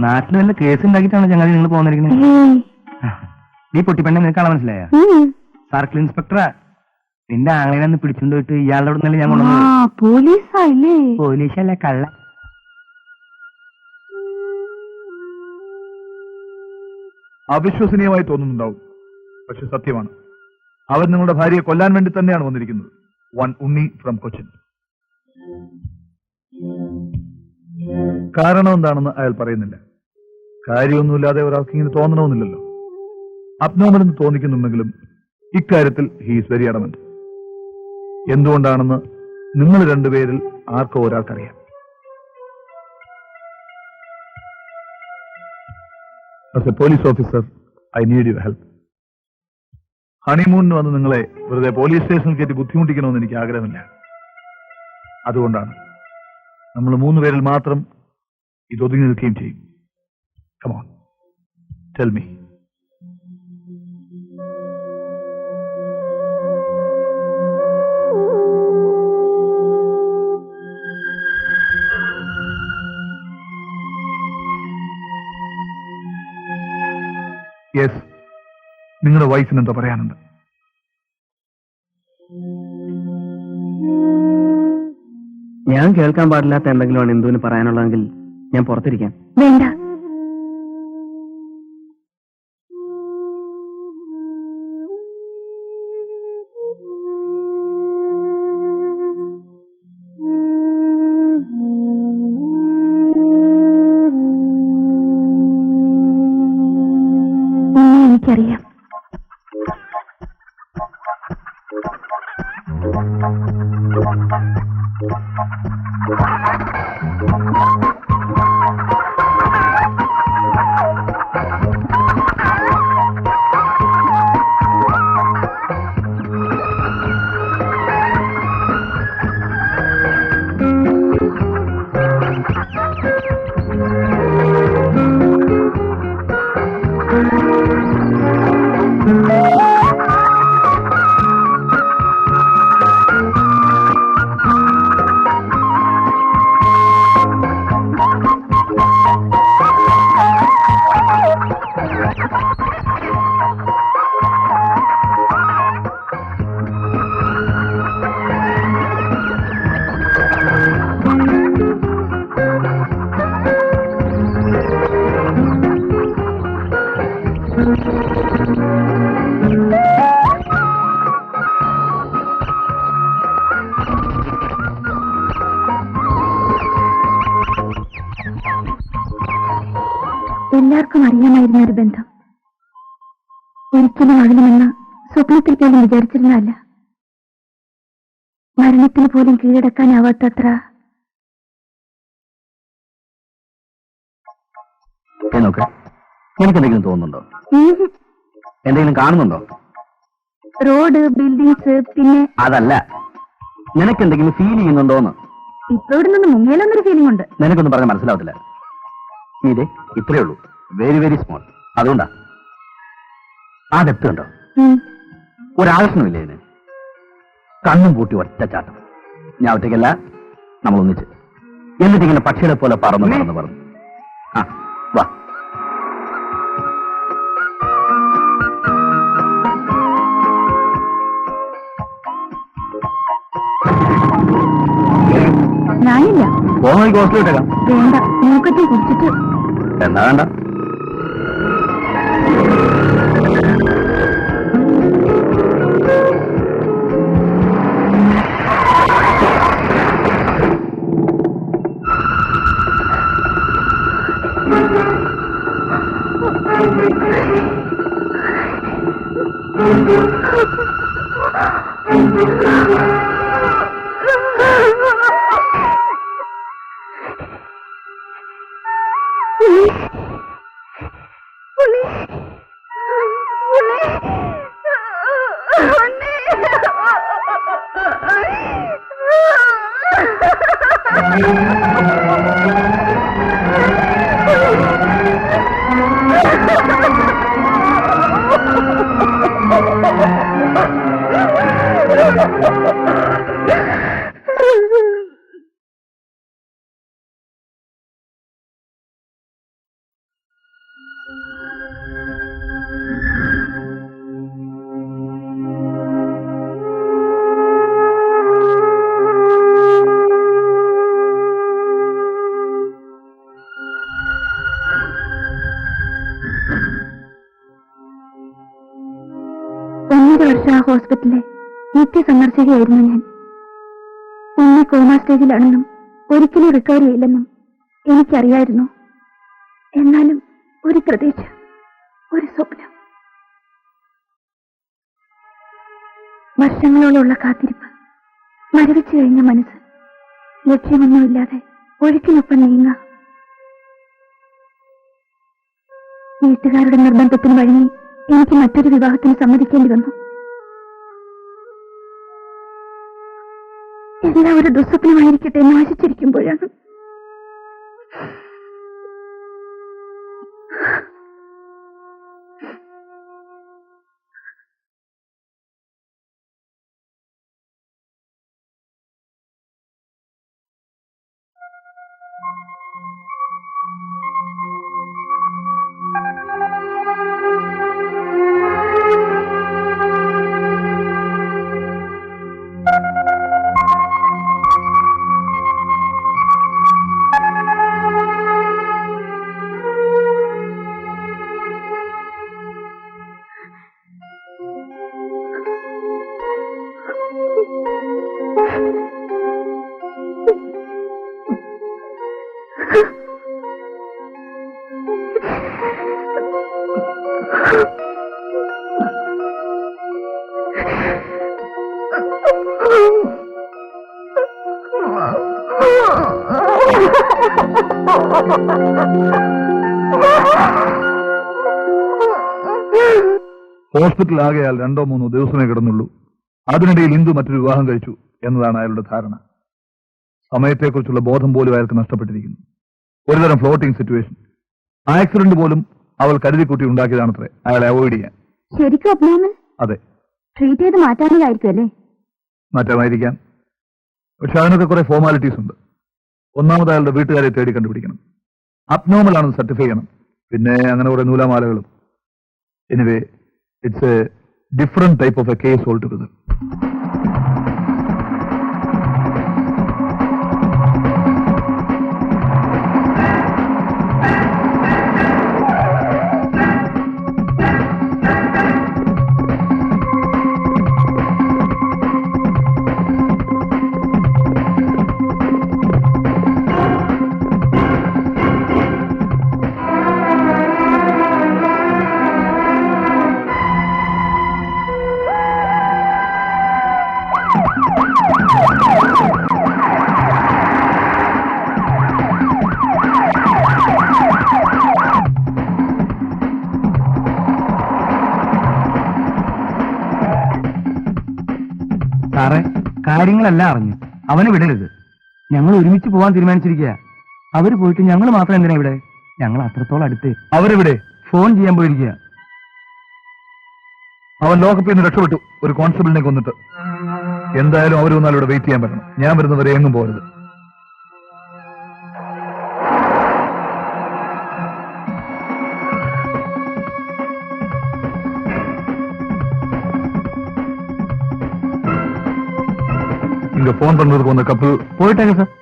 നാട്ടിൽ വല്ല കേസ് ഉണ്ടാക്കിയിട്ടാണ് ചങ്ങാതി നിങ്ങൾ പോന്നിരിക്കുന്നത്. നീ പൊട്ടിപ്പെണ്ണെ നിനക്കാളെ മനസ്സിലായ? സർക്കിൾ ഇൻസ്പെക്ടറാ. നിന്റെ ആങ്ങളെന്ന് പിടിച്ചുകൊണ്ട് പോയിട്ട് ഇയാളുടെ അവിടെ നിന്നല്ലേ ഞാൻ കൊണ്ടുവന്നത്. പോലീസായില്ലേ? പോലീസല്ല, കള്ള. അവിശ്വസനീയമായി തോന്നുന്നുണ്ടാവും, പക്ഷെ സത്യമാണ്. അവൻ നിങ്ങളുടെ ഭാര്യയെ കൊല്ലാൻ വേണ്ടി തന്നെയാണ് വന്നിരിക്കുന്നത്. One Unni from Cochin. കാരണം എന്താണെന്ന് അയാൾ പറയുന്നില്ല. കാര്യമൊന്നുമില്ലാതെ ഒരാൾക്ക് ഇങ്ങനെ തോന്നണമെന്നില്ലല്ലോ. അബ്നോർമൽ എന്ന് തോന്നിക്കുന്നുണ്ടെങ്കിലും ഇക്കാര്യത്തിൽ ഹീസ് വെരി അഡമന്റ്. എന്തുകൊണ്ടാണെന്ന് നിങ്ങൾ രണ്ടുപേരിൽ ആർക്കോ ഒരാൾക്കറിയാം. As a police officer I need your help. ഹണിമൂണിന് വന്ന് നിങ്ങളെ വെറുതെ പോലീസ് സ്റ്റേഷനിൽ കയറ്റി ബുദ്ധിമുട്ടിക്കണമെന്ന് എനിക്ക് ആഗ്രഹമില്ല. അതുകൊണ്ടാണ് നമ്മൾ 3 പേരിൽ മാത്രം ഇത് ഒതുങ്ങി നിൽക്കുകയും ചെയ്യും. Come on, tell me. Yes, നിങ്ങളുടെ വൈഫിന് എന്താ പറയാനുണ്ട്? ഞാൻ കേൾക്കാൻ പാടില്ലാത്ത എന്തെങ്കിലുമാണ് എന്തുവിന് പറയാനുള്ളതെങ്കിൽ ഞാൻ പുറത്തിരിക്കാം. വേണ്ട. എനിക്കറിയാം. എല്ലാവർക്കും അറിയാമായിരുന്ന ഒരു ബന്ധം. ഒരിക്കലും ആകണമെന്ന് സ്വപ്നത്തിൽ പോലും വിചാരിച്ചിരുന്നതല്ല. മരണത്തിന് പോലും കീഴടക്കാനാവാത്തത്ര. നോക്ക്, എനിക്കെന്തെങ്കിലും തോന്നുന്നുണ്ടോ? എന്തെങ്കിലും കാണുന്നുണ്ടോ? റോഡ്, ബിൽഡിങ്സ്, പിന്നെ അതല്ല, നിനക്കെന്തെങ്കിലും ഫീൽ ചെയ്യുന്നുണ്ടോന്ന്. ഇപ്പൊ ഇവിടെ നിന്ന് മുങ്ങേലൊന്നൊരു ഫീലിംഗ് ഉണ്ട്. നിനക്കൊന്നും പറഞ്ഞാൽ മനസ്സിലാവത്തില്ല. ഇതേ ഇത്രയേ ഉള്ളൂ, വെരി വെരി സ്മോൾ. അതുകൊണ്ടാ ആ ഡെപ്ത് കണ്ടോ? ഒരാകർഷണമില്ലേ ഇതിന്? കണ്ണും പൂട്ടി ഒറ്റ ചാട്ടം. ഞാൻ ഒറ്റയ്ക്കല്ല, നമ്മൾ ഒന്നിച്ച്. എന്നിട്ടിങ്ങനെ പക്ഷികളെ പോലെ പറന്നു പറഞ്ഞു. ആ വാ. ഞാനില്ല. പോകുന്ന ഹോസ്റ്റലിൽ ഇട്ടേക്കാം. വേണ്ട, മൂക്കറ്റി കുടിച്ചിട്ട്. എന്നാ വേണ്ട. ഹോസ്പിറ്റലിലെ നിത്യ സന്ദർശകയായിരുന്നു ഞാൻ. ഉണ്ണി കോമ സ്റ്റേജിലാണെന്നും ഒരിക്കലും റിക്കവർ ചെയ്യില്ലെന്നും എനിക്കറിയായിരുന്നു. എന്നാലും ഒരു പ്രതീക്ഷ, ഒരു സ്വപ്നം. വർഷങ്ങളോളമുള്ള കാത്തിരിപ്പ്, മരവിച്ചു കഴിഞ്ഞ മനസ്സ്, ലക്ഷ്യമൊന്നുമില്ലാതെ ഒഴുക്കിനൊപ്പം നീങ്ങ. വീട്ടുകാരുടെ നിർബന്ധത്തിന് വഴങ്ങി എനിക്ക് മറ്റൊരു വിവാഹത്തിന് സമ്മതിക്കേണ്ടി വന്നു. എല്ലാം ഒരു ദുസ്വപ്നമായിരിക്കട്ടെ എന്ന് ആശിച്ചിരിക്കുമ്പോഴാണ് ഹോസ്പിറ്റൽ ആകെയാൽ 2-3 ദിവസമേ കിടന്നുള്ളൂ. അതിനിടയിൽ ഇന്ദു മറ്റൊരു വിവാഹം കഴിച്ചു എന്നതാണ് അയാളുടെ ധാരണ. സമയത്തെക്കുറിച്ചുള്ള ബോധം പോലും അയാൾക്ക് നഷ്ടപ്പെട്ടിരിക്കുന്നു. ഒരുതരം ഫ്ലോട്ടിംഗ് സിറ്റുവേഷൻ. ആക്സിഡന്റ് പോലും അവൾ കരുതിക്കുട്ടി ഉണ്ടാക്കിയതാണത്രേ അയാളെ അവോയ്ഡ് ചെയ്യാൻ. ശരിക്കും അബ്നോർമൽ? അതെ. ട്രീറ്റ് ചെയ്ത് മാറ്റാനായിരിക്കും അല്ലേ? മാറ്റാമായിരിക്കാം. പക്ഷെ അതിനൊക്കെ കുറെ ഫോർമാലിറ്റീസ് ഉണ്ട്. ഒന്നാമത് അയാളുടെ വീട്ടുകാരെ തേടി കണ്ടുപിടിക്കണം. അബ്നോർമൽ ആണെന്ന് സർട്ടിഫൈ ചെയ്യണം. പിന്നെ അങ്ങനെ കുറെ നൂലാമാലകളും. Anyway, it's a different type of a case altogether. സാറേ, കാര്യങ്ങളെല്ലാം അറിഞ്ഞു. അവന് വിടരുത്. ഞങ്ങൾ ഒരുമിച്ച് പോവാൻ തീരുമാനിച്ചിരിക്കുക. അവര് പോയിട്ട് ഞങ്ങൾ മാത്രം എന്തിനാ ഇവിടെ? ഞങ്ങൾ അത്രത്തോളം അടുത്ത്. അവരെവിടെ? ഫോൺ ചെയ്യാൻ പോയിരിക്കുക. അവൻ ലോകപ്പിൽ നിന്ന് രക്ഷപ്പെട്ടു, ഒരു കോൺസ്റ്റബിളിനെ കൊന്നിട്ട്. എന്തായാലും അവർ വന്നാൽ ഇവിടെ വെയിറ്റ് ചെയ്യാൻ പറ്റണം. ഞാൻ വരുന്നവരെ എങ്ങും പോകരുത്. இங்க போன் பண்றதுக்கு வந்த கப்பல் போயிட்டாங்க சார்.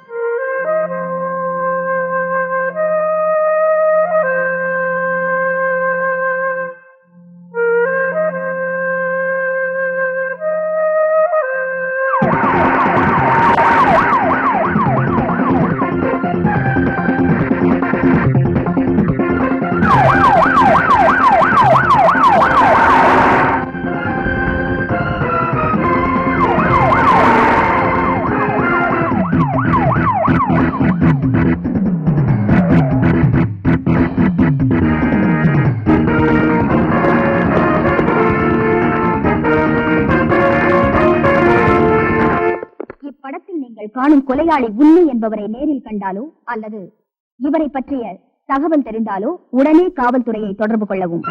காணும் கொலையாளி உண்மை என்பவரை நேரில் கண்டாலோ அல்லது இவரை பற்றிய தகவல் தெரிந்தாலோ உடனே காவல்துறையை தொடர்பு கொள்ளவும்.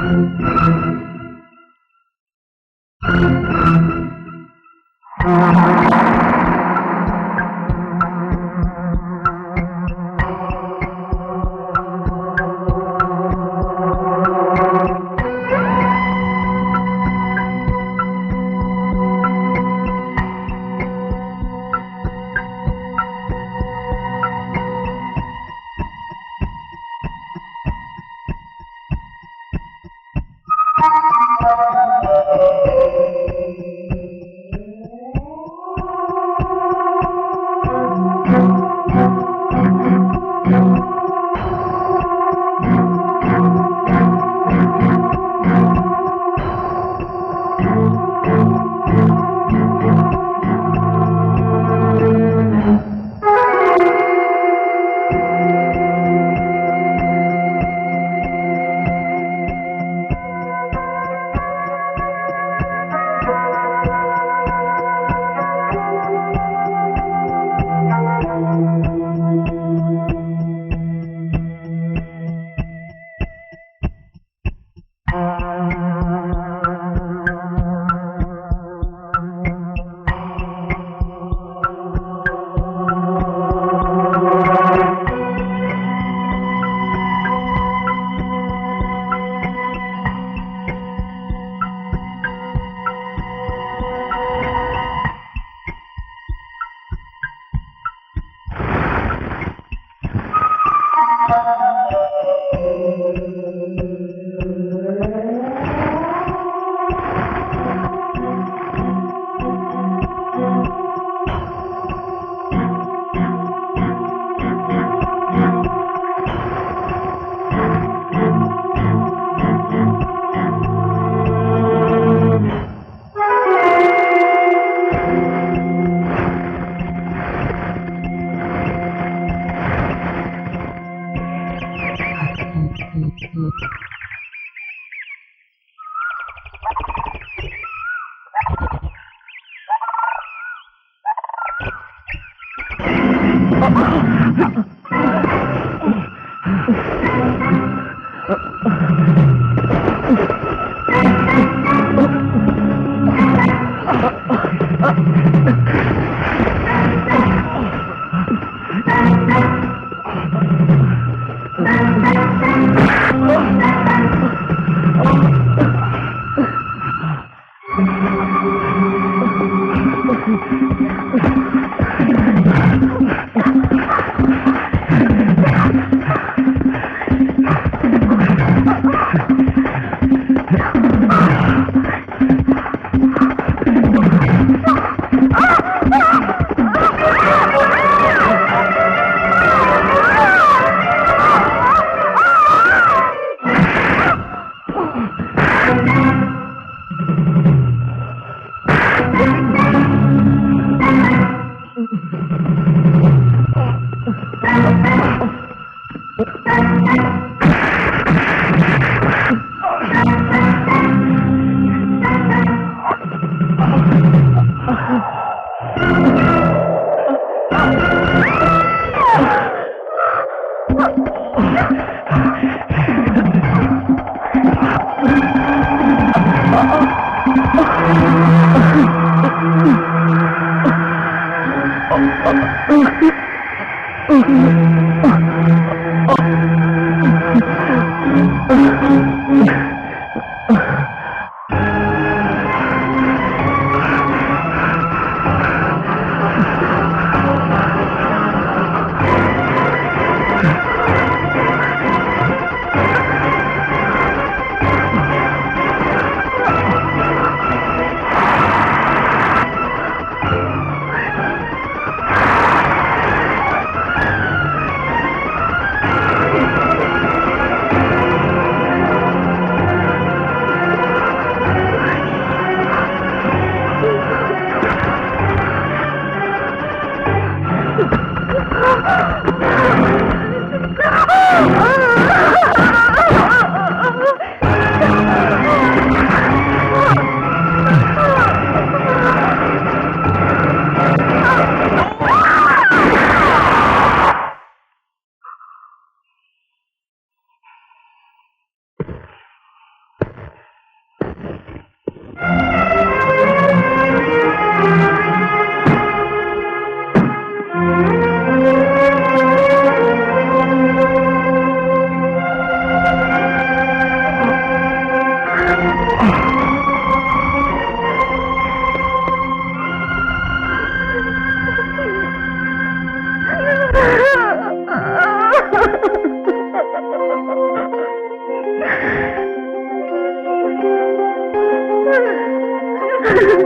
Ha ha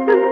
ha!